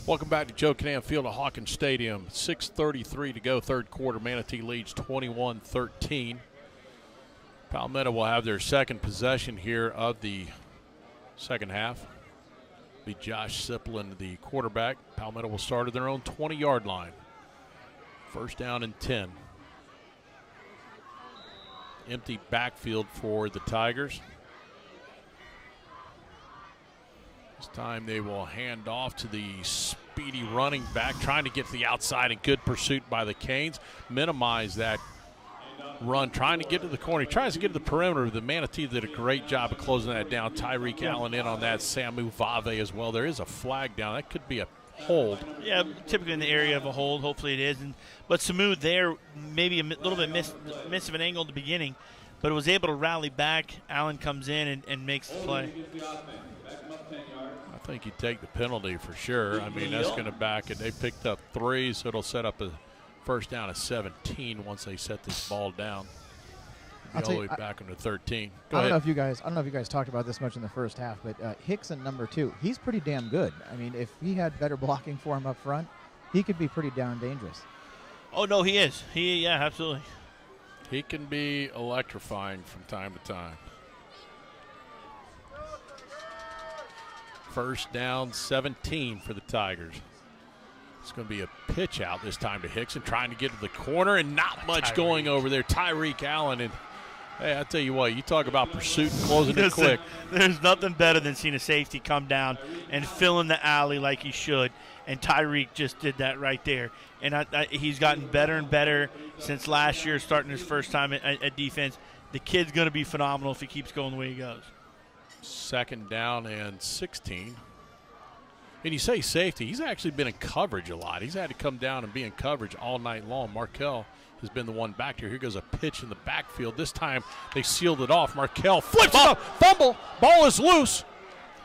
Welcome back to Joe Canam Field at Hawkins Stadium. 6:33 to go, third quarter. Manatee leads 21-13. Palmetto will have their second possession here of the second half. Be Josh Siplin, the quarterback. Palmetto will start at their own 20-yard line. First down and 10. Empty backfield for the Tigers. This time they will hand off to the speedy running back, trying to get to the outside, and good pursuit by the Canes. Minimize that run, trying to get to the corner. He tries to get to the perimeter. The Manatee did a great job of closing that down. Tyreek Allen in on that. Samu Vave as well. There is a flag down. That could be a hold. Yeah, typically in the area of a hold. Hopefully it is. But Samu there, maybe a little bit miss of an angle at the beginning. but was able to rally back. Allen comes in and makes the play. I think you take the penalty for sure. I mean, that's going to back it. They picked up 3, so it'll set up a first down of 17 once they set this ball down. All the way back into 13. I don't know if you guys talked about this much in the first half, but Hickson, number 2, he's pretty damn good. I mean, if he had better blocking for him up front, he could be pretty down dangerous. Oh, no, he is. Yeah, absolutely. He can be electrifying from time to time. First down, 17 for the Tigers. It's going to be a pitch out this time to Hickson, trying to get to the corner, and not much going over there. Tyreek Allen, and hey, I tell you what, you talk about pursuit and closing it quick. There's nothing better than seeing a safety come down and fill in the alley like he should, and Tyreek just did that right there. And he's gotten better and better since last year, starting his first time at defense. The kid's going to be phenomenal if he keeps going the way he goes. Second down and 16. And you say safety, he's actually been in coverage a lot. He's had to come down and be in coverage all night long. Markell has been the one back here. Here goes a pitch in the backfield. This time they sealed it off. Markell flips it up, fumble, ball is loose.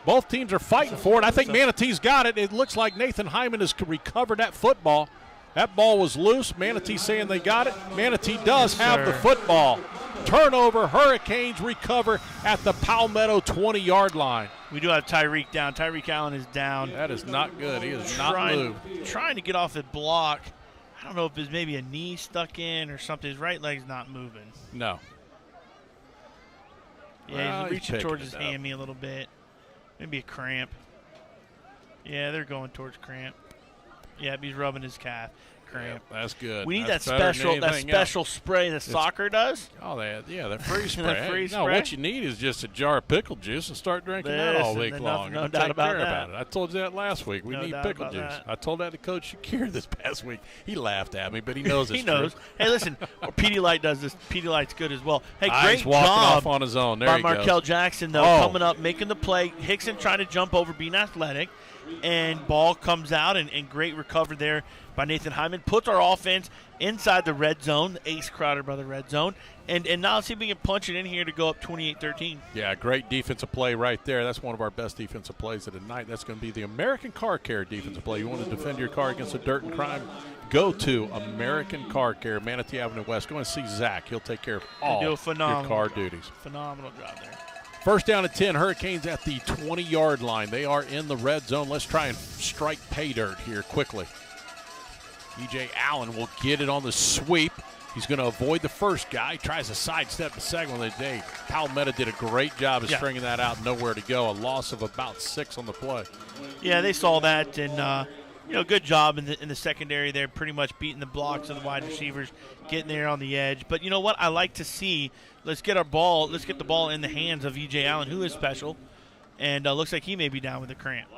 Both teams are fighting for it. I think Manatee's got it. It looks like Nathan Hyman has recovered that football. That ball was loose. Manatee saying they got it. Manatee does have the football. Turnover. Hurricanes recover at the Palmetto 20-yard line. We do have Tyreek down. Tyreek Allen is down. That is not good. He is not moved. Trying to get off the block. I don't know if there's maybe a knee stuck in or something. His right leg's not moving. No. Yeah, he's reaching towards his hammy a little bit. Maybe a cramp. Yeah, they're going towards cramp. Yeah, he's rubbing his calf. Cramp. Yeah, that's good. We need that's that special spray that soccer does. Oh, that free spray. That free No, spray? what you need is just a jar of pickle juice and start drinking that all week long. No doubt about that. I told you that last week. We need pickle juice. That. I told that to Coach Shakir this past week. He laughed at me, but he knows it's He knows. true. Hey, listen, Pedialyte does this. Pedialyte's good as well. Hey, He's great walking job off on his own. There by he goes. Markell Jackson, though, coming up, making the play. Hickson trying to jump over, being athletic, and ball comes out, and great recovery there by Nathan Hyman. Puts our offense inside the red zone, the ace Crowder by the red zone, and now let's see if we can punch it in here to go up 28-13. Yeah, great defensive play right there. That's one of our best defensive plays of the night. That's going to be the American Car Care defensive play. You want to defend your car against the dirt and crime? Go to American Car Care, Manatee Avenue West. Go and see Zach. He'll take care of all your car duties. Phenomenal job there. First down at 10, Hurricanes at the 20-yard line. They are in the red zone. Let's try and strike pay dirt here quickly. E.J. Allen will get it on the sweep. He's going to avoid the first guy. Tries to sidestep the second one of the day. Palmetto did a great job of stringing that out. Nowhere to go. A loss of about 6 on the play. Yeah, they saw that, and good job in the secondary there, pretty much beating the blocks of the wide receivers, getting there on the edge. But you know what? I like to see. Let's get the ball in the hands of E.J. Allen, who is special, and looks like he may be down with a cramp.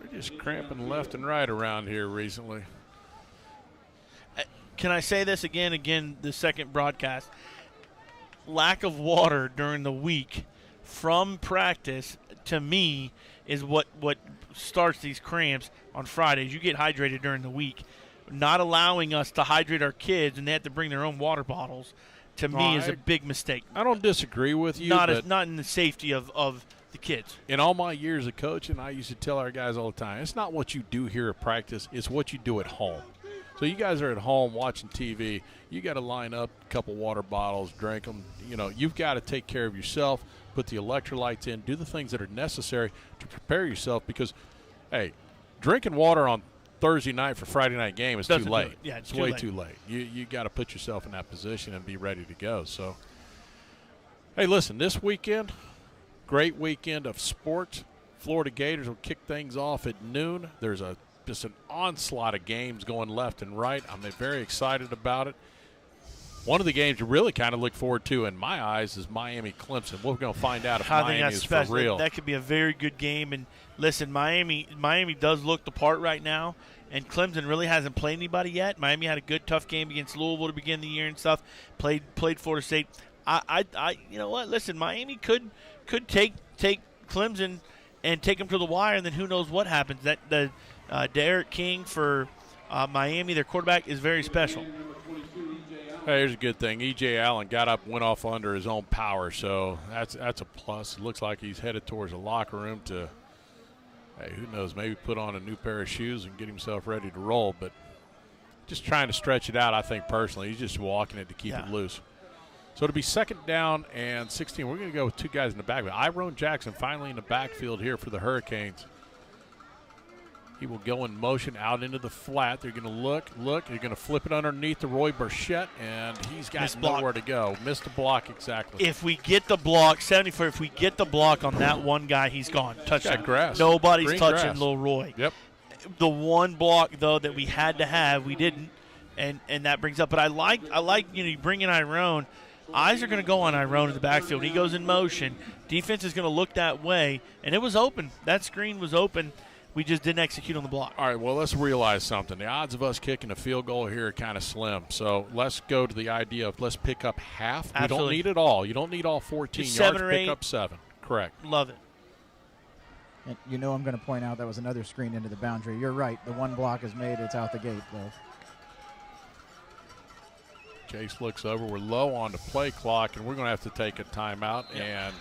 We're just cramping left and right around here recently. Can I say this again, the second broadcast? Lack of water during the week from practice, to me, is what starts these cramps on Fridays. You get hydrated during the week. Not allowing us to hydrate our kids, and they have to bring their own water bottles, to me is a big mistake. I don't disagree with you. Not in the safety of the kids. In all my years of coaching, I used to tell our guys all the time, it's not what you do here at practice, it's what you do at home. So you guys are at home watching TV. You got to line up a couple water bottles, drink them. You've got to take care of yourself, put the electrolytes in, do the things that are necessary to prepare yourself because, hey, drinking water on Thursday night for Friday night game is too late. Yeah, it's way too late. You got to put yourself in that position and be ready to go. So, hey, listen, this weekend, great weekend of sports. Florida Gators will kick things off at noon. There's just an onslaught of games going left and right. I'm very excited about it. One of the games you really kind of look forward to, in my eyes, is Miami-Clemson. We're going to find out if Miami is for real. That could be a very good game. And listen, Miami does look the part right now, and Clemson really hasn't played anybody yet. Miami had a good, tough game against Louisville to begin the year and stuff. Played Florida State. You know what? Listen, Miami could take Clemson and take them to the wire, and then who knows what happens. That Derek King for Miami, their quarterback, is very special. Hey, here's a good thing. E.J. Allen got up, went off under his own power, so that's a plus. It looks like he's headed towards the locker room to, hey, who knows, maybe put on a new pair of shoes and get himself ready to roll. But just trying to stretch it out, I think, personally. He's just walking it to keep it loose. So it'll be 2nd down and 16. We're going to go with 2 guys in the backfield. Iron Jackson finally in the backfield here for the Hurricanes. He will go in motion out into the flat. They're going to look. They're going to flip it underneath to Roy Burchett, and he's got nowhere to go. Missed the block exactly. If we get the block, 74, if we get the block on that one guy, he's gone. Touchdown. Grass. Nobody's Green touching grass. Lil Roy. Yep. The one block, though, that we had to have, we didn't, and that brings up. But I like you bring in Iron. Eyes are going to go on Iron in the backfield. He goes in motion. Defense is going to look that way, and it was open. That screen was open. We just didn't execute on the block. All right, well, let's realize something. The odds of us kicking a field goal here are kind of slim. So let's go to the idea of let's pick up half. Absolutely. We don't need it all. You don't need all 14 Just yards. 7 or pick 8. up 7. Correct. Love it. And I'm going to point out that was another screen into the boundary. You're right. The one block is made. It's out the gate, though. Chase looks over. We're low on the play clock, and we're going to have to take a timeout. Yep. And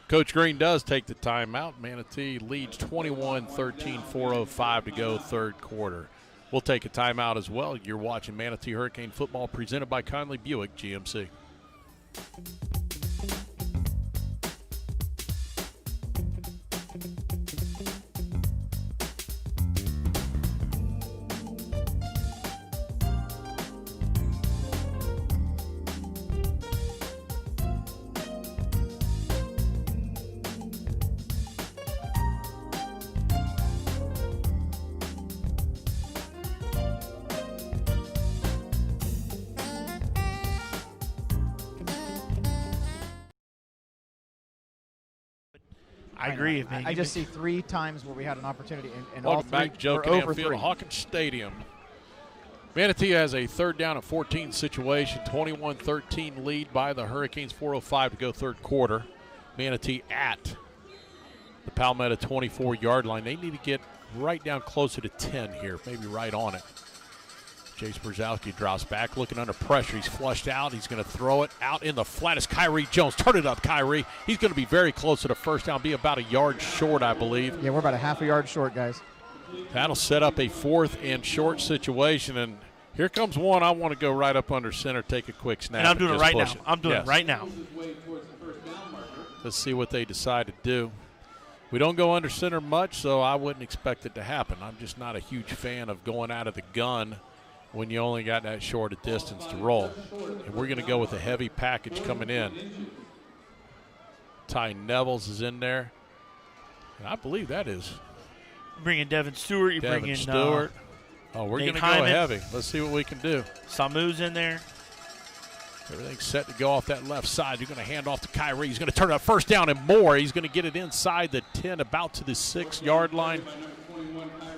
Coach Green does take the timeout. Manatee leads 21-13, 4:05 to go, 3rd quarter. We'll take a timeout as well. You're watching Manatee Hurricane football presented by Conley Buick GMC. I agree. I just see 3 times where we had an opportunity, and Welcome all 3 back, Joe were Canam over Field 3. at Hawkins Stadium. Manatee has a 3rd down and 14 situation, 21-13 lead by the Hurricanes, 4:05 to go, 3rd quarter. Manatee at the Palmetto 24-yard line. They need to get right down closer to 10 here, maybe right on it. Chase Brzezowski drops back, looking under pressure. He's flushed out. He's going to throw it out in the flat as Kyrie Jones. Turn it up, Kyrie. He's going to be very close to the first down, be about a yard short, I believe. Yeah, we're about a half a yard short, guys. That'll set up a 4th and short situation, and here comes one. I want to go right up under center, take a quick snap. And I'm doing it right now. It. I'm doing it right now. Let's see what they decide to do. We don't go under center much, so I wouldn't expect it to happen. I'm just not a huge fan of going out of the gun when you only got that short a distance to roll. And we're going to go with a heavy package coming in. Ty Nevels is in there. And I believe that is. Bringing Devin Stewart. You're bringing Stewart. Oh, we're going to go heavy. Let's see what we can do. Samu's in there. Everything's set to go off that left side. You're going to hand off to Kyrie. He's going to turn it up 1st down and more. He's going to get it inside the 10, about to the 6-yard line.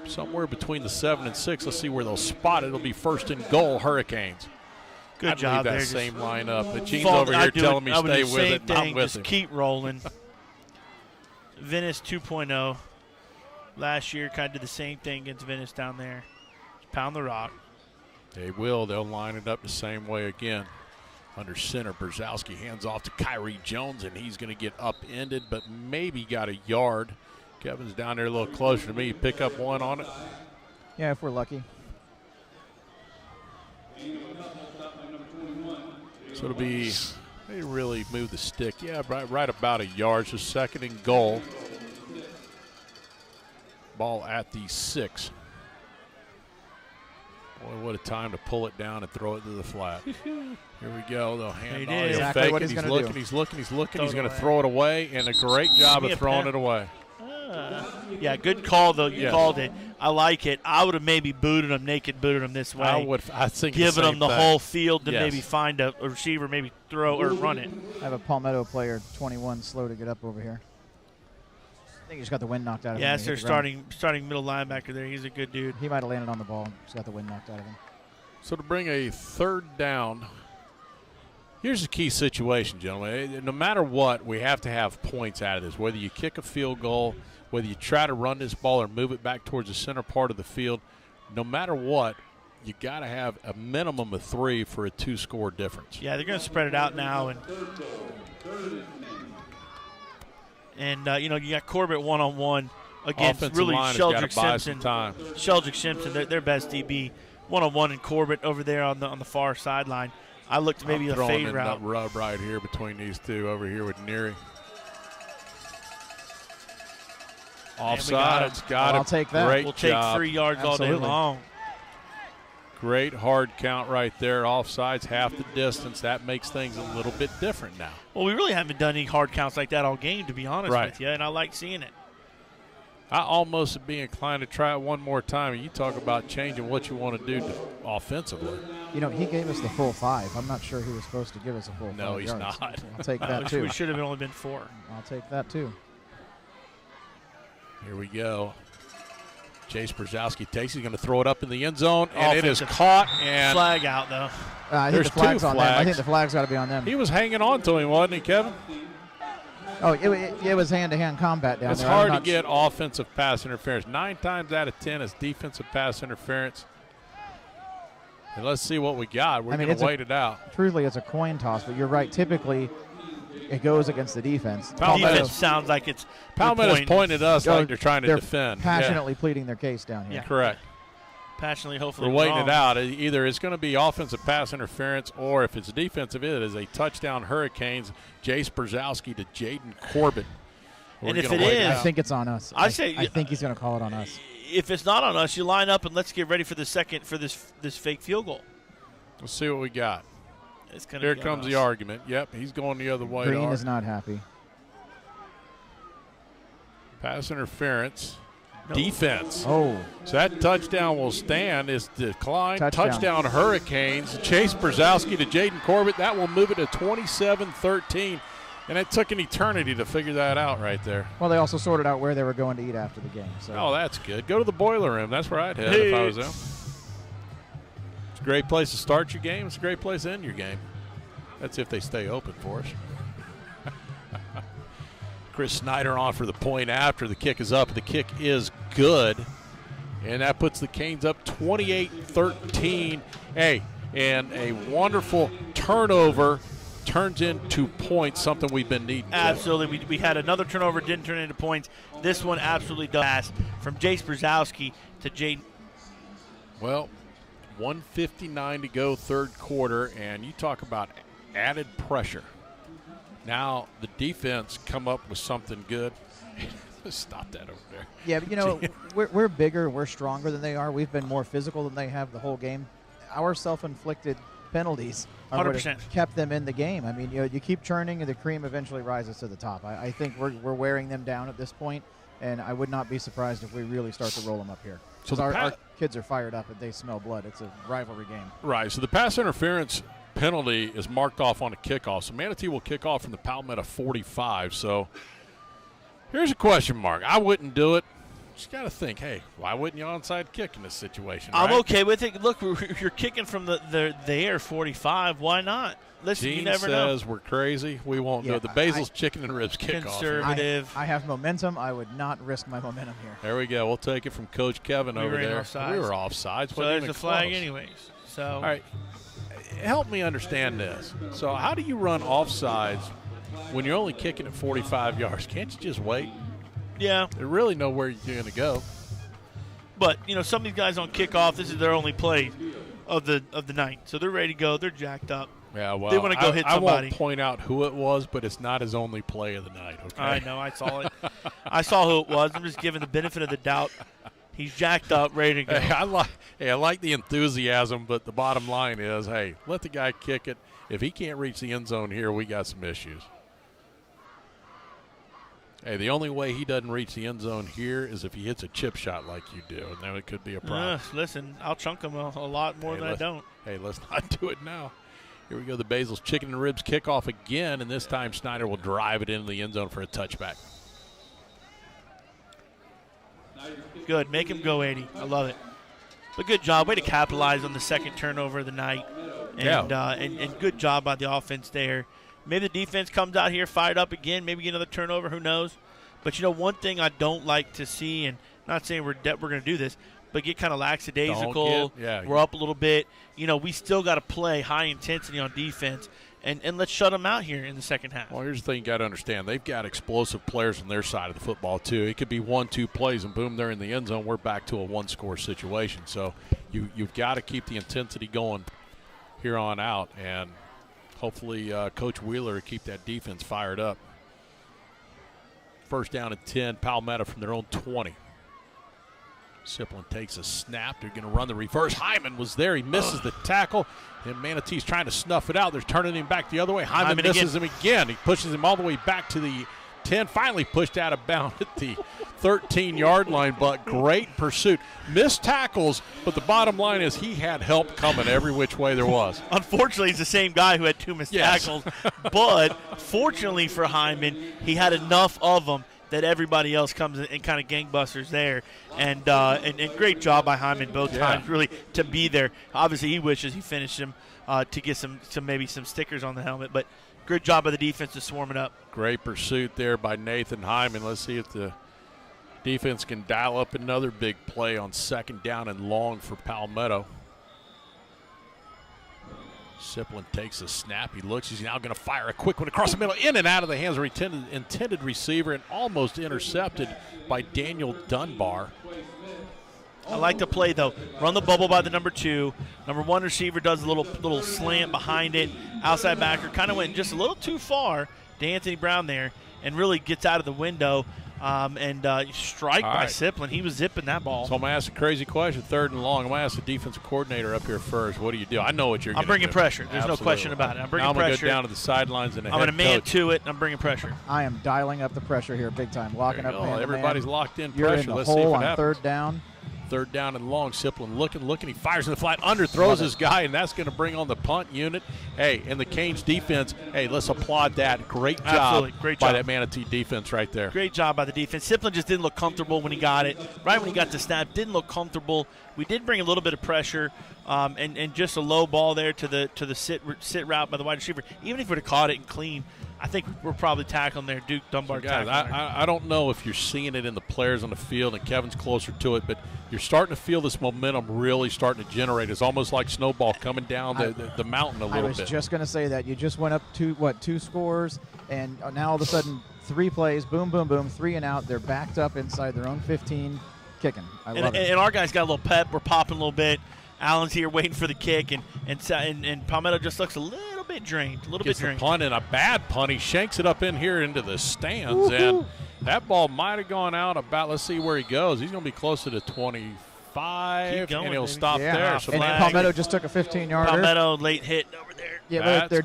Somewhere between the 7 and 6. Let's see where they'll spot it. It'll be 1st and goal, Hurricanes. Good job that there. same lineup. But Gene's over here telling me stay with it. I'm with him. Just keep rolling. Venice 2.0. Last year kind of did the same thing against Venice down there. Just pound the rock. They will. They'll line it up the same way again. Under center, Brzezowski hands off to Kyrie Jones, and he's going to get upended, but maybe got a yard. Kevin's down there a little closer to me. Pick up one on it. Yeah, if we're lucky. So it'll be, they really move the stick. Yeah, right about a yard. So 2nd and goal. Ball at the 6. Boy, what a time to pull it down and throw it to the flat. Here we go. They'll hand on. Exactly what he's looking. He's going to throw it away, and a great job of throwing it away. Yeah, good call, though. You called it. I like it. I would have maybe booted him this way. I think giving him the whole field to yes. maybe find a receiver, maybe throw or run it. I have a Palmetto player, 21, slow to get up over here. I think he just got the wind knocked out of him. Yeah, they're starting middle linebacker there. He's a good dude. He might have landed on the ball. Just got the wind knocked out of him. So to bring a 3rd down, here's the key situation, gentlemen. No matter what, we have to have points out of this. Whether you kick a field goal, whether you try to run this ball or move it back towards the center part of the field, no matter what, you got to have a minimum of 3 for a 2-score difference. Yeah, they're going to spread it out now. And you know, you got Corbett one-on-one against Offensive really line has gotta Sheldrick buy Simpson. some time. Sheldrick Simpson, their best DB, one-on-one, and Corbett over there on the far sideline. I looked maybe a fade route. Rub right here between these two over here with Neary. Offsides, got it. I'll take that. Great We'll take job. 3 yards all day long. Great hard count right there. Offsides, half the distance. That makes things a little bit different now. Well, we really haven't done any hard counts like that all game, to be honest Right. with you, and I like seeing it. I almost would be inclined to try it one more time. You talk about changing what you want to do offensively. You know, he gave us the full 5. I'm not sure he was supposed to give us a full 5 No, he's yards. not. I'll take that, too. We should have only been 4. I'll take that, too. Here we go. Chase Brzezowski takes. He's going to throw it up in the end zone, and it is caught. And flag out, though. I think there's the flag's 2 on flags. them. I think the flag's got to be on them. He was hanging on to him, wasn't he, Kevin? Oh, it was hand-to-hand combat down It's there. hard to get offensive pass interference. 9 times out of 10 is defensive pass interference. And let's see what we got. We're going to wait it out. Truthfully, it's a coin toss, but you're right. Typically, it goes against the defense. Defense sounds like it's Palmetto's pointed us like they're trying to they're defend. passionately pleading their case down here. Yeah. Correct. Passionately, hopefully. We're waiting wrong. it out. Either it's going to be offensive pass interference, or if it's defensive, it is a touchdown Hurricanes. Jace Brzezowski to Jaden Corbett. And if it is, I think it's on us. I think he's going to call it on us. If it's not on us, you line up and let's get ready for the second for this fake field goal. Let's see what we got. It's gonna Here be comes on the us. argument. Yep, he's going the other way. Green is not happy. Pass interference. No. Defense. Oh. So that touchdown will stand. Is declined. Touchdown. Hurricanes. Chase Brzezowski to Jaden Corbett. That will move it to 27-13. And it took an eternity to figure that out right there. Well, they also sorted out where they were going to eat after the game. So. Oh, that's good. Go to the boiler room. That's where I'd head if I was them. It's a great place to start your game. It's a great place to end your game. That's if they stay open for us. Chris Snyder on for the point after. The kick is up. The kick is good. And that puts the Canes up 28-13. Hey, and a wonderful turnover turns into points, something we've been needing. Absolutely. We had another turnover, didn't turn into points. This one absolutely does. From Jace Brzezowski to Jaden. Well, 1:59 to go, third quarter, and you talk about added pressure. Now the defense come up with something good. Stop that over there. Yeah, but you know, we're bigger, we're stronger than they are. We've been more physical than they have the whole game. Our self-inflicted penalties are what 100%. have kept them in the game. I mean, you know, you keep churning and the cream eventually rises to the top. I think we're wearing them down at this point, and I would not be surprised if we really start to roll them up here. So Because our kids are fired up and they smell blood. It's a rivalry game. Right, so the pass interference penalty is marked off on a kickoff. So Manatee will kick off from the Palmetto 45. So here's a question mark. I wouldn't do it. Just got to think, hey, why wouldn't you onside kick in this situation? I'm right? okay with it. Look, you're kicking from the air 45. Why not? Listen, Gene you never know. says we're crazy. We won't do it. The Basil's chicken and ribs kickoff. Conservative. I have momentum. I would not risk my momentum here. There we go. We'll take it from Coach Kevin over there. Offsides. We were offsides. So Wasn't there's even a flag close. anyways. So all right, help me understand this. So how do you run offsides when you're only kicking at 45 yards? Can't you just wait? Yeah. They really know where you're going to go. But, you know, some of these guys on kickoff, this is their only play of the night. So they're ready to go. They're jacked up. Yeah, well, they want to go hit somebody. I won't point out who it was, but it's not his only play of the night, okay? I know. I saw it. I saw who it was. I'm just giving the benefit of the doubt. He's jacked up, ready to go. Hey, I like the enthusiasm, but the bottom line is, hey, let the guy kick it. If he can't reach the end zone here, we got some issues. Hey, the only way he doesn't reach the end zone here is if he hits a chip shot like you do, and then it could be a problem. Listen, I'll chunk him a lot more than I don't. Hey, let's not do it now. Here we go, the Basil's chicken and ribs kickoff again, and this time Snyder will drive it into the end zone for a touchback. Good. Make him go 80. I love it. But good job. Way to capitalize on the second turnover of the night. And, and good job by the offense there. Maybe the defense comes out here fired up again. Maybe get another turnover. Who knows? But, you know, one thing I don't like to see, and not saying we're going to do this, but get kind of lackadaisical. We're up a little bit. We still got to play high intensity on defense, and let's shut them out here in the second half. Well, here's the thing you got to understand. They've got explosive players on their side of the football, too. It could be 1-2 plays, and boom, they're in the end zone. We're back to a one-score situation. So you've got to keep the intensity going here on out, and hopefully Coach Wheeler will keep that defense fired up. First down and 10, Palmetto from their own 20. Siplin takes a snap. They're going to run the reverse. Hyman was there. He misses the tackle. And Manatee's trying to snuff it out. They're turning him back the other way. Hyman misses him again. He pushes him all the way back to the 10. Finally pushed out of bounds at the 13-yard line, but great pursuit. Missed tackles, but the bottom line is he had help coming every which way there was. Unfortunately, he's the same guy who had 2 missed tackles. But fortunately for Hyman, he had enough of them that everybody else comes in and kind of gangbusters there. And great job by Hyman both times, really, to be there. Obviously, he wishes he finished him to get some maybe some stickers on the helmet. But good job by the defense to swarm it up. Great pursuit there by Nathan Hyman. Let's see if the defense can dial up another big play on second down and long for Palmetto. Siplin takes a snap. He looks. He's now going to fire a quick one across the middle, in and out of the hands of the intended receiver, and almost intercepted by Daniel Dunbar. I like the play, though. Run the bubble by the number 2. Number 1 receiver does a little slant behind it. Outside backer kind of went just a little too far to Anthony Brown there and really gets out of the window. Strike by Siplin. He was zipping that ball. So I'm going to ask a crazy question, third and long. I'm going to ask the defensive coordinator up here first. What do you do? I know what you're going to do. I'm bringing pressure. There's no question about it. I'm bringing pressure. I'm going to go down to the sidelines and I'm going to man to it, and I'm bringing pressure. I am dialing up the pressure here big time. Locking up man. Everybody's locked in You're pressure. In the Let's hole see if it on happens. Third down. Third down and long. Siplin looking. He fires in the flat, underthrows his guy, and that's going to bring on the punt unit. Hey, and the Canes defense, hey, let's applaud that. Great job. Absolutely. Great job by that Manatee defense right there. Great job by the defense. Siplin just didn't look comfortable when he got it. Right when he got the snap, didn't look comfortable. We did bring a little bit of pressure and just a low ball there to the sit route by the wide receiver. Even if we would have caught it and clean, I think we're probably tackling there. Duke Dunbar tackling there. I don't know if you're seeing it in the players on the field, and Kevin's closer to it, but you're starting to feel this momentum really starting to generate. It's almost like snowball coming down the mountain a little bit. I was just going to say that. You just went up to, 2 scores, and now all of a sudden 3 plays, boom, boom, boom, 3 and out. They're backed up inside their own 15, kicking. I love it. And our guys got a little pep. We're popping a little bit. Allen's here waiting for the kick, and Palmetto just looks a little bit drained. Gets the punt, and a bad punt. He shanks it up in here into the stands, and that ball might have gone out about, let's see where he goes. He's going to be closer to 25, going, and he'll baby. stop there. So and Palmetto just took a 15-yarder. Palmetto late hit over there. Yeah, but they're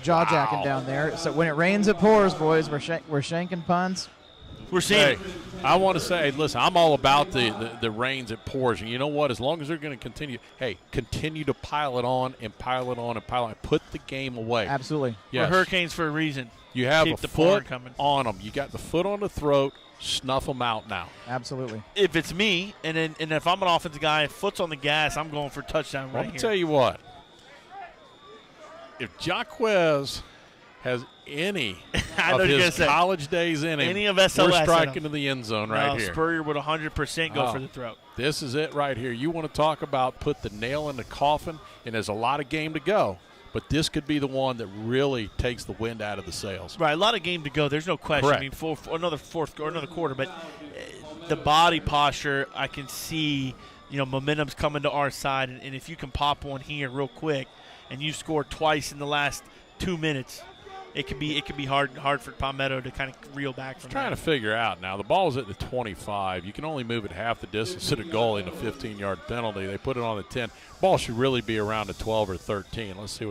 jaw-jacking down there. So when it rains, it pours, boys. We're shanking punts. We're seeing it. I want to say, listen, I'm all about the rains, it pours. And you know what? As long as they're going to continue to pile it on and pile it on and pile it on. Put the game away. Absolutely. Yes. We're Hurricanes for a reason. You have Keep a the foot coming. on them. You got the foot on the throat. Snuff them out now. Absolutely. If it's me, and if I'm an offensive guy, foot's on the gas, I'm going for a touchdown right here. Let me tell you what. If Jaquez has any of his college days in him, any of SOS we're striking to the end zone right here. Spurrier would 100% go for the throat. This is it right here. You want to talk about put the nail in the coffin, and there's a lot of game to go. But this could be the one that really takes the wind out of the sails. Right, a lot of game to go. There's no question. Correct. I mean, for another quarter, but the body posture, I can see, momentum's coming to our side, and if you can pop one here real quick, and you score twice in the last 2 minutes, it could be hard for Palmetto to kind of reel back from. Trying to figure out now. The ball's at the 25. You can only move it half the distance to the goal in a 15-yard penalty. They put it on the 10. Ball should really be around the 12 or 13. Let's see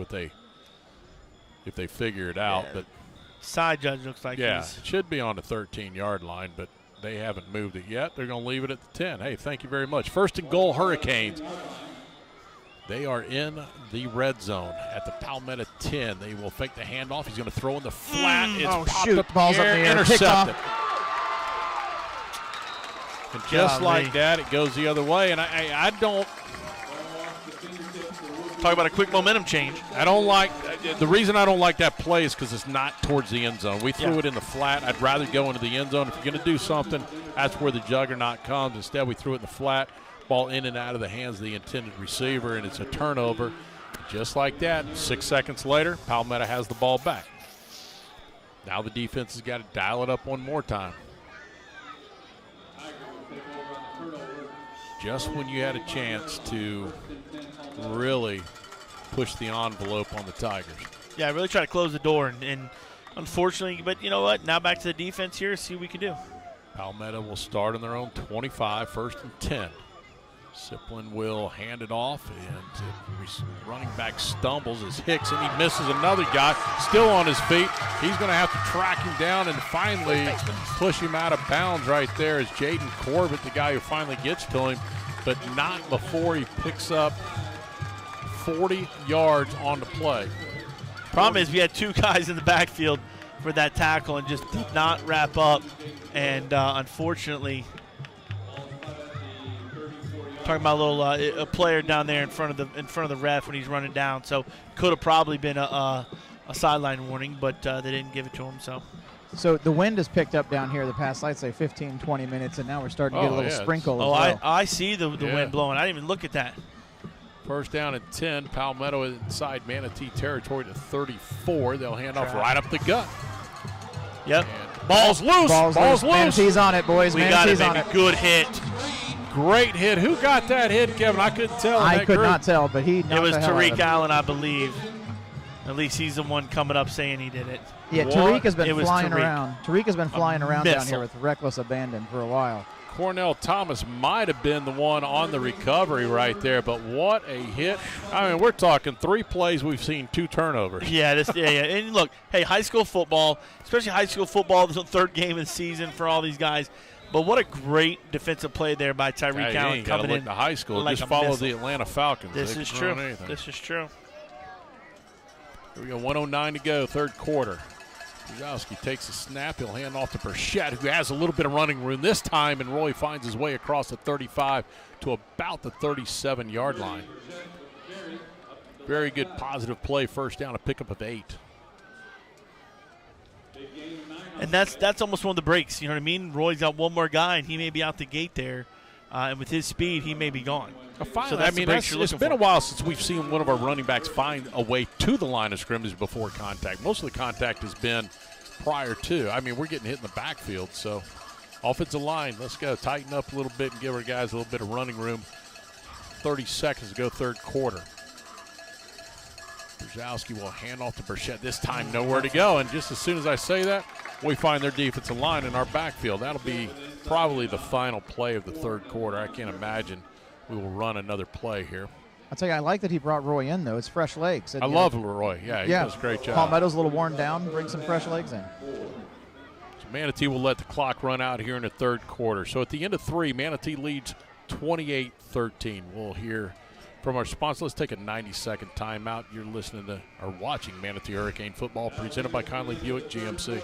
if they figure it out. Yeah. But side judge looks like it should be on the 13-yard line, but they haven't moved it yet. They're going to leave it at the 10. Hey, thank you very much. First and goal, Hurricanes. They are in the red zone at the Palmetto 10. They will fake the handoff. He's going to throw in the flat. It's popped up Ball's up in the air. Intercepted. And just like that, it goes the other way. And I don't talk about a quick momentum change. I don't like the reason I don't like that play is because it's not towards the end zone. We threw it in the flat. I'd rather go into the end zone. If you're going to do something, that's where the juggernaut comes. Instead, we threw it in the flat. Ball in and out of the hands of the intended receiver, and it's a turnover. Just like that, 6 seconds later, Palmetto has the ball back. Now the defense has got to dial it up one more time. Just when you had a chance to really push the envelope on the Tigers. Yeah, really try to close the door, and unfortunately, but you know what? Now back to the defense here, see what we can do. Palmetto will start on their own 25, 1st and 10. Siplin will hand it off, and running back stumbles as Hicks, and he misses another guy, still on his feet. He's going to have to track him down and finally push him out of bounds right there as Jaden Corbett, the guy who finally gets to him, but not before he picks up 40 yards on the play. Problem is we had 2 guys in the backfield for that tackle and just did not wrap up, and unfortunately, talking about a player down there in front of the ref when he's running down, so could have probably been a sideline warning, but they didn't give it to him. So the wind has picked up down here the past, I'd say, 15, 20 minutes, and now we're starting to get a little sprinkle as well. I see the wind blowing. I didn't even look at that. 1st down and 10. Palmetto inside Manatee territory to 34. They'll hand off right up the gut. Yep. And ball's loose. Ball's loose. Manatee's on it, boys. We got it, baby. Good hit. Great hit. Who got that hit, Kevin? I couldn't tell. I could not tell, but he knocked it was the hell out of Tariq him. Allen, I believe. At least he's the one coming up saying he did it. Yeah, Tariq has been flying around. Tariq has been flying around down missile. here with reckless abandon for a while. Cornell Thomas might have been the one on the recovery right there, but what a hit. I mean, we're talking 3 plays, we've seen 2 turnovers. Yeah, and look, hey, high school football, especially high school football, this is the 3rd game of the season for all these guys. But what a great defensive play there by Tyreek Allen coming in. The high school like just follow the Atlanta Falcons. This is true. This is true. Here we go, 1:09 to go, 3rd quarter. Brzezowski takes a snap. He'll hand off to Burchett, who has a little bit of running room this time, and Roy finds his way across the 35 to about the 37-yard line. Very good positive play, 1st down, a pickup of 8. And that's almost one of the breaks. You know what I mean? Roy's got one more guy, and he may be out the gate there. And with his speed, he may be gone. Finally, so that's the breaks it's been a while since we've seen one of our running backs find a way to the line of scrimmage before contact. Most of the contact has been prior to. I mean, we're getting hit in the backfield. So, offensive line, let's go. Tighten up a little bit and give our guys a little bit of running room. 30 seconds to go, 3rd quarter. Brzezowski will hand off to Burchett. This time, nowhere to go. And just as soon as I say that, we find their defensive line in our backfield. That'll be probably the final play of the 3rd quarter. I can't imagine we will run another play here. I'll tell you, I like that he brought Roy in, though. It's fresh legs. And, I love Roy. Yeah, he does a great job. Palmetto's a little worn down. Bring some fresh legs in. So Manatee will let the clock run out here in the 3rd quarter. So at the end of 3, Manatee leads 28-13. We'll hear from our sponsor. Let's take a 90-second timeout. You're listening to or watching Manatee Hurricane Football, presented by Conley Buick GMC.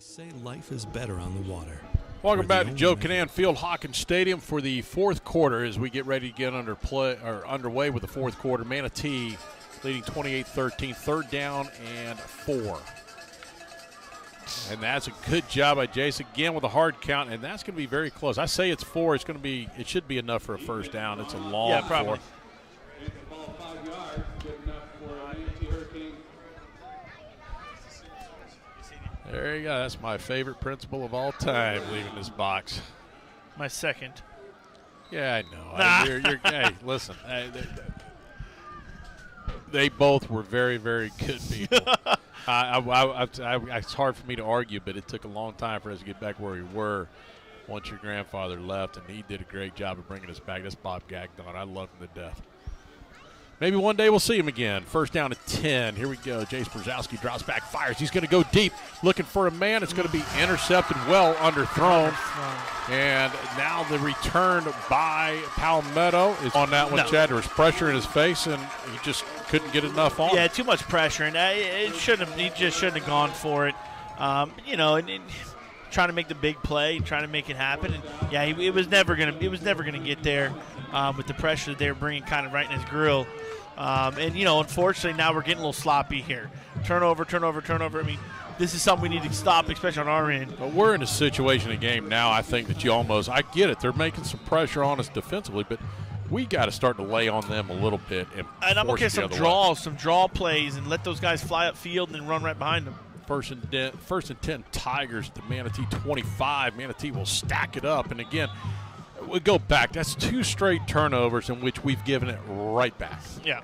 Say life is better on the water. Welcome back to Joe Kinnan Field Hawkins Stadium for the 4th quarter as we get ready to get underway with the 4th quarter. Manatee leading 28-13, 3rd down and 4. And that's a good job by Jace again with a hard count, and that's going to be very close. I say it's 4. It should be enough for a 1st down. It's a long 4. There you go. That's my favorite principal of all time, leaving this box. My second. Yeah, I know. Nah. Hey, listen. They both were very, very good people. It's hard for me to argue, but it took a long time for us to get back where we were once your grandfather left, and he did a great job of bringing us back. That's Bob Gagnon. I love him to death. Maybe one day we'll see him again. First down at 10. Here we go. Jace Brzezowski drops back, fires. He's going to go deep, looking for a man. It's going to be intercepted, well underthrown. And now the return by Palmetto is on that one, Chad. There was pressure in his face, and he just couldn't get enough on. Yeah, too much pressure, and he just shouldn't have gone for it. And trying to make the big play, trying to make it happen. And yeah, it was never gonna get there with the pressure that they were bringing kind of right in his grill. Unfortunately, now we're getting a little sloppy here. Turnover. I mean, this is something we need to stop, especially on our end. But we're in a situation in the game now, I think, that I get it. They're making some pressure on us defensively, but we got to start to lay on them a little bit. And I'm okay with some draw plays, and let those guys fly upfield and then run right behind them. First and 10 Tigers to Manatee 25. Manatee will stack it up. And again, we go back. That's 2 straight turnovers in which we've given it right back. Yeah.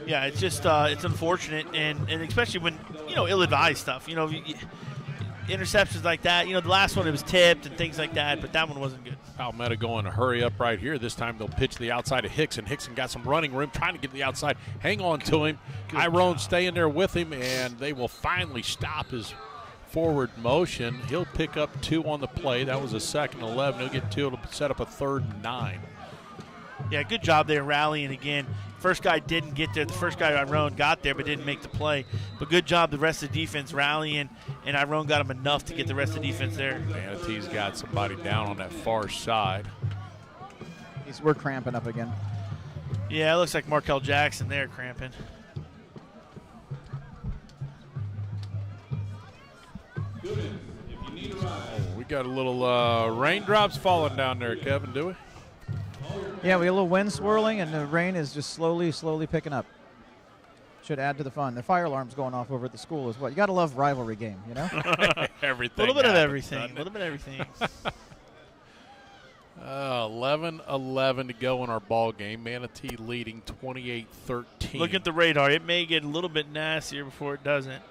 Yeah, it's just it's unfortunate, and especially when, ill-advised stuff. Interceptions like that. The last one, it was tipped and things like that, but that one wasn't good. Palmetto going to hurry up right here. This time they'll pitch the outside of Hickson. Hickson got some running room, trying to get to the outside. Hang on to him. Tyrone staying there with him, and they will finally stop his forward motion. He'll pick up 2 on the play. That was a 2nd and 11. He'll get 2 to set up a 3rd and 9. Yeah, good job there rallying again. First guy didn't get there. The first guy, Tyrone, got there but didn't make the play. But good job the rest of the defense rallying, and Tyrone got him enough to get the rest of the defense there. Manatee's got somebody down on that far side. We're cramping up again. Yeah, it looks like Markel Jackson there cramping. We got a little raindrops falling down there, Kevin, do we? Yeah, we have a little wind swirling, and the rain is just slowly picking up. Should add to the fun. The fire alarm's going off over at the school as well. You got to love rivalry game, Everything. A little bit of everything. 11-11 to go in our ball game. Manatee leading 28-13. Look at the radar. It may get a little bit nastier before it doesn't.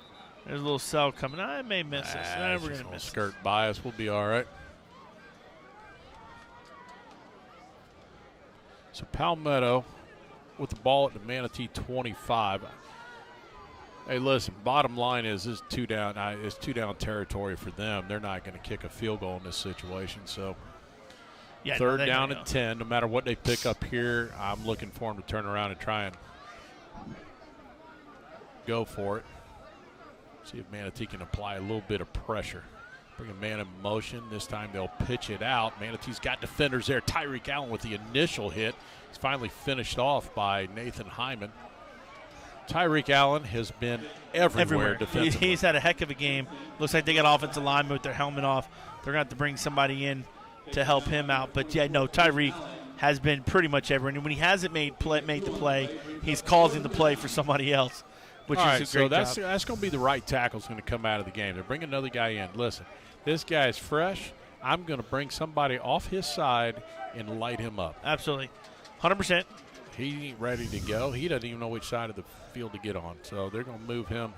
There's a little cell coming. I may miss this. We're going to miss skirt by us. We'll be all right. So Palmetto with the ball at the Manatee 25. Hey, listen, bottom line is this 2 down. It's 2 down territory for them. They're not going to kick a field goal in this situation. So yeah, 3rd down and 10. No matter what they pick up here, I'm looking for them to turn around and try and go for it. See if Manatee can apply a little bit of pressure. Bring a man in motion. This time they'll pitch it out. Manatee's got defenders there. Tyreek Allen with the initial hit. He's finally finished off by Nathan Hyman. Tyreek Allen has been everywhere defensively. He's had a heck of a game. Looks like they got offensive linemen with their helmet off. They're going to have to bring somebody in to help him out. But, yeah, no, Tyreek has been pretty much everywhere. And when he hasn't made the play, he's causing the play for somebody else, which is a great job. So that's going to be the right tackle that's going to come out of the game. They're bringing another guy in. Listen, this guy is fresh. I'm going to bring somebody off his side and light him up. Absolutely. 100%. He ain't ready to go. He doesn't even know which side of the field to get on. So they're going to move him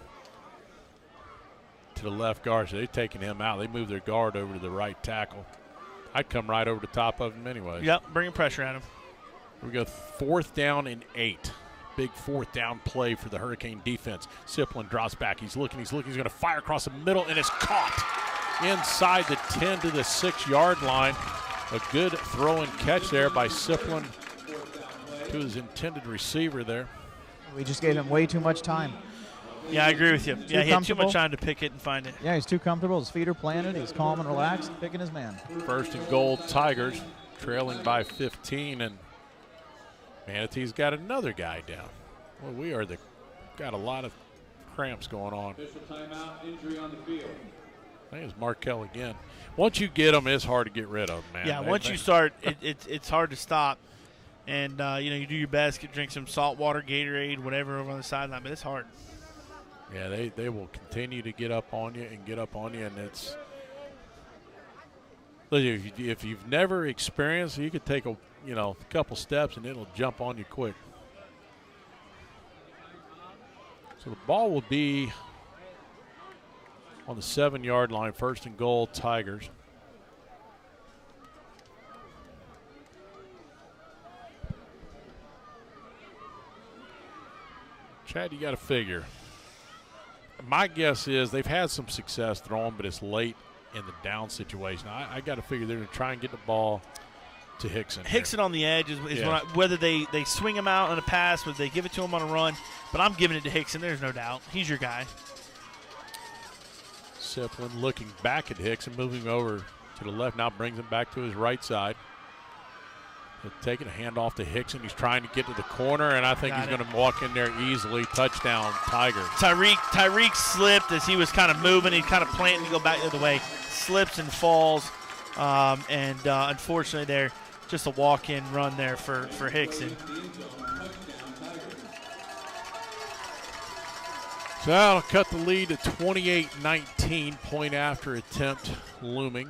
to the left guard. So they're taking him out. They move their guard over to the right tackle. I'd come right over the top of him anyway. Yep, bringing pressure at him. Here we go 4th down and 8. Big 4th down play for the Hurricane defense. Siplin drops back. He's looking. He's going to fire across the middle, and it's caught inside the 10 to the 6-yard line. A good throw and catch there by Siplin to his intended receiver there. We just gave him way too much time. Yeah, I agree with you. He had too much time to pick it and find it. Yeah, he's too comfortable. His feet are planted. He's calm and relaxed, picking his man. 1st and goal, Tigers trailing by 15, and Manatee's got another guy down. Well, we are got a lot of cramps going on. Official timeout, injury on the field. I think it's Markel again. Once you get them, it's hard to get rid of them, man. Yeah, once you start, it's hard to stop. And, you do your best, drink some salt water, Gatorade, whatever over on the sideline, but it's hard. Yeah, they will continue to get up on you, and it's Look, if you've never experienced, you could take a couple steps and it'll jump on you quick. So the ball will be on the 7-yard line, 1st and goal, Tigers. Chad, you got to figure. My guess is they've had some success throwing, but it's late in the down situation. I got to figure they're going to try and get the ball to Hickson. Hickson on the edge is whether they swing him out on a pass, whether they give it to him on a run. But I'm giving it to Hickson. There's no doubt. He's your guy. Siplin looking back at Hickson, moving over to the left. Now brings him back to his right side. He's taking a handoff to Hickson. He's trying to get to the corner, and I think he's going to walk in there easily. Touchdown, Tigers. Tyreek slipped as he was kind of moving. He kind of planting to go back the other way. Slips and falls. Unfortunately, there just a walk-in run there for Hickson. So that'll cut the lead to 28-19. Point after attempt looming.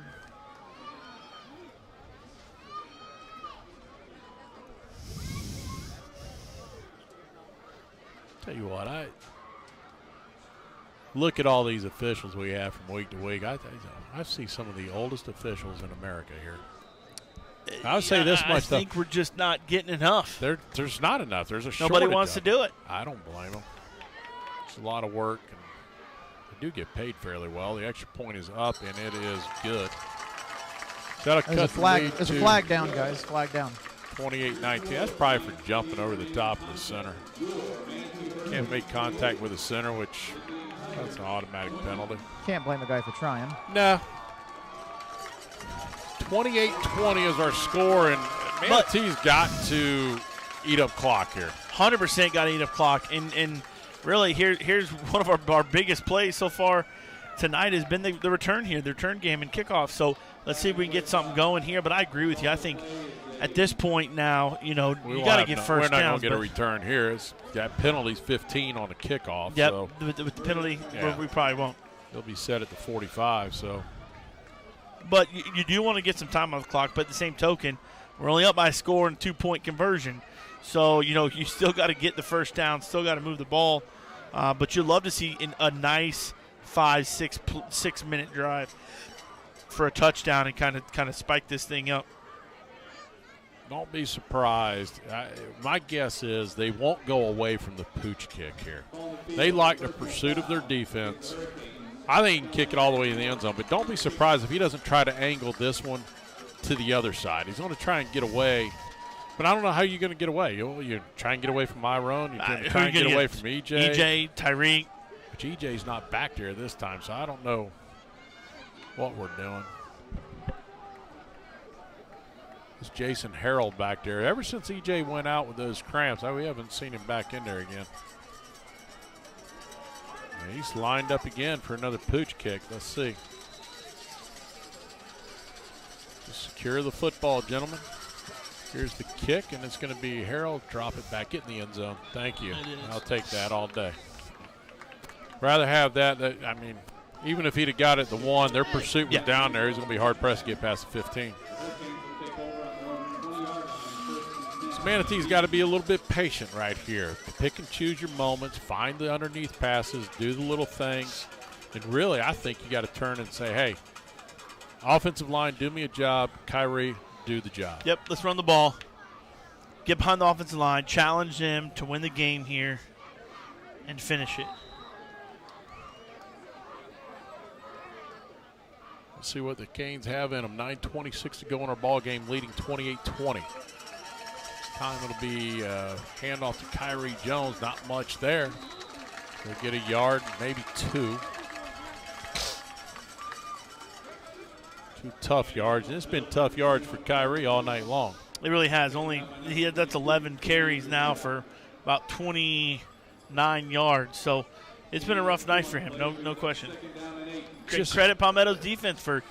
Tell you what, I look at all these officials we have from week to week. I see some of the oldest officials in America here. I would say this much. I think we're just not getting enough. There's not enough. There's a shortage. Nobody wants to do it. I don't blame them. It's a lot of work, and they do get paid fairly well. The extra point is up, and it is good. That'll cut the lead. There's a flag down, guys. Flag down. 28-19. That's probably for jumping over the top of the center. Can't make contact with the center, which that's an automatic penalty. Can't blame a guy for trying. No. 28-20 is our score, and Manatee's got to eat up clock here. 100% got to eat up clock, and really here's one of our biggest plays so far tonight has been the return here, the return game and kickoff. So let's see if we can get something going here. But I agree with you. I think at this point now, you got to get first down. We're not downs. going to get a return here. It's got penalties 15 on the kickoff. Yep, so, with the penalty, we probably won't. He'll be set at the 45. So, but you do want to get some time on the clock. But at the same token, we're only up by a score and 2-point conversion. So you still got to get the first down, still got to move the ball. But you'd love to see a nice 5-6 minute drive for a touchdown and kind of spike this thing up. Don't be surprised. My guess is they won't go away from the pooch kick here. They like the pursuit of their defense. I think he can kick it all the way in the end zone, but don't be surprised if he doesn't try to angle this one to the other side. He's going to try and get away, but I don't know how you're going to get away. You try and get away from Iron. You're going to try and get away from EJ. EJ, Tyreek. But EJ's not back there this time, so I don't know what we're doing. It's Jason Harold back there. Ever since EJ went out with those cramps, we haven't seen him back in there again. And he's lined up again for another pooch kick. Let's see. Just secure the football, gentlemen. Here's the kick, and it's going to be Harold. Drop it back in the end zone. Thank you. I'll take that all day. Rather have that. I mean, even if he'd have got it the 1, their pursuit was down there. He's going to be hard-pressed to get past the 15. Manatee's got to be a little bit patient right here. Pick and choose your moments, find the underneath passes, do the little things. And really, I think you got to turn and say, hey, offensive line, do me a job. Kyrie, do the job. Yep, let's run the ball. Get behind the offensive line, challenge them to win the game here, and finish it. Let's see what the Canes have in them. 9:26 to go in our ball game, leading 28-20. Time it'll be handoff to Kyrie Jones. Not much there. He'll get a yard, maybe 2. 2 tough yards. And it's been tough yards for Kyrie all night long. It really has. That's 11 carries now for about 29 yards. So it's been a rough night for him. No question. Credit Palmetto's defense for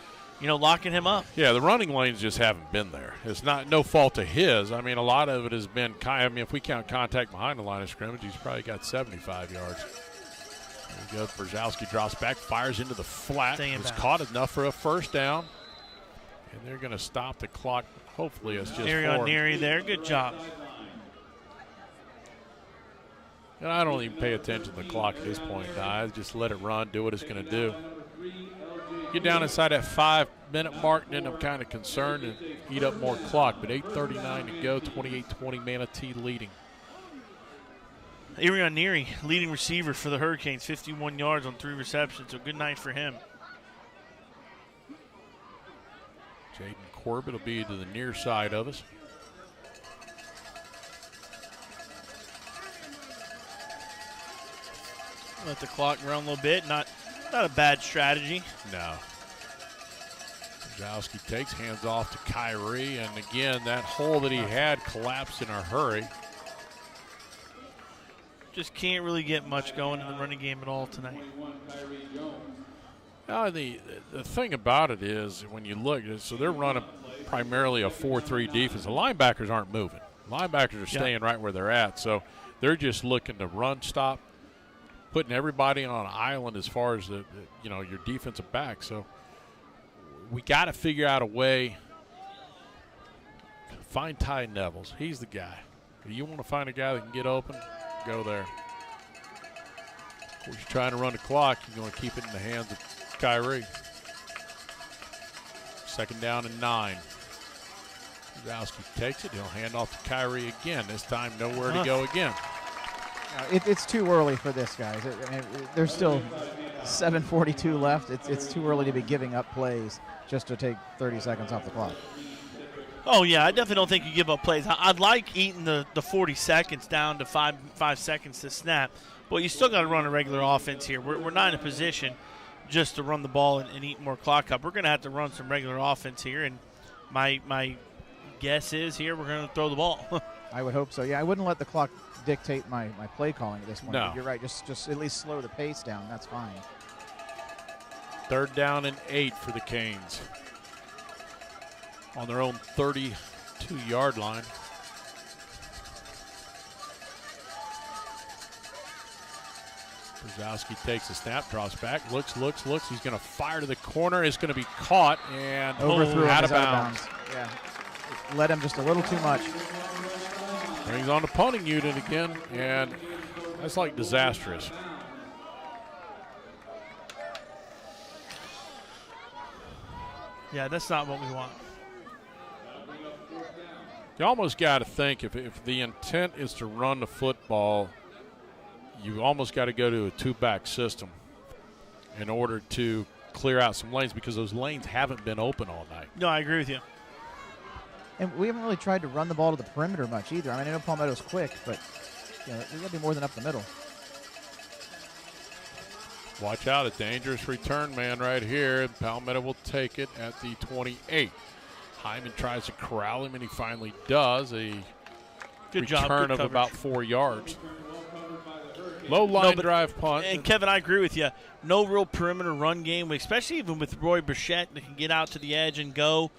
locking him up. Yeah, the running lanes just haven't been there. It's no fault of his. I mean, a lot of it has been if we count contact behind the line of scrimmage, he's probably got 75 yards. There we go. Brzezowski drops back, fires into the flat. Was caught enough for a first down. And they're going to stop the clock. Hopefully it's just Neary there. Good job. And I don't even pay attention to the clock at this point. I just let it run, do what it's going to do. Get down inside that 5-minute mark, and then I'm kind of concerned and eat up more clock. But 8:39 to go, 28-20, Manatee leading. Arion Neary, leading receiver for the Hurricanes, 51 yards on 3 receptions. So good night for him. Jaden Corbett will be to the near side of us. Let the clock run a little bit. Not a bad strategy. No. Brzezowski takes, hands off to Kyrie, and again, that hole that he had collapsed in a hurry. Just can't really get much going in the running game at all tonight. Now, the thing about it is, when you look, so they're running primarily a 4-3 defense. The linebackers aren't moving. Linebackers are staying right where they're at, so they're just looking to run, stop, putting everybody on an island as far as your defensive back. So we got to figure out a way. Find Ty Nevels. He's the guy. You want to find a guy that can get open, go there. Of course, you're trying to run the clock. You're going to keep it in the hands of Kyrie. 2nd down and 9. Brzezowski takes it. He'll hand off to Kyrie again. This time nowhere to go again. It's too early for this, guys. There's still 7:42 left. It's too early to be giving up plays just to take 30 seconds off the clock. Oh, yeah, I definitely don't think you give up plays. I'd like eating the 40 seconds down to 5 seconds to snap, but you still got to run a regular offense here. We're not in a position just to run the ball and eat more clock up. We're going to have to run some regular offense here, and my guess is here we're going to throw the ball. I would hope so. Yeah, I wouldn't let the clock dictate my play calling at this point. No. But you're right. Just at least slow the pace down. That's fine. 3rd down and 8 for the Canes. On their own 32-yard line. Brzezowski takes a snap, draws back, looks. He's going to fire to the corner. It's going to be caught and overthrew out of bounds. Yeah, led him just a little too much. Brings on the punting unit again, and that's like disastrous. Yeah, that's not what we want. You almost got to think if the intent is to run the football, you almost got to go to a 2-back system in order to clear out some lanes because those lanes haven't been open all night. No, I agree with you. And we haven't really tried to run the ball to the perimeter much either. I mean, I know Palmetto's quick, but we got to be more than up the middle. Watch out, a dangerous return man right here. Palmetto will take it at the 28. Hyman tries to corral him, and he finally does. A good return of about 4 yards. Low line drive punt. And Kevin, I agree with you. No real perimeter run game, especially even with Roy Burchett that can get out to the edge and go.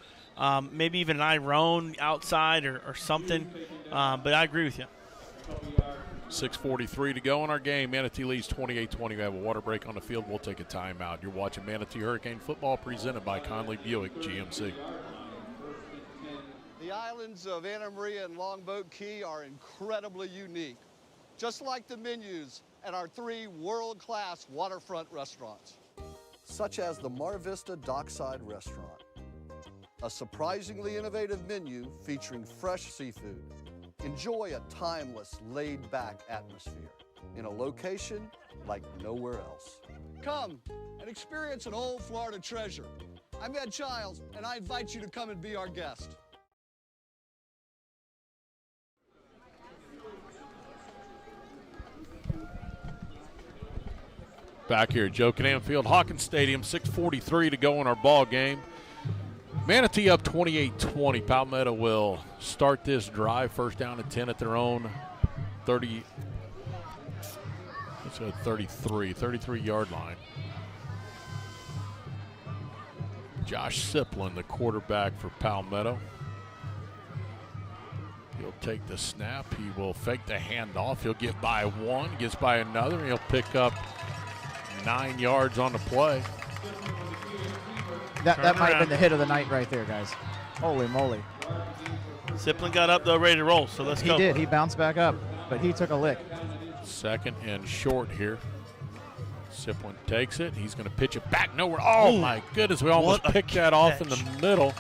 Maybe even an Iron outside or something. But I agree with you. 6:43 to go in our game. Manatee leads 28-20. We have a water break on the field. We'll take a timeout. You're watching Manatee Hurricane Football presented by Conley Buick GMC. The islands of Anna Maria and Longboat Key are incredibly unique, just like the menus at our 3 world-class waterfront restaurants. Such as the Mar Vista Dockside Restaurant, a surprisingly innovative menu featuring fresh seafood. Enjoy a timeless, laid-back atmosphere in a location like nowhere else. Come and experience an old Florida treasure. I'm Ed Childs, and I invite you to come and be our guest. Back here at Joe Canam Field, Hawkins Stadium, 6:43 to go in our ball game. Manatee up 28-20. Palmetto will start this drive, 1st down and 10 at their own 33-yard line. Josh Siplin, the quarterback for Palmetto. He'll take the snap. He will fake the handoff. He'll get by one, gets by another, and he'll pick up 9 yards on the play. That might have been the hit of the night right there, guys. Holy moly. Siplin got up, though, ready to roll, so let's go. He did. He bounced back up, but he took a lick. Second and short here. Siplin takes it. He's going to pitch it back nowhere. Oh, my goodness. We almost picked that off in the middle.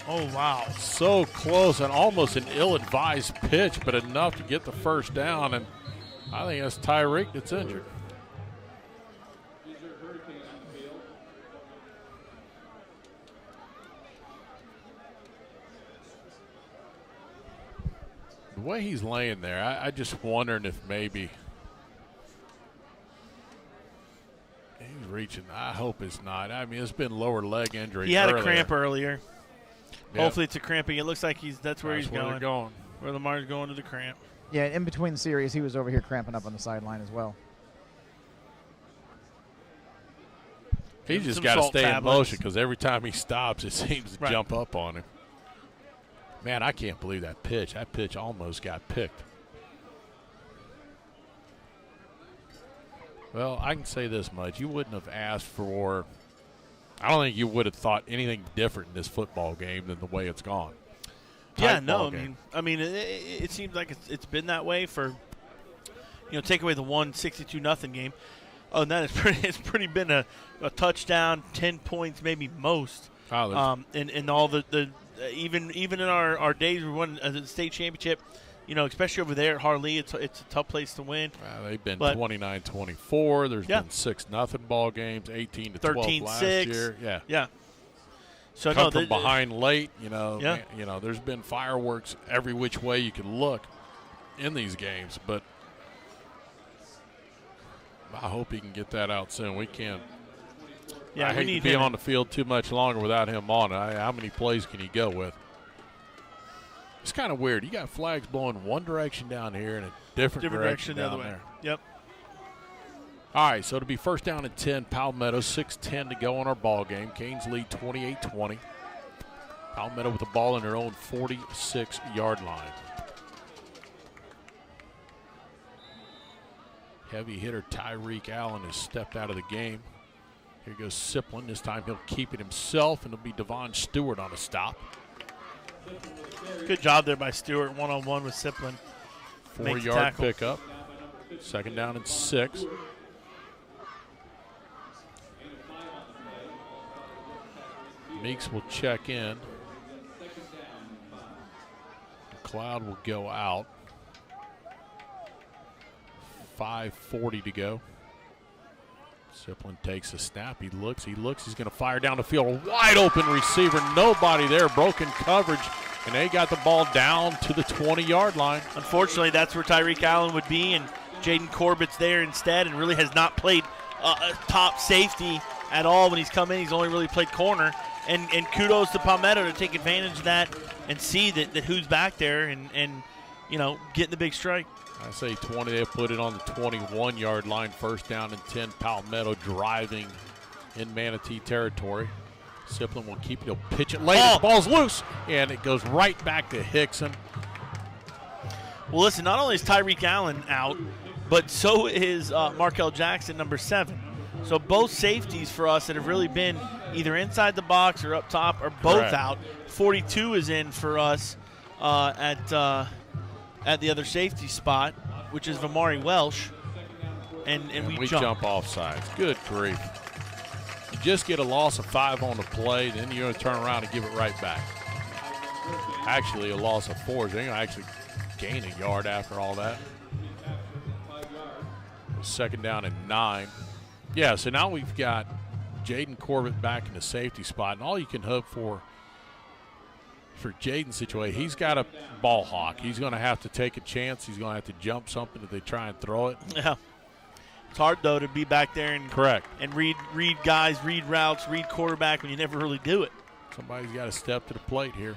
Oh, wow. So close and almost an ill-advised pitch, but enough to get the first down. And I think that's Tyreek that's injured. The way he's laying there, I just wondering if maybe he's reaching. I hope it's not. I mean, it's been lower leg injury. He had earlier. a cramp earlier. Yep. Hopefully it's a cramping. It looks like that's where he's going. They're going. Where Lamar's going to the cramp. Yeah, in between the series, he was over here cramping up on the sideline as well. He's just got to stay in motion because every time he stops, it seems to jump up on him. Man, I can't believe that pitch. That pitch almost got picked. Well, I can say this much. You wouldn't have asked for – I don't think you would have thought anything different in this football game than the way it's gone. Yeah, no, I mean, it seems like it's been that way for, take away the 162-0 game. Oh, and that it's pretty been a touchdown, 10 points, maybe most. And all the even in our days we won the state championship, especially over there at Harley, it's a tough place to win. They've been 29-24. There's been 6-0 ball games, 18-12 last year. Yeah. So come from behind late, there's been fireworks every which way you can look in these games, but I hope he can get that out soon. We can't. Yeah, I hate to be on the field too much longer without him on it. How many plays can you go with? It's kind of weird. You got flags blowing one direction down here and a different direction the down other way. there. Yep. All right, so it'll be first down and 10, Palmetto, 6:10 to go on our ball game. Canes lead 28-20. Palmetto with the ball in their own 46-yard line. Heavy hitter Tyreek Allen has stepped out of the game. Here goes Siplin. This time he'll keep it himself, and it'll be Devon Stewart on a stop. Good job there by Stewart, one-on-one with Siplin. 4-yard pickup. Second down and 6. Meeks will check in. McLeod will go out. 5:40 to go. Siplin takes a snap. He looks. He's going to fire down the field. A wide open receiver. Nobody there. Broken coverage. And they got the ball down to the 20-yard line. Unfortunately, that's where Tyreek Allen would be. And Jaden Corbett's there instead and really has not played top safety at all when he's come in. He's only really played corner. And kudos to Palmetto to take advantage of that and see that who's back there and getting the big strike. I say 20. They put it on the 21-yard line. First down and 10. Palmetto driving in Manatee territory. Siplin will keep it. He'll pitch it late. The ball's loose, and it goes right back to Hickson. Well, listen, not only is Tyreek Allen out, but so is Markel Jackson, number 7. So both safeties for us that have really been either inside the box or up top are both out. 42 is in for us at the other safety spot, which is Vamari Welsh. And we jump off sides. Good grief. You just get a loss of 5 on the play, then you're going to turn around and give it right back. Actually, a loss of 4. They're going to actually gain a yard after all that. Second down and 9. Yeah, so now we've got Jaden Corbett back in the safety spot, and all you can hope for Jaden's situation, he's got a ball hawk. He's going to have to take a chance. He's going to have to jump something if they try and throw it. Yeah. It's hard, though, to be back there and and read guys, read routes, read quarterback when you never really do it. Somebody's got to step to the plate here.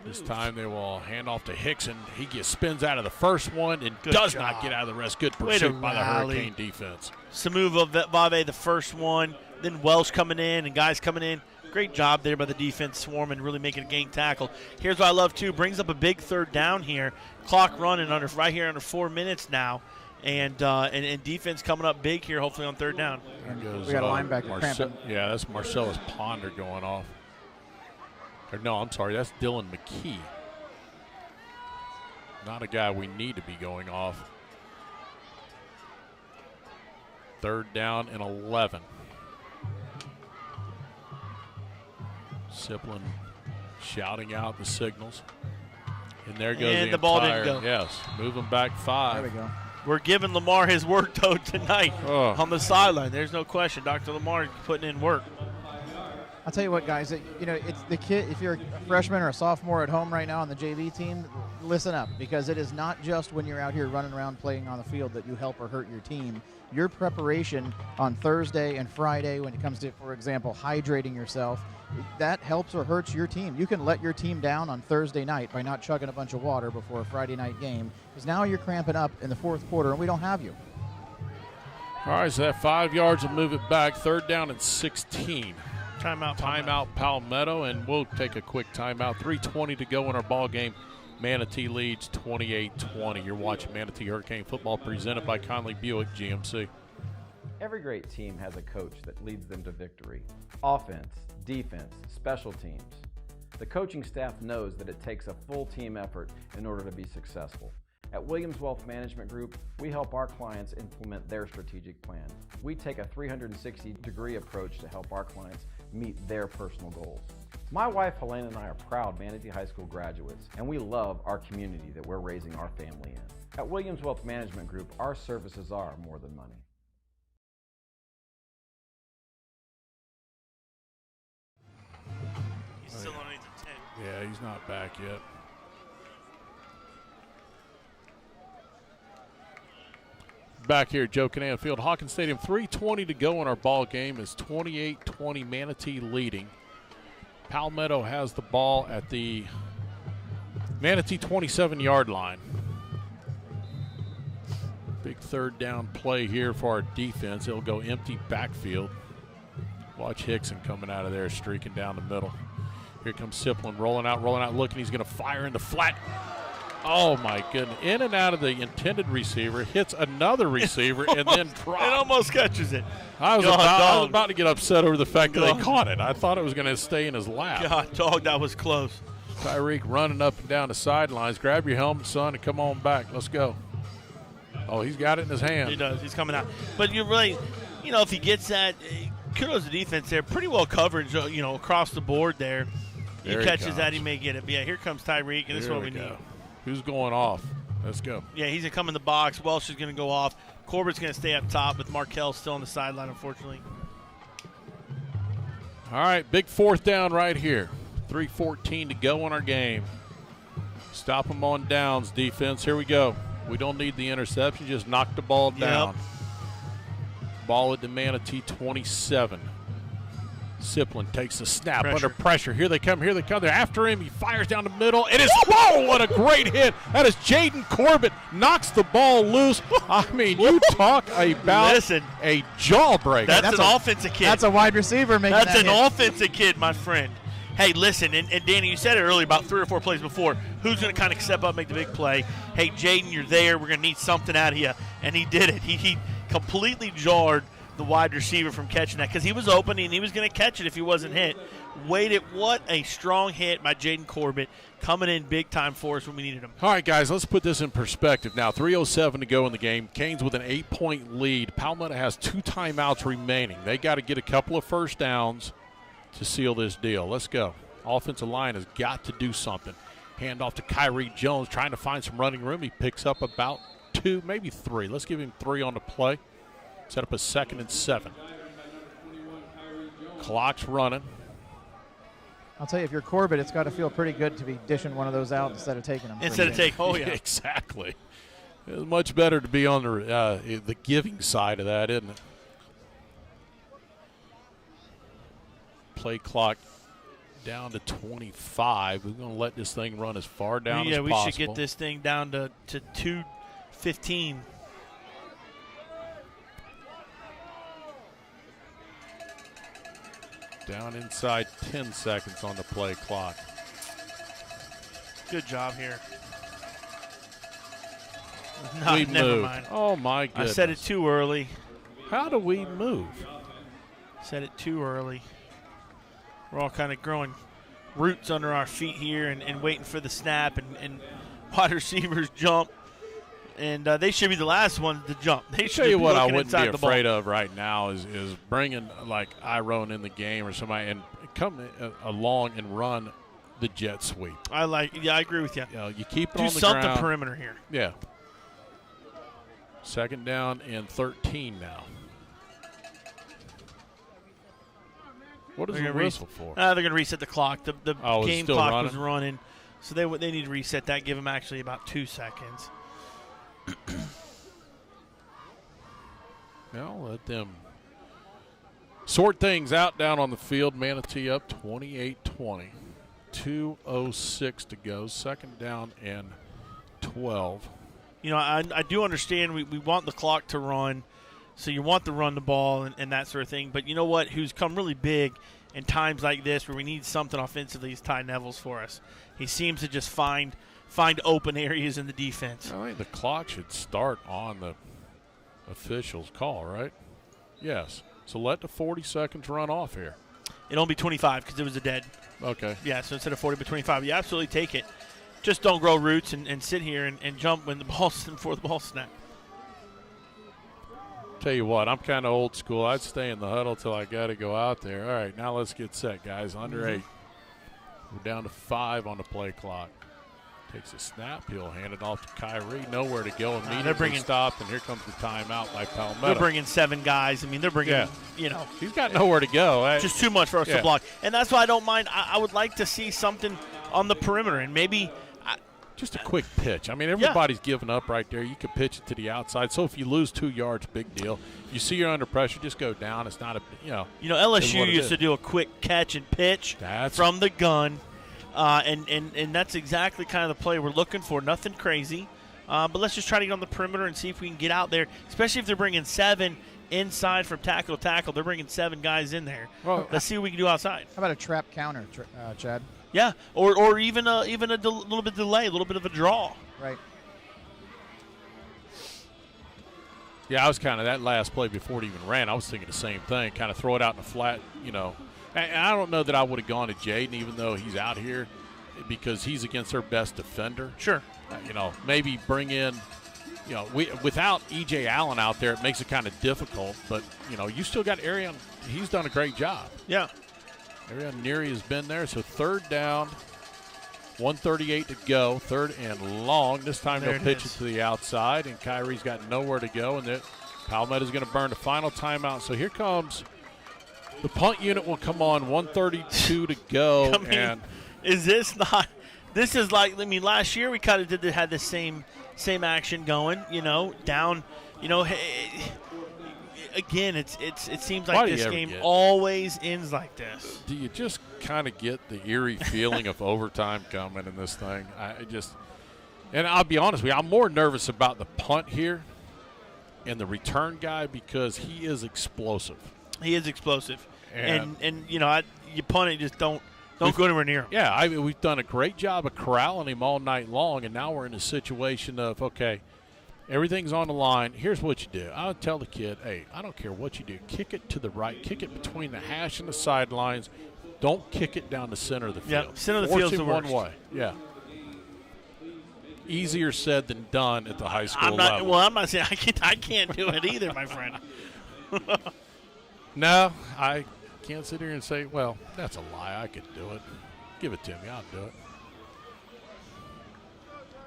This time they will hand off to Hickson. He spins out of the first one and does not get out of the rest. Good pursuit by the Hurricane defense. Samu Vave, the first one. Then Welsh coming in and guys coming in. Great job there by the defense, swarming, really making a gang tackle. Here's what I love, too. Brings up a big third down here. Clock running right here under 4 minutes now. And defense coming up big here, hopefully on third down. We got a linebacker cramping. Yeah, that's Marcellus Ponder going off. Or no, I'm sorry, that's Dylan McKee. Not a guy we need to be going off. Third down and 11. Siplin shouting out the signals. And there goes And the ball didn't go. Yes, moving back 5. There we go. We're giving Lamar his work, though, tonight on the sideline. There's no question. Dr. Lamar putting in work. I'll tell you what, guys. It's the kid. If you're a freshman or a sophomore at home right now on the JV team, listen up, because it is not just when you're out here running around playing on the field that you help or hurt your team. Your preparation on Thursday and Friday, when it comes to, for example, hydrating yourself, that helps or hurts your team. You can let your team down on Thursday night by not chugging a bunch of water before a Friday night game, because now you're cramping up in the fourth quarter and we don't have you. All right, so that 5 yards will move it back. Third down and 16. Timeout Palmetto, and we'll take a quick timeout. 3:20 to go in our ball game. Manatee leads 28-20. You're watching Manatee Hurricane Football presented by Conley Buick GMC. Every great team has a coach that leads them to victory. Offense, defense, special teams. The coaching staff knows that it takes a full team effort in order to be successful. At Williams Wealth Management Group, we help our clients implement their strategic plan. We take a 360-degree approach to help our clients meet their personal goals. My wife Helena and I are proud Manatee High School graduates, and we love our community that we're raising our family in. At Williams Wealth Management Group, our services are more than money. He's still underneath the tent. Yeah, he's not back yet. Back here at Joe Canan Field, Hawkins Stadium, 3:20 to go in our ball game. Is 28-20 Manatee leading. Palmetto has the ball at the Manatee 27-yard line. Big third down play here for our defense. It'll go empty backfield. Watch Hickson coming out of there, streaking down the middle. Here comes Siplin, rolling out, looking. He's going to fire in the flat. Oh, my goodness. In and out of the intended receiver, hits another receiver, and then drops. It almost catches it. I was about to get upset over the fact that they caught it. I thought it was going to stay in his lap. God, dog, that was close. Tyreek running up and down the sidelines. Grab your helmet, son, and come on back. Let's go. Oh, he's got it in his hand. He does. He's coming out. But you're really, if he gets that, kudos to the defense there. Pretty well coverage, across the board there. He catches that, he may get it. But yeah, here comes Tyreek, and this is what we need. Who's going off? Let's go. Yeah, he's going to come in the box. Welsh is going to go off. Corbett's going to stay up top with Markell still on the sideline, unfortunately. All right, big fourth down right here. 3:14 to go in our game. Stop them on downs, defense. Here we go. We don't need the interception. Just knock the ball down. Ball at the Manatee 27. Siplin takes the snap under pressure. Here they come. They're after him. He fires down the middle. It is, whoa, what a great hit. That is Jaden Corbett. Knocks the ball loose. I mean, you talk about a jawbreaker. That's an offensive kid. That's a wide receiver making That's that an hit. offensive kid, my friend. Hey, listen, and Danny, you said it earlier about 3 or 4 plays before. Who's going to kind of step up and make the big play? Hey, Jaden, you're there. We're going to need something out of you. And he did it. He completely jarred the wide receiver from catching that because he was open and he was going to catch it if he wasn't hit. Waited. What a strong hit by Jaden Corbett, coming in big time for us when we needed him. All right, guys, let's put this in perspective now. 3:07 to go in the game. Canes with an 8-point lead. Palmetto has 2 timeouts remaining. They got to get a couple of first downs to seal this deal. Let's go. Offensive line has got to do something. Hand off to Kyrie Jones, trying to find some running room. He picks up about 2, maybe 3. Let's give him 3 on the play. Set up a 2nd and 7. Clock's running. I'll tell you, if you're Corbett, it's got to feel pretty good to be dishing one of those out instead of taking them. Exactly. It's much better to be on the giving side of that, isn't it? Play clock down to 25. We're going to let this thing run as far down as possible. Yeah, we should get this thing down to 2:15. Down inside 10 seconds on the play clock. Good job here. No, we never moved. mind. Oh, my goodness. I said it too early. How do we move? Said it too early. We're all kind of growing roots under our feet here and waiting for the snap and wide receivers jump. And they should be the last ones to jump. They should tell you be what I looking wouldn't inside be the ball. afraid of right now is bringing like Iron in the game or somebody and come along and run the jet sweep. I agree with you. You keep it Do on the something ground. perimeter here. Yeah. Second down and 13 now. What is the whistle for? They're going to reset the clock. The game clock running? was running, so they need to reset that. Give them actually about 2 seconds. Well, let them sort things out down on the field. Manatee up 28-20. 2:06 to go. Second down and 12. You know, I do understand we want the clock to run, so you want to run the ball and that sort of thing. But you know what? Who's come really big in times like this where we need something offensively is Ty Neville's for us. He seems to just find open areas in the defense. I think the clock should start on the official's call, right? Yes. So let the 40 seconds run off here. It'll be 25 because it was a dead. Okay. Yeah, so instead of 40, but 25. You absolutely take it. Just don't grow roots and sit here and jump when the ball's before the ball snap. Tell you what, I'm kind of old school. I'd stay in the huddle till I got to go out there. All right, now let's get set, guys. Under 8. We're down to 5 on the play clock. Takes a snap. He'll hand it off to Kyrie. Nowhere to go. Immediately stopped, and here comes the timeout by Palmetto. They're bringing 7 guys. I mean, they're bringing, He's got nowhere to go. Just too much for us to block. And that's why I don't mind. I would like to see something on the perimeter, and maybe just a quick pitch. I mean, everybody's giving up right there. You could pitch it to the outside. So if you lose 2 yards, big deal. You see you're under pressure, just go down. It's not LSU used to do a quick catch and pitch from the gun. And that's exactly kind of the play we're looking for. Nothing crazy. But let's just try to get on the perimeter and see if we can get out there, especially if they're bringing 7 inside from tackle to tackle. They're bringing 7 guys in there. Well, let's see what we can do outside. How about a trap counter, Chad? Yeah, or even a little bit of delay, a little bit of a draw. Right. Yeah, I was kind of that last play before it even ran. I was thinking the same thing, kind of throw it out in the flat, And I don't know that I would have gone to Jaden, even though he's out here, because he's against their best defender. Sure. Maybe bring in, without E.J. Allen out there, it makes it kind of difficult. But, you still got Arian. He's done a great job. Yeah. Arian Neary has been there. So third down, 1:38 to go. Third and long. This time they'll pitch it to the outside, and Kyrie's got nowhere to go. And Palmetto's going to burn the final timeout. So here comes the punt unit will come on, 1:32 to go. And is this not – this is like – last year we kind of had the same action going, down, again, it seems like this game always ends like this. Do you just kind of get the eerie feeling of overtime coming in this thing? And I'll be honest with you, I'm more nervous about the punt here and the return guy because he is explosive. He is explosive. And you punt it, just don't go anywhere near him. Yeah, we've done a great job of corralling him all night long, and now we're in a situation of, okay, everything's on the line. Here's what you do. I would tell the kid, hey, I don't care what you do. Kick it to the right. Kick it between the hash and the sidelines. Don't kick it down the center of the field. Yeah, center of the field's the worst. One way. Yeah. Easier said than done at the high school level. Well, I'm not saying I can't do it either, my friend. No, I can't sit here and say, well, that's a lie. I could do it. Give it to me. I'll do it.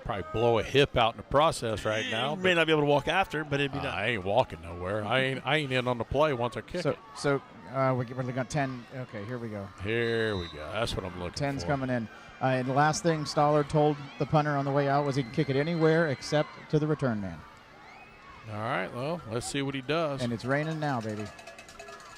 Probably blow a hip out in the process right now. You may not be able to walk after, but it'd be done. I ain't walking nowhere. I ain't in on the play once I kick it. So we're looking at 10. Okay, here we go. Here we go. That's what I'm looking for. 10's coming in. And the last thing Stoller told the punter on the way out was he can kick it anywhere except to the return man. All right, well, let's see what he does. And it's raining now, baby.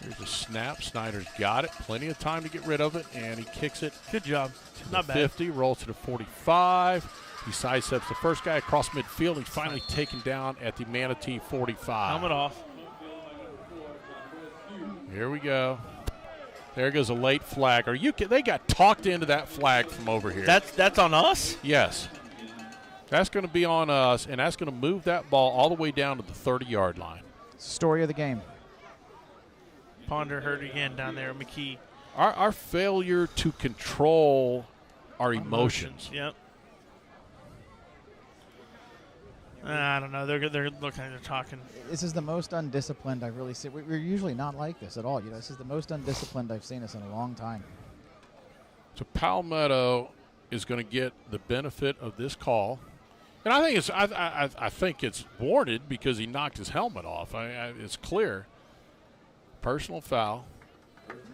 Here's a snap. Snyder's got it. Plenty of time to get rid of it, and he kicks it. Good job. Not bad. 50, rolls to the 45. He sidesteps the first guy across midfield. He's finally taken down at the Manatee 45. Helmet off. Here we go. There goes a late flag. They got talked into that flag from over here. That's on us? Yes. That's going to be on us, and that's going to move that ball all the way down to the 30-yard line. Story of the game. Ponder hurt again down there, McKee. Our failure to control our emotions. Yep. I don't know. They're looking. They're talking. This is the most undisciplined I've really seen. We're usually not like this at all. This is the most undisciplined I've seen us in a long time. So Palmetto is going to get the benefit of this call, and I think I think it's warranted because he knocked his helmet off. It's clear. Personal foul.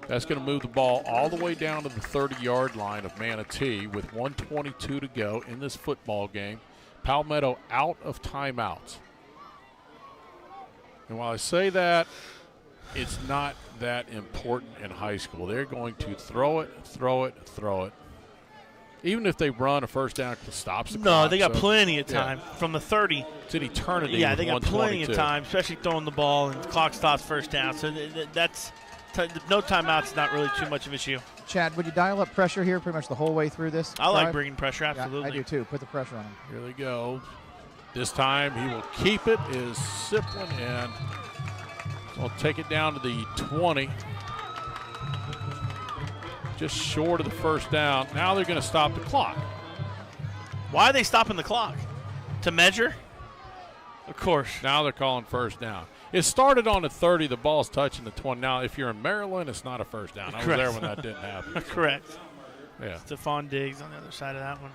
That's going to move the ball all the way down to the 30-yard line of Manatee with 1:22 to go in this football game. Palmetto out of timeouts. And while I say that, it's not that important in high school. They're going to throw it. Even if they run a first down, it stops the clock. No, they got plenty of time from the 30. It's an eternity. Yeah, they got plenty of time, especially throwing the ball, and the clock stops first down. So that's no timeout's not really too much of an issue. Chad, would you dial up pressure here pretty much the whole way through this? I like bringing pressure, absolutely. Yeah, I do too. Put the pressure on him. Here they go. This time he will keep it, is Siplin, and I'll take it down to the 20. Just short of the first down. Now they're going to stop the clock. Why are they stopping the clock? To measure? Of course. Now they're calling first down. It started on the 30. The ball's touching the 20. Now, if you're in Maryland, it's not a first down. I was there when that didn't happen. So. Correct. Yeah. Stephon Diggs on the other side of that one.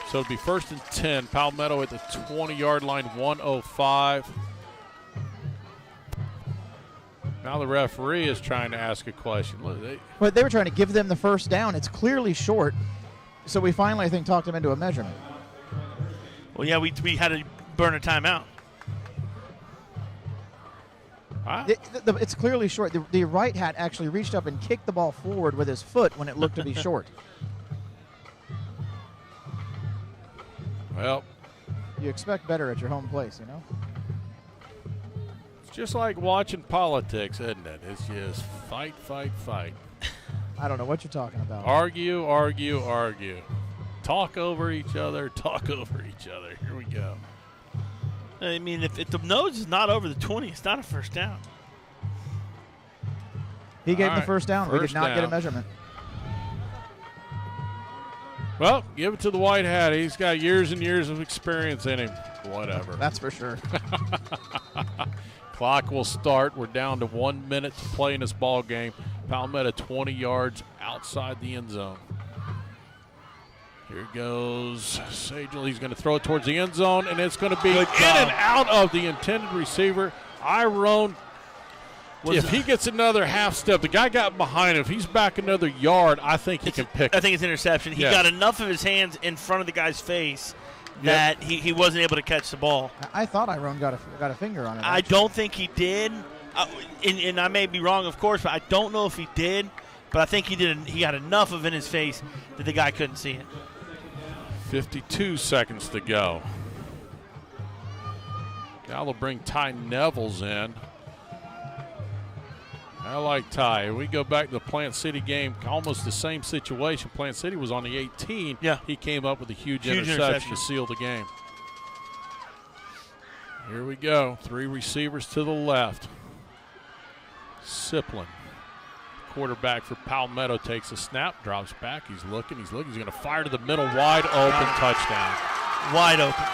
So it'll be 1st and 10. Palmetto at the 20-yard line, 1:05. Now the referee is trying to ask a question. But they were trying to give them the first down. It's clearly short. So we finally, I think, talked them into a measurement. Well, yeah, we had to burn a timeout. It's clearly short. The right hat actually reached up and kicked the ball forward with his foot when it looked to be short. Well, you expect better at your home place, you know? It's just like watching politics, isn't it? It's just fight. I don't know what you're talking about. Argue. Talk over each other. Here we go. I mean, if the nose is not over the 20, it's not a first down. He gave him the first down. We did not get a measurement. Well, give it to the white hat. He's got years and years of experience in him. Whatever. That's for sure. Clock will start. We're down to 1 minute to play in this ball game. Palmetto 20 yards outside the end zone. Here goes Sagel. He's going to throw it towards the end zone, and it's going to be in and out of the intended receiver. Iron. If he gets another half step, the guy got behind him. If he's back another yard, I think he can pick it. I think it's interception. He got enough of his hands in front of the guy's face that he wasn't able to catch the ball. I thought Iron got a finger on it. I don't think he did, and I may be wrong, of course, but I don't know if he did. But I think he did. He got enough of it in his face that the guy couldn't see it. 52 seconds to go. Now they'll bring Ty Nevels in. I like Ty. We go back to the Plant City game, almost the same situation. Plant City was on the 18. Yeah. He came up with a huge interception to seal the game. Here we go. 3 receivers to the left. Siplin, quarterback for Palmetto, takes a snap, drops back. He's looking. He's going to fire to the middle, wide open, touchdown. Wide open.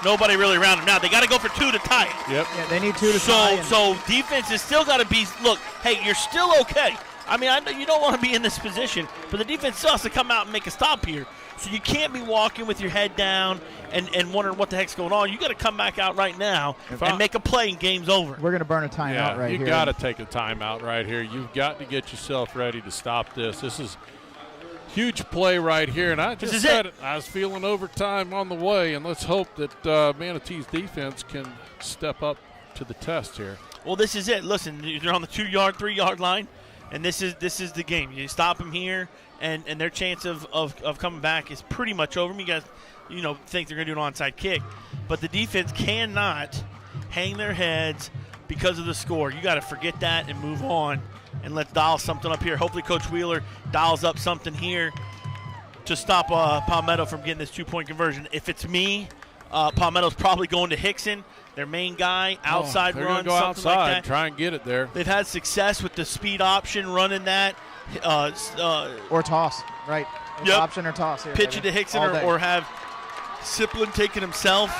Nobody really around him. Now, they got to go for 2 to tie it. Yep. Yeah, they need 2 to tie. So defense has still got to be, look, hey, you're still okay. I mean, I know you don't want to be in this position, but the defense still has to come out and make a stop here. So you can't be walking with your head down and wondering what the heck's going on. You got to come back out right now and make a play and game's over. We're going to burn a timeout right here. You got to take a timeout right here. You've got to get yourself ready to stop this. This is huge play right here, and I just said it. I was feeling overtime on the way, and let's hope that Manatee's defense can step up to the test here. Well, this is it. Listen, you're on the 2-yard, 3-yard line, and this is the game. You stop them here, and their chance of coming back is pretty much over. You guys, think they're going to do an onside kick, but the defense cannot hang their heads because of the score. You got to forget that and move on. And let's dial something up here. Hopefully Coach Wheeler dials up something here to stop Palmetto from getting this 2-point conversion. If it's me, Palmetto's probably going to Hickson, their main guy, outside they're run, go something outside, like that. try and get it there. They've had success with the speed option, running that. Or toss, right? Yep. Option or toss. Here, pitch it to Hickson or have Siplin taking himself.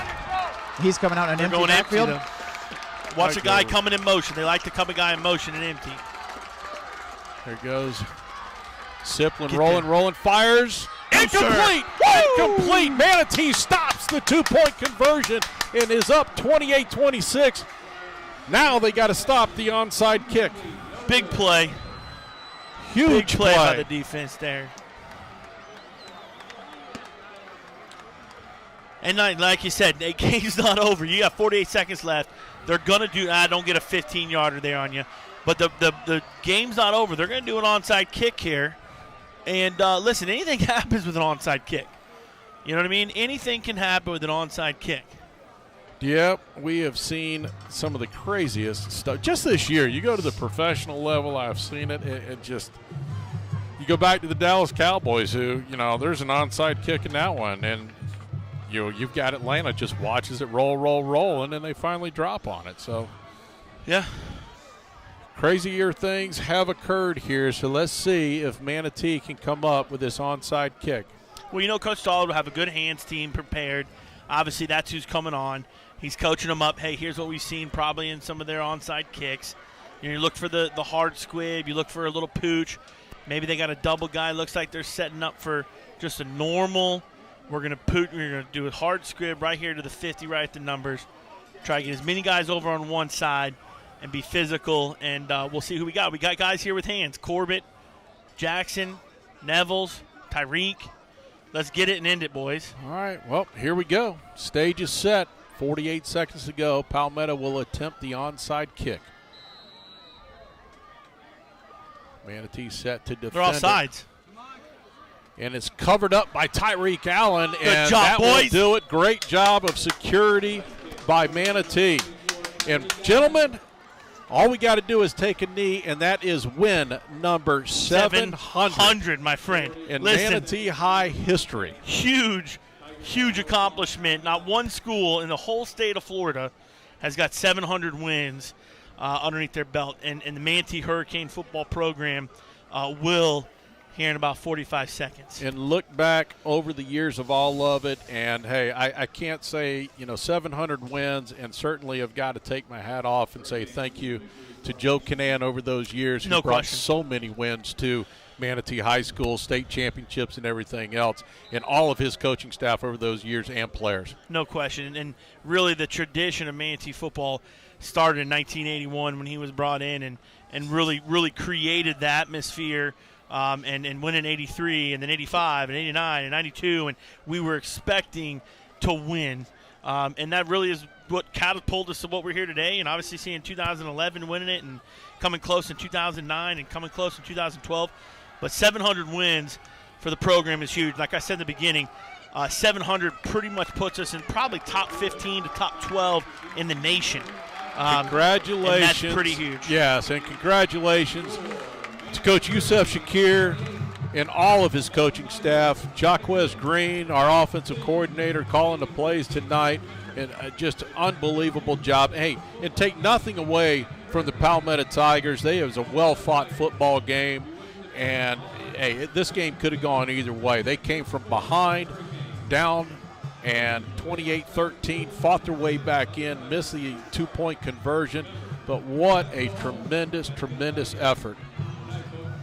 He's coming out in an empty going backfield. empty, watch a guy coming in motion. They like to come a guy in motion and empty. There goes Siplin, rolling, fires. Incomplete! Incomplete! Manatee stops the 2-point conversion and is up 28-26. Now they got to stop the onside kick. Big play. Huge Big play by the defense there. And like you said, the game's not over. You got 48 seconds left. They're going to do don't get a 15-yarder there on you. But the game's not over. They're going to do an onside kick here. And listen, anything happens with an onside kick. You know what I mean? Anything can happen with an onside kick. Yep, we have seen some of the craziest stuff. Just this year, you go to the professional level, I've seen it. It just – you go back to the Dallas Cowboys who, there's an onside kick in that one. And you've got Atlanta just watches it roll, and then they finally drop on it. So, yeah. Crazier things have occurred here, so let's see if Manatee can come up with this onside kick. Well, Coach Stahl will have a good hands team prepared. Obviously, that's who's coming on. He's coaching them up. Hey, here's what we've seen probably in some of their onside kicks. You look for the hard squib. You look for a little pooch. Maybe they got a double guy. Looks like they're setting up for just a normal. We're going to do a hard squib right here to the 50, right at the numbers. Try to get as many guys over on one side and be physical, and we'll see who we got. We got guys here with hands. Corbett, Jackson, Nevels, Tyreek. Let's get it and end it, boys. All right, well, here we go. Stage is set. 48 seconds to go. Palmetto will attempt the onside kick. Manatee set to defend. They're all sides. And it's covered up by Tyreek Allen. Good job, that boys. will do it. Great job of security by Manatee. And, gentlemen, all we got to do is take a knee, and that is win number 700. 700, my friend. In Listen, Manatee High history. Huge accomplishment. Not one school in the whole state of Florida has got 700 wins underneath their belt. And the Manatee Hurricane football program will here in about 45 seconds. And look back over the years of all of it, and, hey, I can't say, 700 wins, and certainly have got to take my hat off and say thank you to Joe Canan over those years who brought so many wins to Manatee High School, state championships and everything else, and all of his coaching staff over those years and players. No question. And really the tradition of Manatee football started in 1981 when he was brought in and really created the atmosphere. And win in 83 and then 85 and 89 and 92, and we were expecting to win. And that really is what catapulted us to what we're here today, and obviously seeing 2011 winning it and coming close in 2009 and coming close in 2012. But 700 wins for the program is huge. Like I said in the beginning, 700 pretty much puts us in probably top 15 to top 12 in the nation. Congratulations. And that's pretty huge. Yes, and congratulations to Coach Yusuf, Shakir, and all of his coaching staff. Jaquez Green, our offensive coordinator, calling the plays tonight. And just an unbelievable job. Hey, and take nothing away from the Palmetto Tigers. It was a well-fought football game. And, hey, this game could have gone either way. They came from behind, down, and 28-13, fought their way back in, missed the 2-point conversion. But what a tremendous, tremendous effort.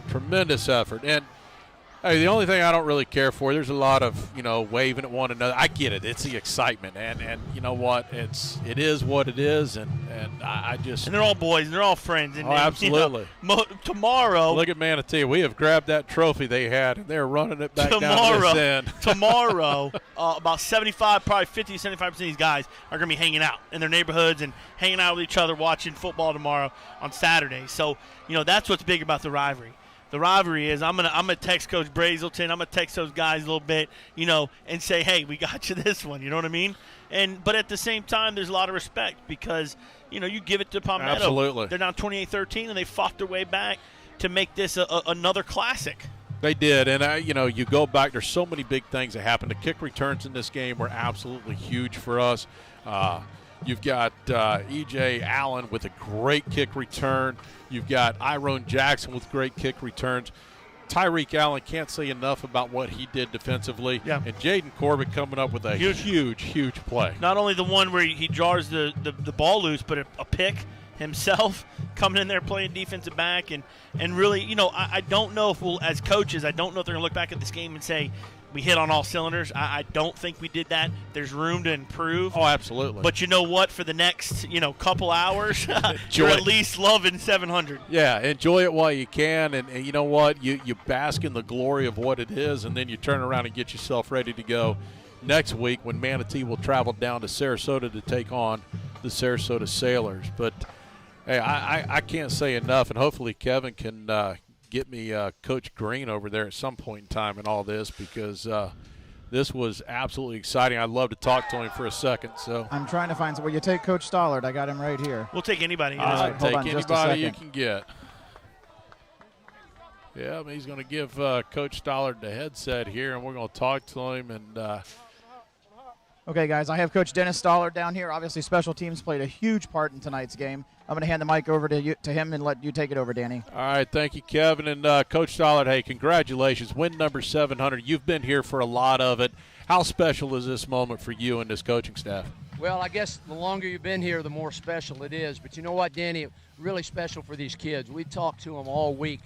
Tremendous effort. And hey, the only thing I don't really care for, there's a lot of, waving at one another. I get it. It's the excitement. And you know what? It is what it is. And I just. And they're all boys and they're all friends. And, absolutely. Tomorrow. Look at Manatee. We have grabbed that trophy they had, and they're running it back down to this end. Tomorrow, about 75, probably 50, 75% of these guys are going to be hanging out in their neighborhoods and hanging out with each other watching football tomorrow on Saturday. So, that's what's big about the rivalry. The rivalry is I'm gonna text Coach Brazelton, I'm gonna text those guys a little bit, and say, hey, we got you this one. You know what I mean? But at the same time, there's a lot of respect because you give it to Palmetto. Absolutely. They're down 28-13, and they fought their way back to make this another classic. They did, and you go back. There's so many big things that happened. The kick returns in this game were absolutely huge for us. You've got E.J. Allen with a great kick return. You've got Iron Jackson with great kick returns. Tyreek Allen, can't say enough about what he did defensively. Yeah. And Jaden Corbett coming up with a huge play. Not only the one where he jars the ball loose, but a pick himself, coming in there playing defensive back. And really, I don't know if we'll, as coaches, I don't know if they're going to look back at this game and say, we hit on all cylinders. I don't think we did that. There's room to improve. Oh, absolutely. But you know what? For the next, couple hours, you're at least loving 700. Yeah, enjoy it while you can. And you know what? You bask in the glory of what it is, and then you turn around and get yourself ready to go next week when Manatee will travel down to Sarasota to take on the Sarasota Sailors. But, hey, I can't say enough, and hopefully Kevin can get me Coach Green over there at some point in time in all this, because this was absolutely exciting. I'd love to talk to him for a second. So I'm trying to find – will you take Coach Stollard? I got him right here. We'll take anybody. Take anybody you can get. Yeah, he's going to give Coach Stollard the headset here, and we're going to talk to him. And okay, guys, I have Coach Dennis Stollard down here. Obviously, special teams played a huge part in tonight's game. I'm going to hand the mic over to him and let you take it over, Danny. All right, thank you, Kevin. And Coach Stollard, hey, congratulations. Win number 700. You've been here for a lot of it. How special is this moment for you and this coaching staff? Well, I guess the longer you've been here, the more special it is. But you know what, Danny? Really special for these kids. We talked to them all week,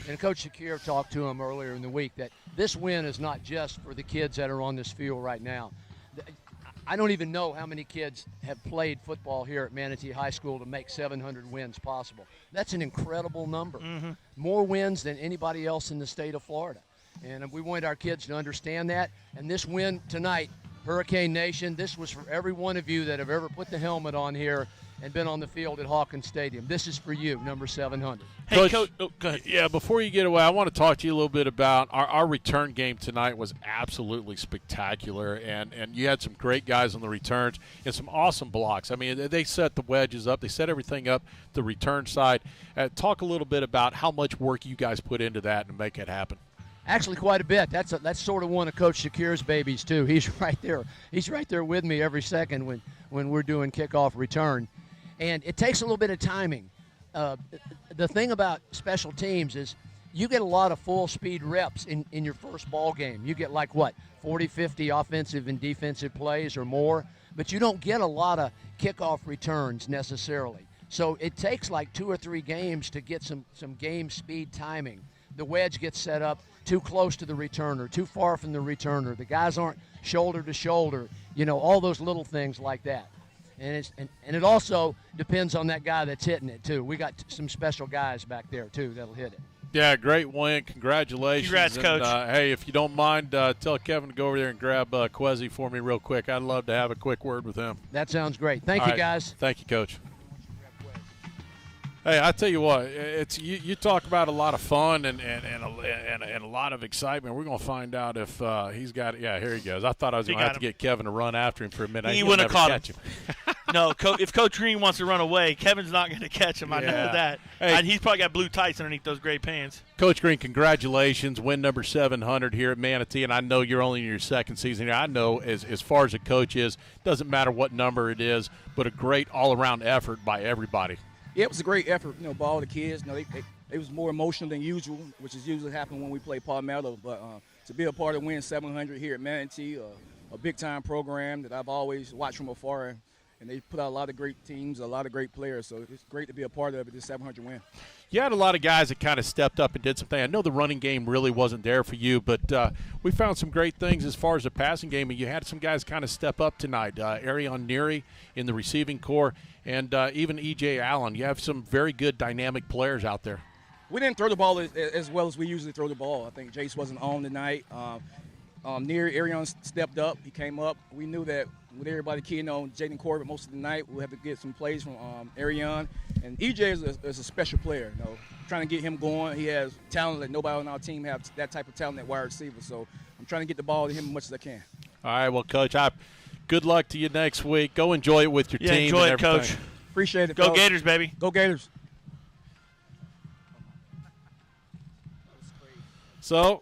and Coach Shakir talked to them earlier in the week that this win is not just for the kids that are on this field right now. I don't even know how many kids have played football here at Manatee High School to make 700 wins possible. That's an incredible number. Mm-hmm. More wins than anybody else in the state of Florida. And we want our kids to understand that. And this win tonight, Hurricane Nation, this was for every one of you that have ever put the helmet on here and been on the field at Hawkins Stadium. This is for you, number 700. Hey, Coach, go ahead. Yeah, before you get away, I want to talk to you a little bit about our return game tonight. Was absolutely spectacular, and you had some great guys on the returns and some awesome blocks. I mean, they set the wedges up. They set everything up, the return side. Talk a little bit about how much work you guys put into that and make it happen. Actually, quite a bit. That's sort of one of Coach Shakir's babies, too. He's right there. He's right there with me every second when we're doing kickoff return. And it takes a little bit of timing. The thing about special teams is you get a lot of full-speed reps in your first ball game. You get 40, 50 offensive and defensive plays or more, but you don't get a lot of kickoff returns necessarily. So it takes 2 or 3 games to get some game speed timing. The wedge gets set up too close to the returner, too far from the returner. The guys aren't shoulder to shoulder, all those little things like that. And it also depends on that guy that's hitting it, too. We got some special guys back there, too, that'll hit it. Yeah, great win. Congratulations. Congrats, Coach. Hey, if you don't mind, tell Kevin to go over there and grab Quezzy for me real quick. I'd love to have a quick word with him. That sounds great. Thank you, guys. Thank you, Coach. Hey, I tell you what, it's you talk about a lot of fun and a lot of excitement. We're going to find out if he's got it. Yeah, here he goes. I thought I was going to have to get Kevin to run after him for a minute. He wouldn't have caught him. No, if Coach Green wants to run away, Kevin's not going to catch him. I know that. Hey, he's probably got blue tights underneath those gray pants. Coach Green, congratulations. Win number 700 here at Manatee, and I know you're only in your second season here. I know as far as a coach is, doesn't matter what number it is, but a great all-around effort by everybody. Yeah, it was a great effort, by all the kids. They was more emotional than usual, which is usually happen when we play Palmetto. But to be a part of Win 700 here at Manatee, a big-time program that I've always watched from afar, and they put out a lot of great teams, a lot of great players. So it's great to be a part of it, this 700 win. You had a lot of guys that kind of stepped up and did something. I know the running game really wasn't there for you, but we found some great things as far as the passing game, and you had some guys kind of step up tonight. Arion Neary in the receiving corps, and even E.J. Allen. You have some very good dynamic players out there. We didn't throw the ball as well as we usually throw the ball. I think Jace wasn't on tonight. Arion stepped up. He came up. We knew that with everybody keying on Jaden Corbett most of the night, we'll have to get some plays from Arion. And EJ is a special player. Trying to get him going. He has talent that nobody on our team has that type of talent at wide receiver. So I'm trying to get the ball to him as much as I can. All right, well, Coach, good luck to you next week. Go enjoy it with your team. Enjoy and it, Coach. Appreciate it. Go folks. Gators, baby. Go Gators. So,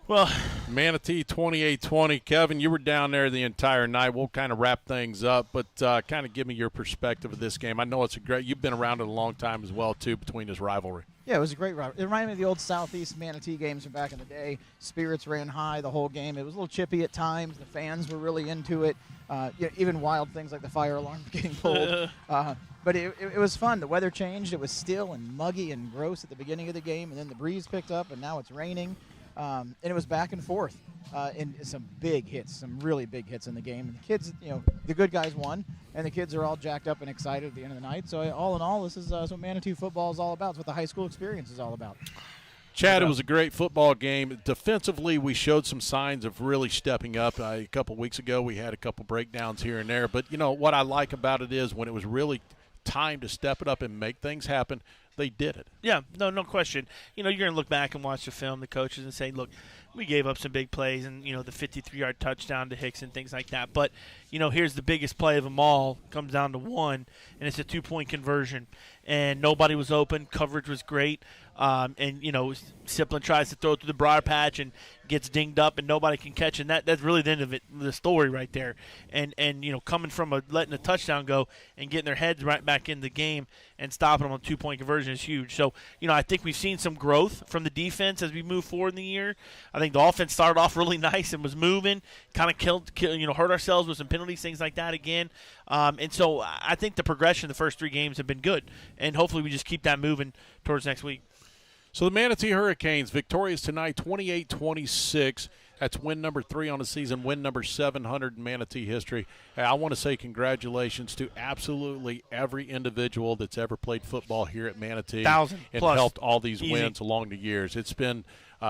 Manatee 28-20. Kevin, you were down there the entire night. We'll kind of wrap things up, but kind of give me your perspective of this game. I know you've been around it a long time as well, too, between this rivalry. Yeah, it was a great rivalry. It reminded me of the old Southeast Manatee games from back in the day. Spirits ran high the whole game. It was a little chippy at times. The fans were really into it. Even wild things like the fire alarm getting pulled. But it was fun. The weather changed. It was still and muggy and gross at the beginning of the game, and then the breeze picked up, and now it's raining. And it was back and forth. And some big hits, some really big hits in the game. And the kids, the good guys won, and the kids are all jacked up and excited at the end of the night. So all in all, this is what Manatee football is all about. It's what the high school experience is all about. Chad, it was a great football game. Defensively, we showed some signs of really stepping up. A couple weeks ago, we had a couple breakdowns here and there. But, what I like about it is when it was really time to step it up and make things happen, they did it. Yeah, no question. You're going to look back and watch the film, the coaches, and say, look, we gave up some big plays and, the 53-yard touchdown to Hicks and things like that. But, here's the biggest play of them all. Comes down to one, and it's a 2-point conversion. And nobody was open. Coverage was great. And, Siplin tries to throw it through the briar patch and gets dinged up and nobody can catch it. And that's really the end of it, the story right there. And coming from letting a touchdown go and getting their heads right back in the game and stopping them on 2-point conversion is huge. So, I think we've seen some growth from the defense as we move forward in the year. I think the offense started off really nice and was moving, kind of hurt ourselves with some penalties, things like that again. And so I think the progression of the first 3 games have been good. And hopefully we just keep that moving towards next week. So the Manatee Hurricanes victorious tonight, 28-26. That's win number 3 on the season, win number 700 in Manatee history. I want to say congratulations to absolutely every individual that's ever played football here at Manatee. 1,000 and plus. Helped all these Easy. wins along the years. It's been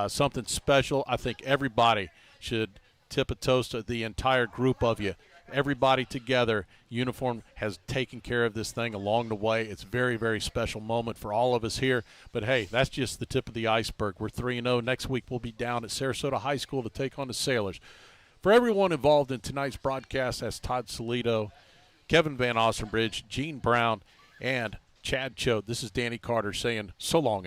something special. I think everybody should tip a toast to the entire group of you. Everybody together, uniform has taken care of this thing along the way. It's a very, very special moment for all of us here. But, hey, that's just the tip of the iceberg. We're 3-0. Next week we'll be down at Sarasota High School to take on the Sailors. For everyone involved in tonight's broadcast, that's Todd Solito, Kevin Van Ostenbridge, Gene Brown, and Chad Choate. This is Danny Carter saying so long,